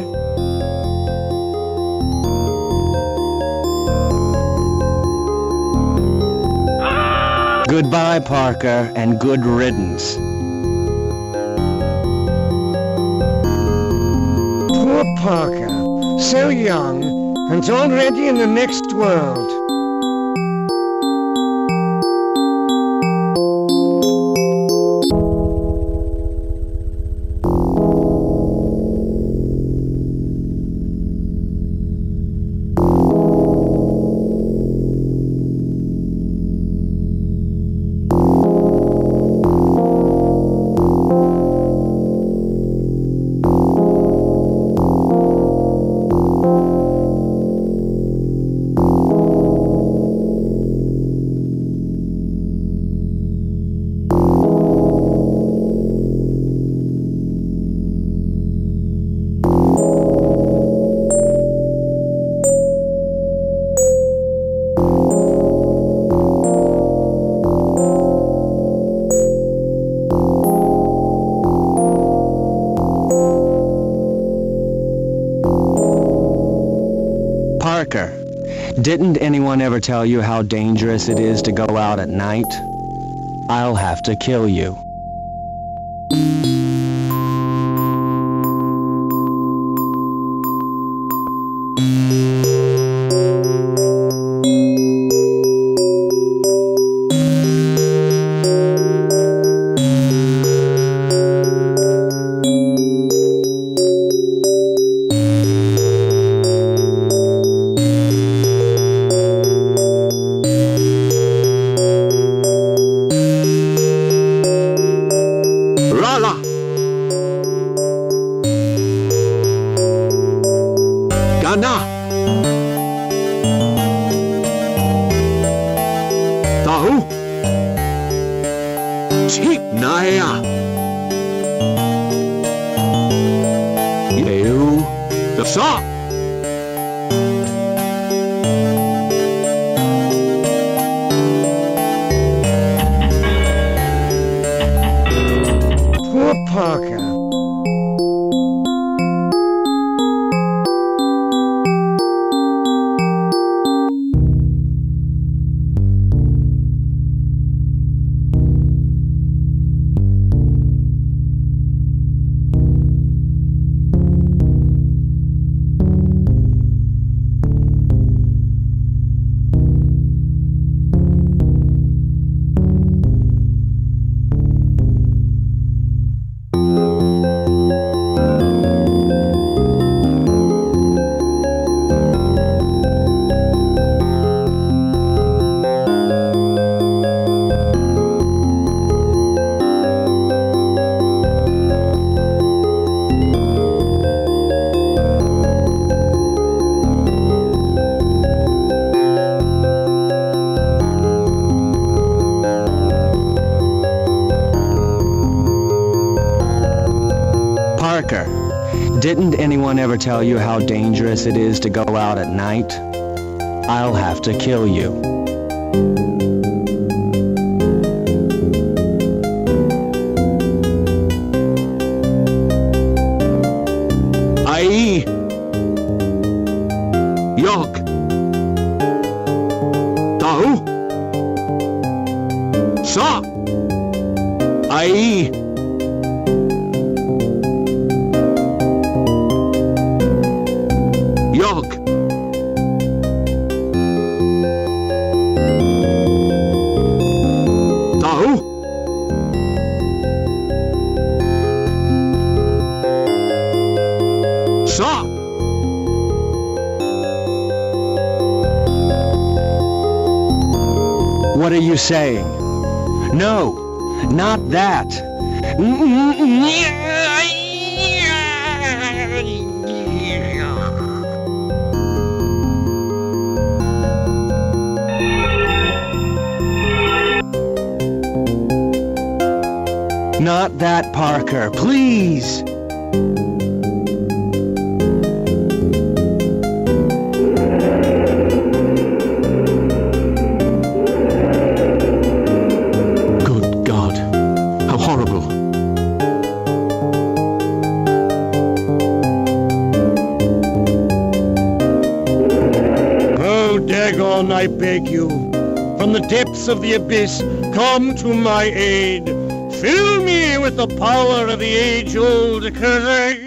Goodbye, Parker, and good riddance. Poor Parker, so young, and already in the next world. Parker, didn't anyone ever tell you how dangerous it is to go out at night? I'll have to kill you. Poor Parker. Didn't anyone ever tell you how dangerous it is to go out at night? I'll have to kill you. Aye. Yok. Tahu. Sa. Aye. Yok. Tahu? Sa? What are you saying? No, not that. Not that, Parker, please. Good God. How horrible. Oh, Dagon, I beg you, from the depths of the abyss, come to my aid. Fill me with the power of the age-old curse.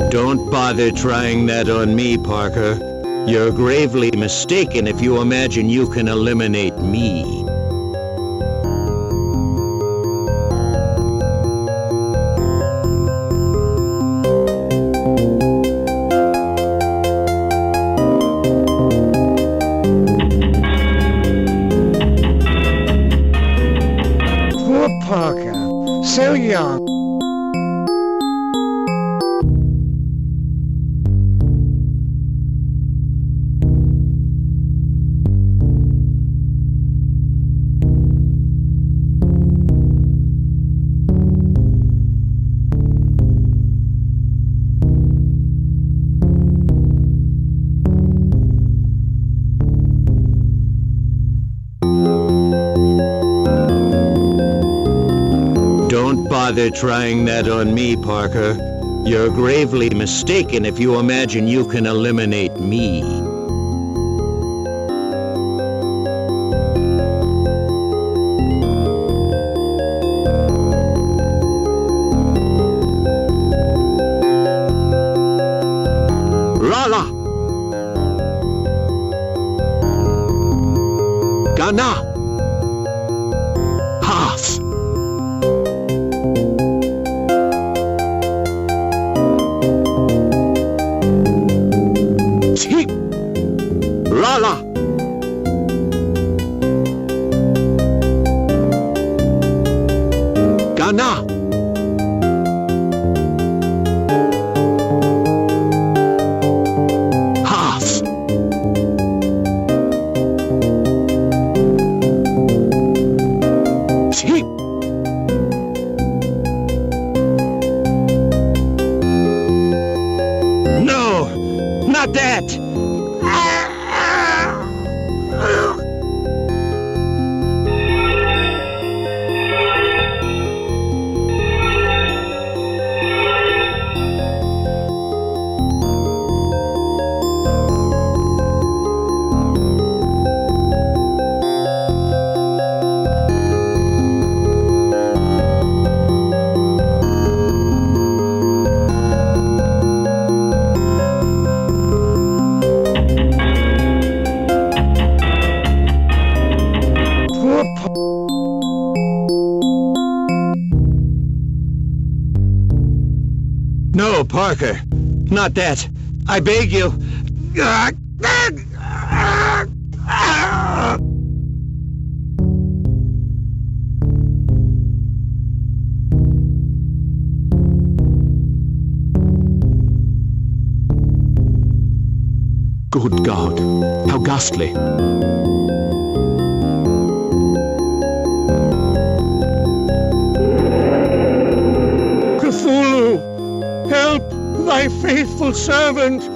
Don't bother trying that on me, Parker. You're gravely mistaken if you imagine you can eliminate me. Poor Parker, so young. Don't bother trying that on me, Parker. You're gravely mistaken if you imagine you can eliminate me. Rala! Gana! Half! Tip! Rala! Gana! Half! Tip! No! Not that! No, Parker. Not that. I beg you. Good God. How ghastly. thy faithful servant.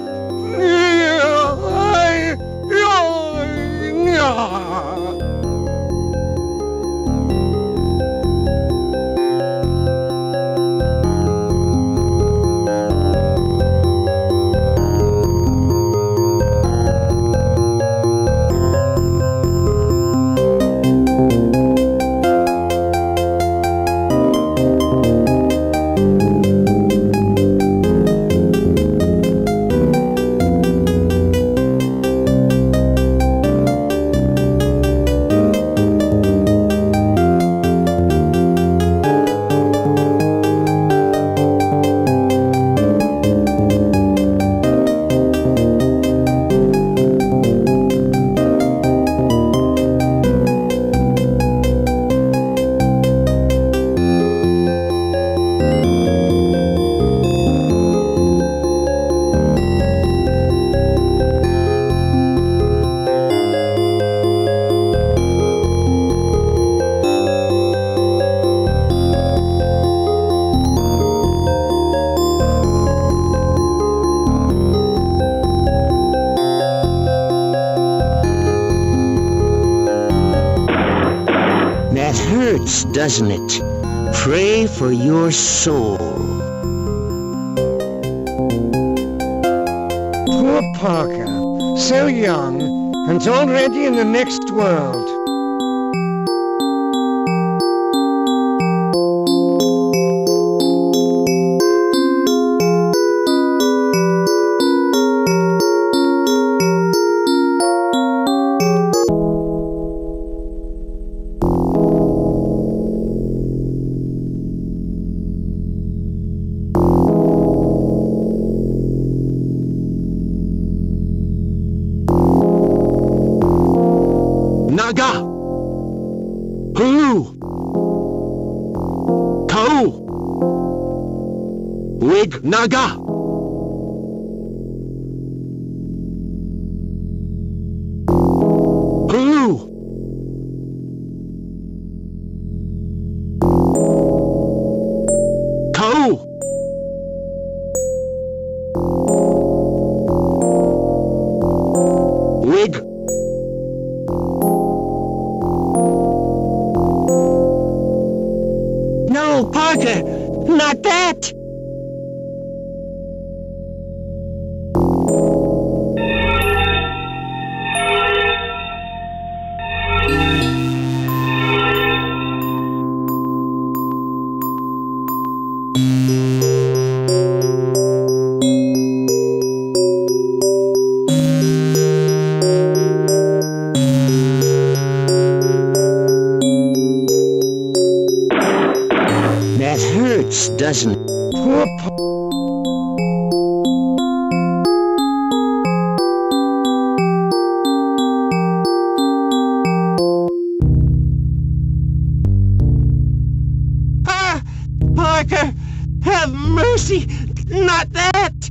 That hurts, doesn't it? Pray for your soul. Poor Parker, so young, and already in the next world. Naga! Hulu! Kau! Wig Naga! Hulu! Kau! Wig No, Parker! Not that! That hurts, doesn't it? Poor Parker! Have mercy! Not that!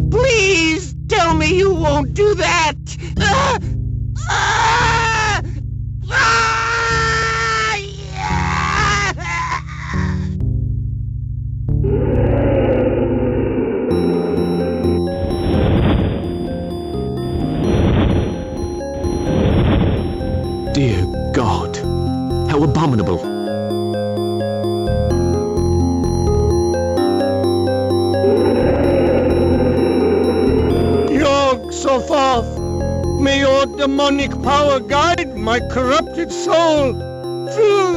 Please tell me you won't do that! Ah! Ah! Ah! Yeah! Dear God, how abominable. Yog Sothoth, may your demonic power guide my corrupted soul through...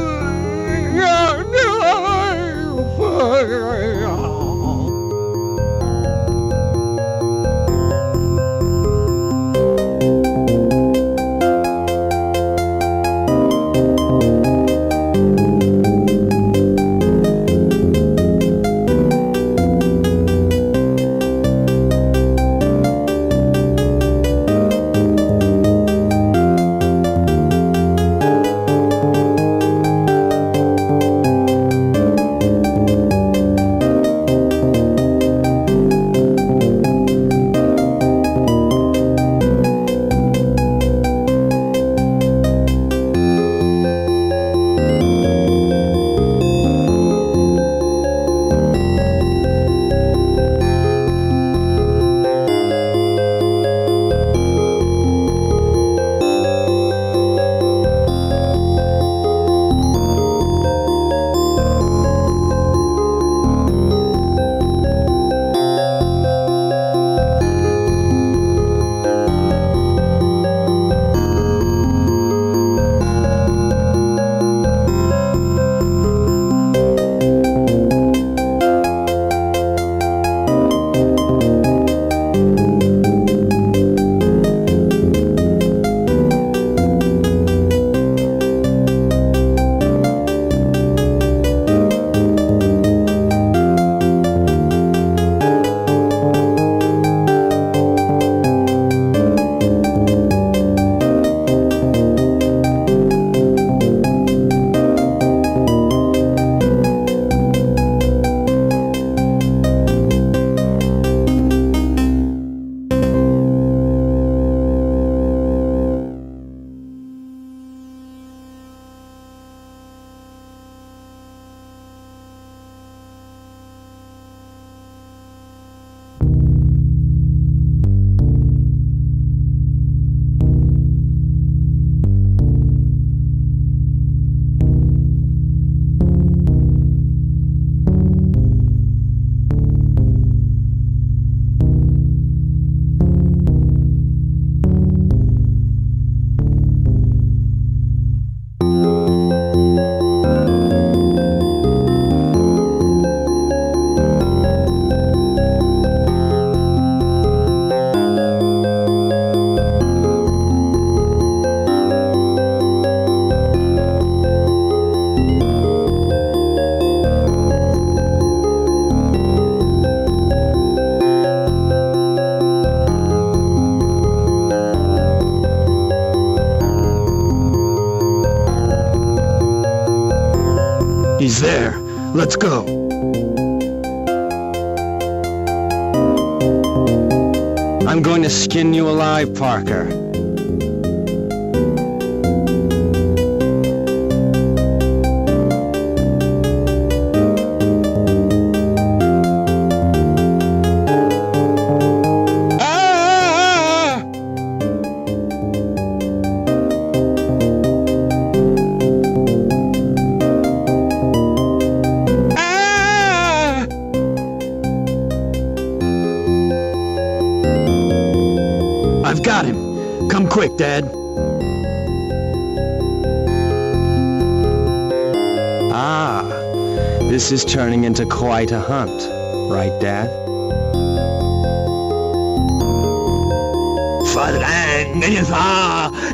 there. Let's go. I'm going to skin you alive, Parker. I've got him. Come quick, Dad. Ah, this is turning into quite a hunt, right, Dad?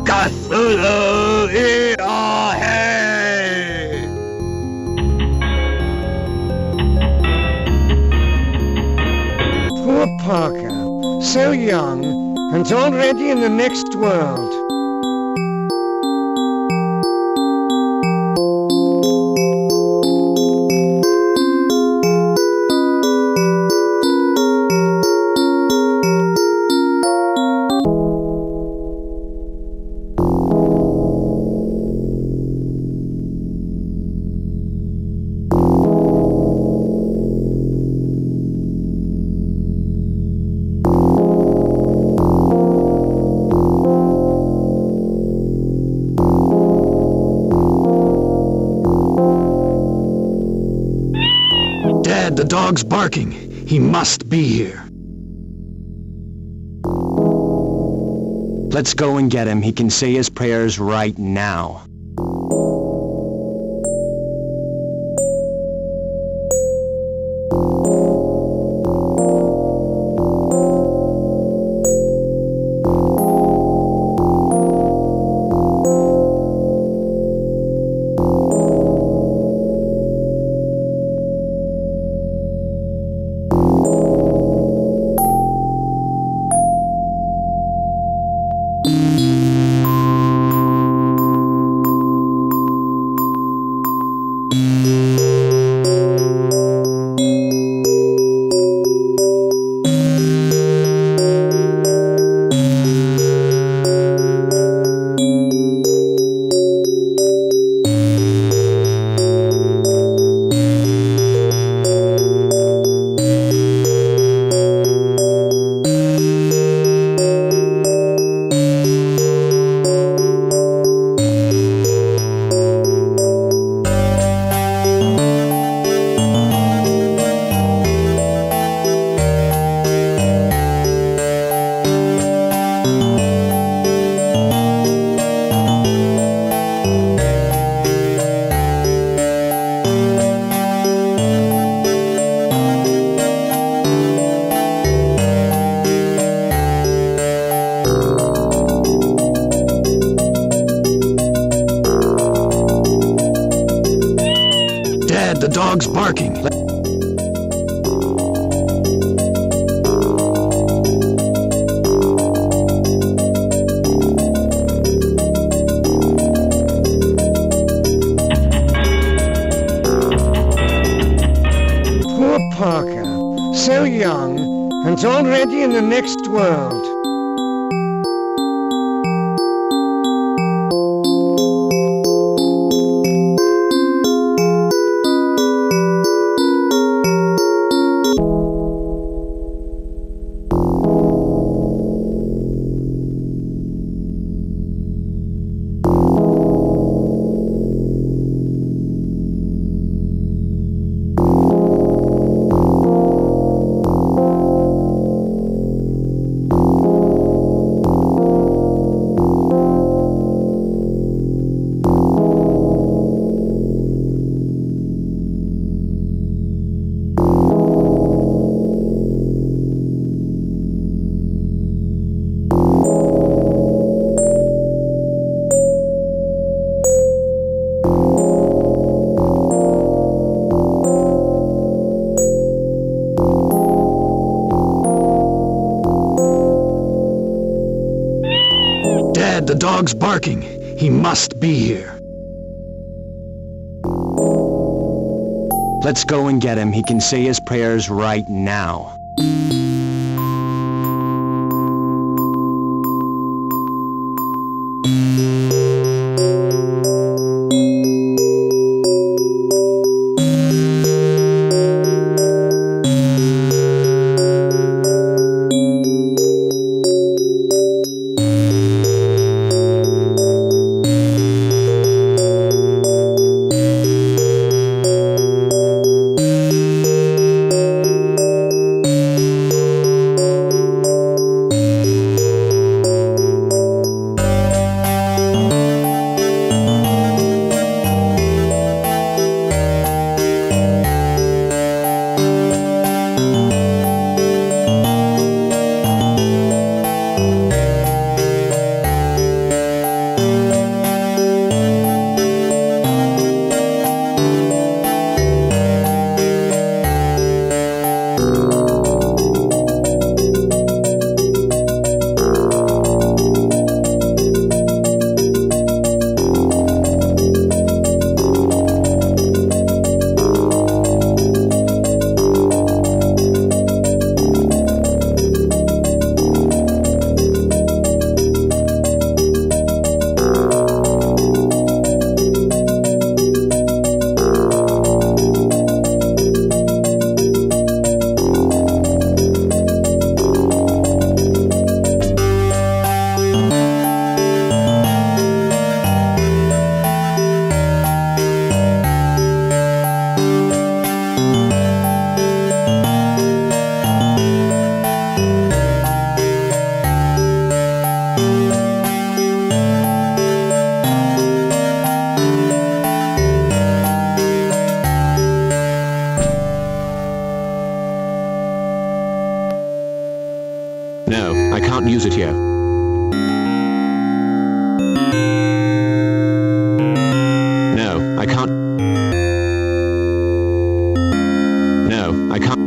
cthulhu, poor Parker, so young, and already in the next world. Dad, the dog's barking. He must be here. Let's go and get him. He can say his prayers right now. Dad, the dog's barking. Poor Parker, so young, and already in the next world. Dad, the dog's barking. He must be here. Let's go and get him. He can say his prayers right now. No, I can't use it here. No, I can't. No, I can't.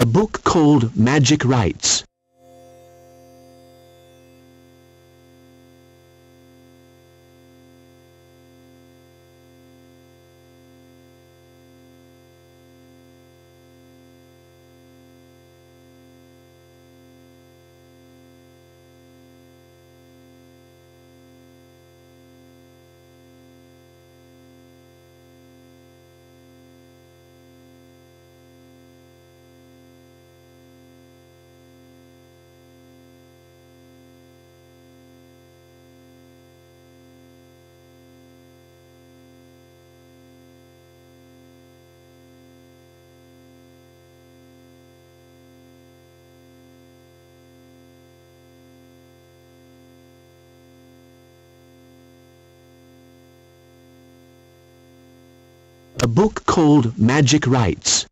A book called Magic Rites. a book called Magic Rites.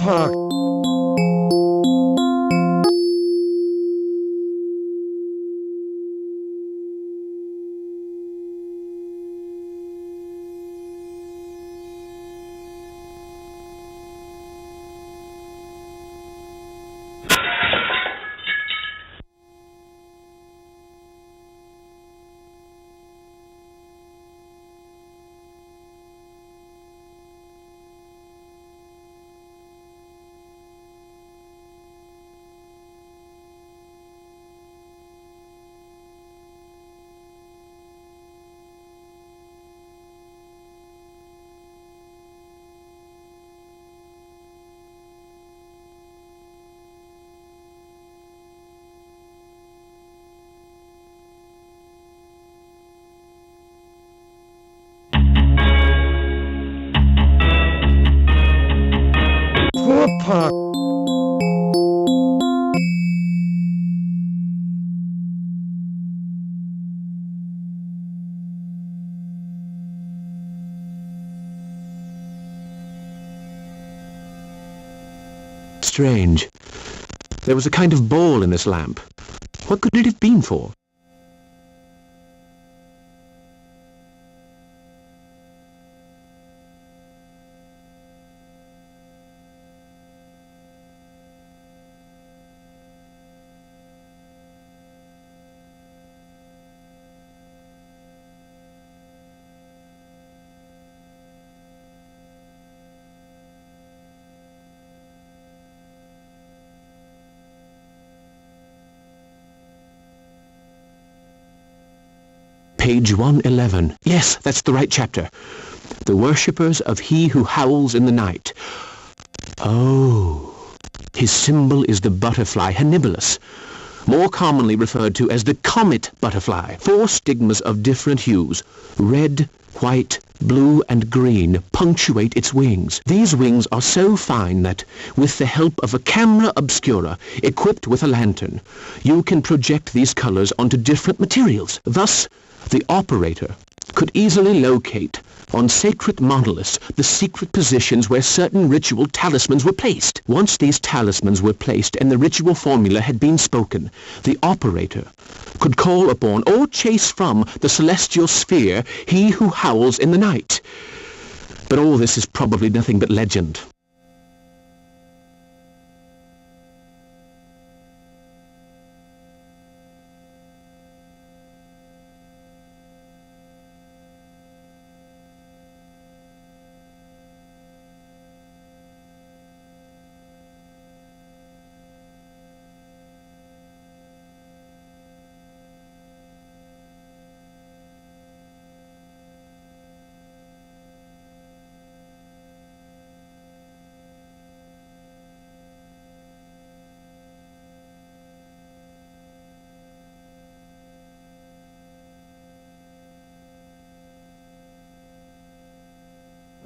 Park. Park. Strange. There was a kind of ball in this lamp. What could it have been for? Page 111. Yes, that's the right chapter. The worshippers of he who howls in the night. Oh, his symbol is the butterfly Hannibalus, more commonly referred to as the comet butterfly. 4 stigmas of different hues, red, white, blue and green, punctuate its wings. These wings are so fine that, with the help of a camera obscura equipped with a lantern, you can project these colors onto different materials. Thus, the operator could easily locate On sacred monoliths, the secret positions where certain ritual talismans were placed. Once these talismans were placed and the ritual formula had been spoken, the operator could call upon or chase from the celestial sphere he who howls in the night. But all this is probably nothing but legend.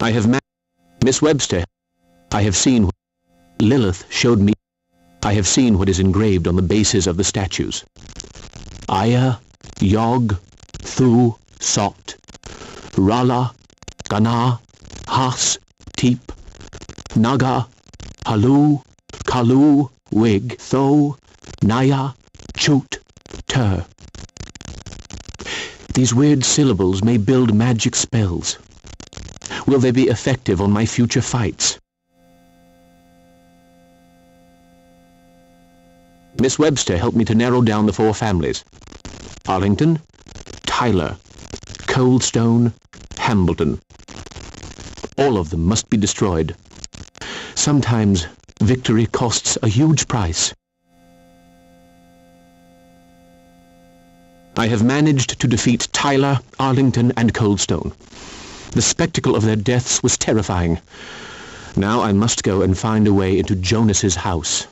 I have met Miss Webster. I have seen what Lilith showed me. I have seen what is engraved on the bases of the statues. Aya, Yog, Thu, Sot, Rala, Gana, Has, Teep, Naga, Halu, Kalu, Wig, Tho, Naya, Chut, Ter. These weird syllables may build magic spells. Will they be effective on my future fights? Miss Webster helped me to narrow down the 4 families. Arlington, Tyler, Coldstone, Hambleton. All of them must be destroyed. Sometimes victory costs a huge price. I have managed to defeat Tyler, Arlington, and Coldstone. The spectacle of their deaths was terrifying. Now I must go and find a way into Jonas's house.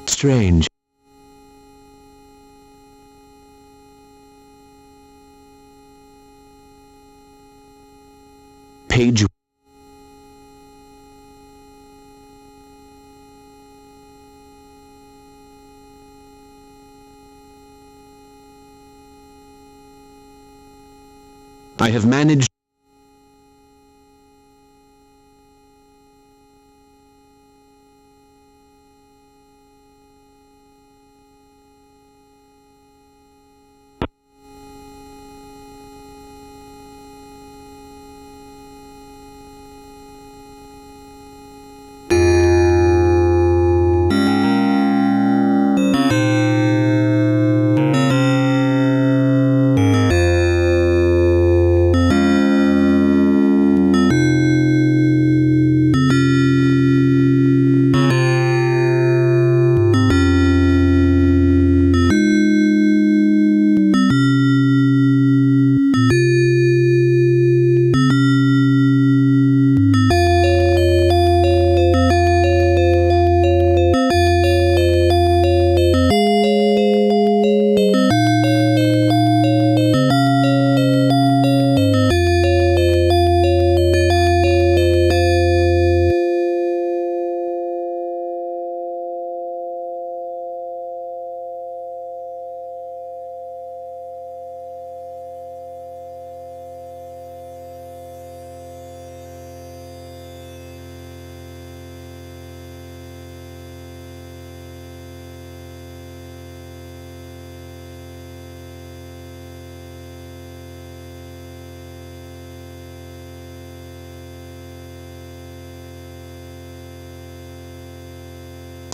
Strange. Page. I have managed.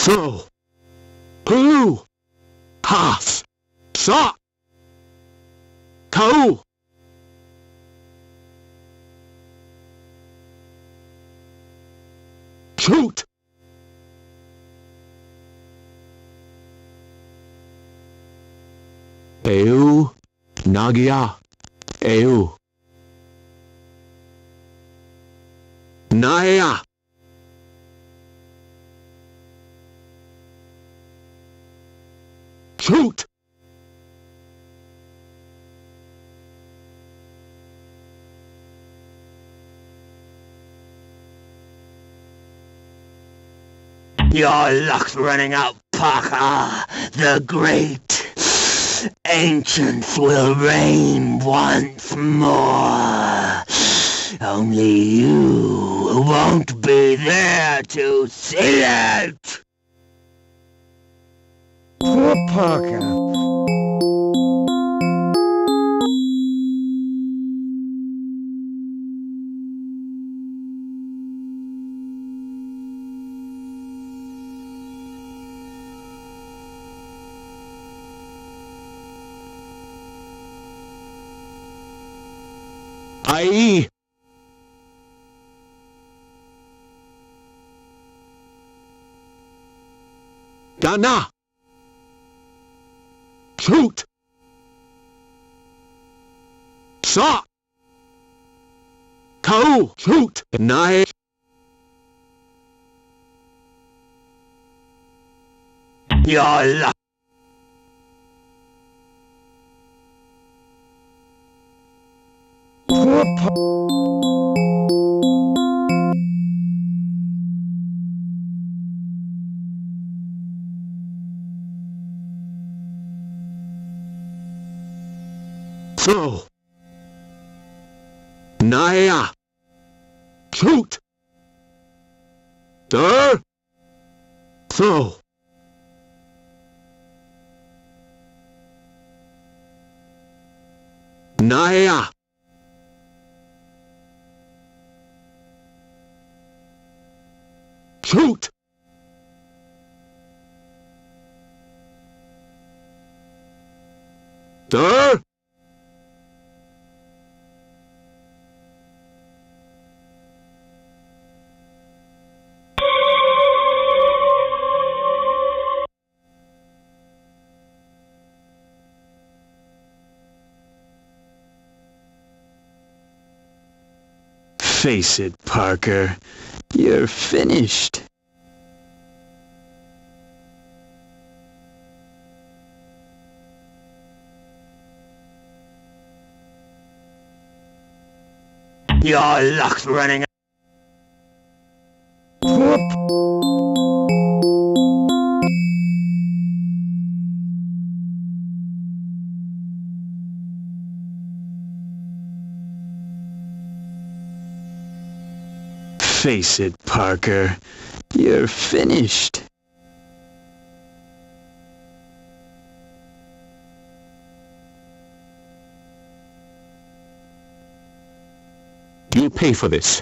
So, who has shot cow? Shoot! Eu, Nagia, eu. Naya. Shoot! Your luck's running out, Parker. The great ancients will reign once more. Only you won't be there to see it. Poor Parker. Aye. Dana. Shoot. Shot. Cow. Shoot. Nine. Your luck. Poor So. Naya. Shoot. Sir. So. Naya. Shoot. Sir. Face it, Parker. You're finished. Your luck's running out. Face it, Parker. You're finished. You'll pay for this.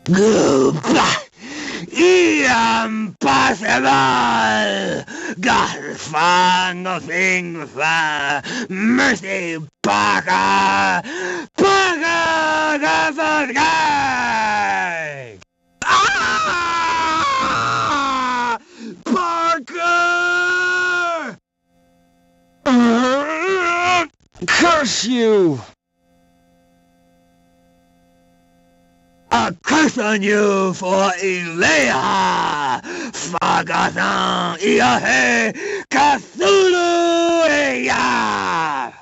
Goodbye. Impossible! Garfang of Ingvar! Mercy, Parker! Parker, the first guy! Ah! Parker! curse you! A curse on you for Ilea! Fagasan Iahe Cthulhu Eya!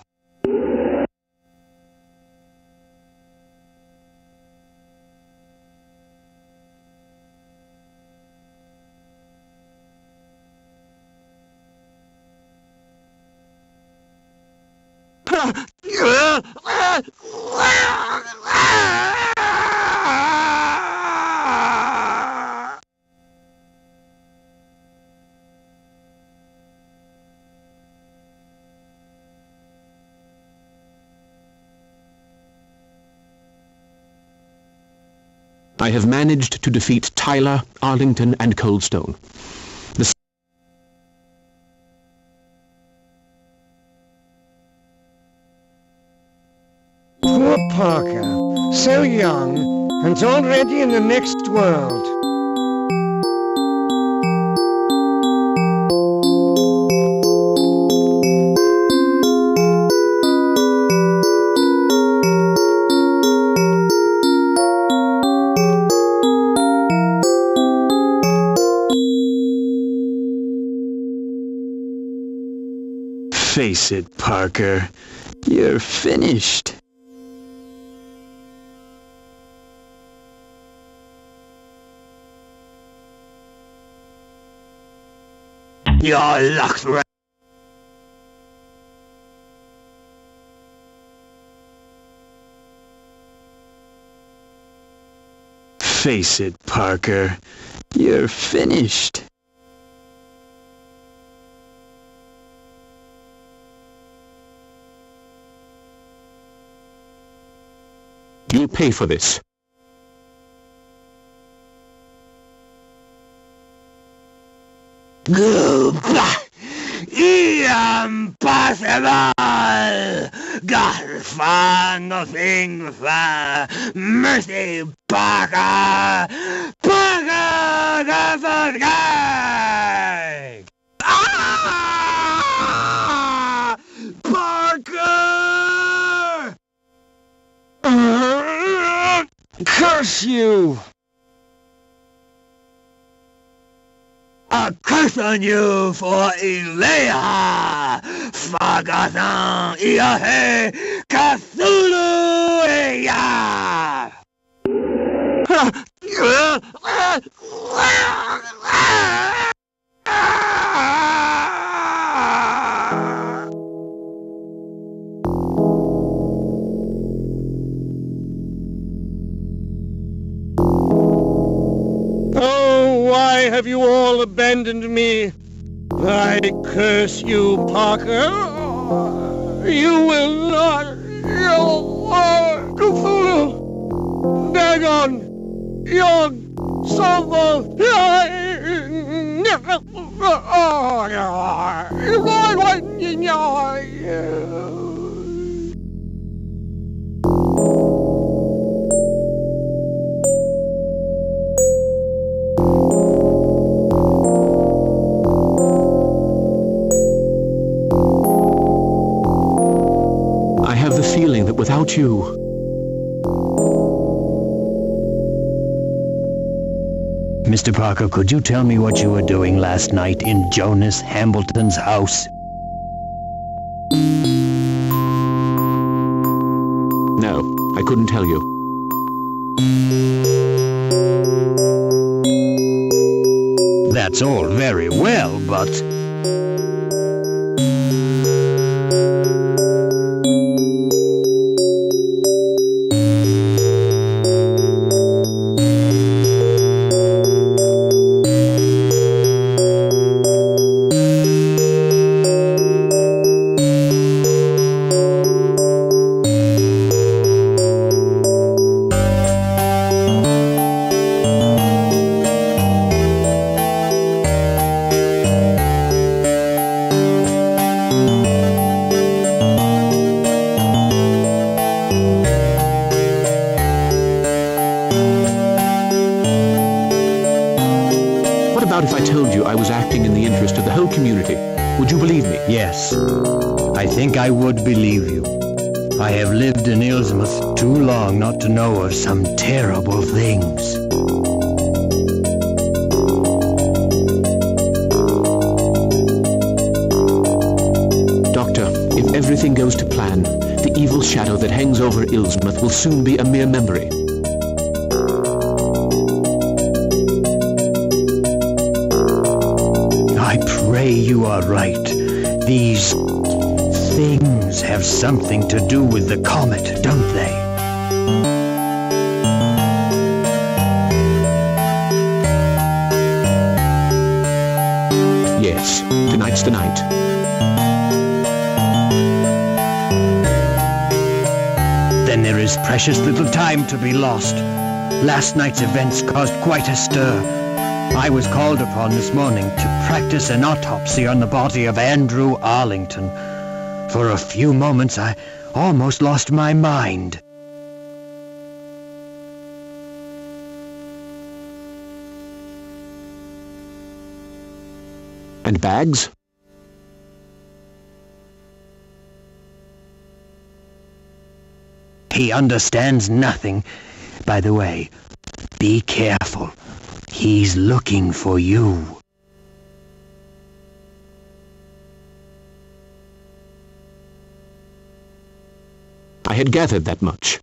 I have managed to defeat Tyler, Arlington, and Coldstone. Poor Parker, so young, and already in the next world. Face it, Parker. You're finished. Your luck's right. Face it, Parker. You're finished. You'll pay for this. Goodbye! Impossible! God find nothing for mercy, Parker! Parker the first guy! Ah! Parker! Curse you! A curse on you for Ilea! Fagasan Iahe Cthulhu Eya! Why have you all abandoned me? I curse you, Parker. You will not. You are Cthulhu. Dagon. You're Sobo. I have the feeling that without you... Mr. Parker, could you tell me what you were doing last night in Jonas Hambleton's house? No, I couldn't tell you. That's all very well, but... If I told you I was acting in the interest of the whole community, would you believe me? Yes, I think I would believe you. I have lived in Ilsmouth too long not to know of some terrible things. Doctor, if everything goes to plan, the evil shadow that hangs over Ilsmouth will soon be a mere memory. I pray you are right. These things have something to do with the comet, don't they? Yes, tonight's the night. Then there is precious little time to be lost. Last night's events caused quite a stir. I was called upon this morning to practice an autopsy on the body of Andrew Arlington. For a few moments I almost lost my mind. And bags? He understands nothing. By the way, be careful. He's looking for you. I had gathered that much.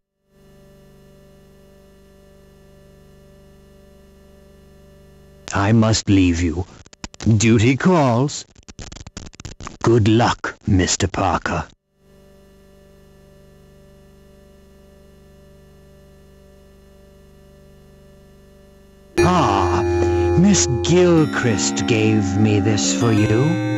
I must leave you. Duty calls. Good luck, Mr. Parker. Ah, Miss Gilchrist gave me this for you.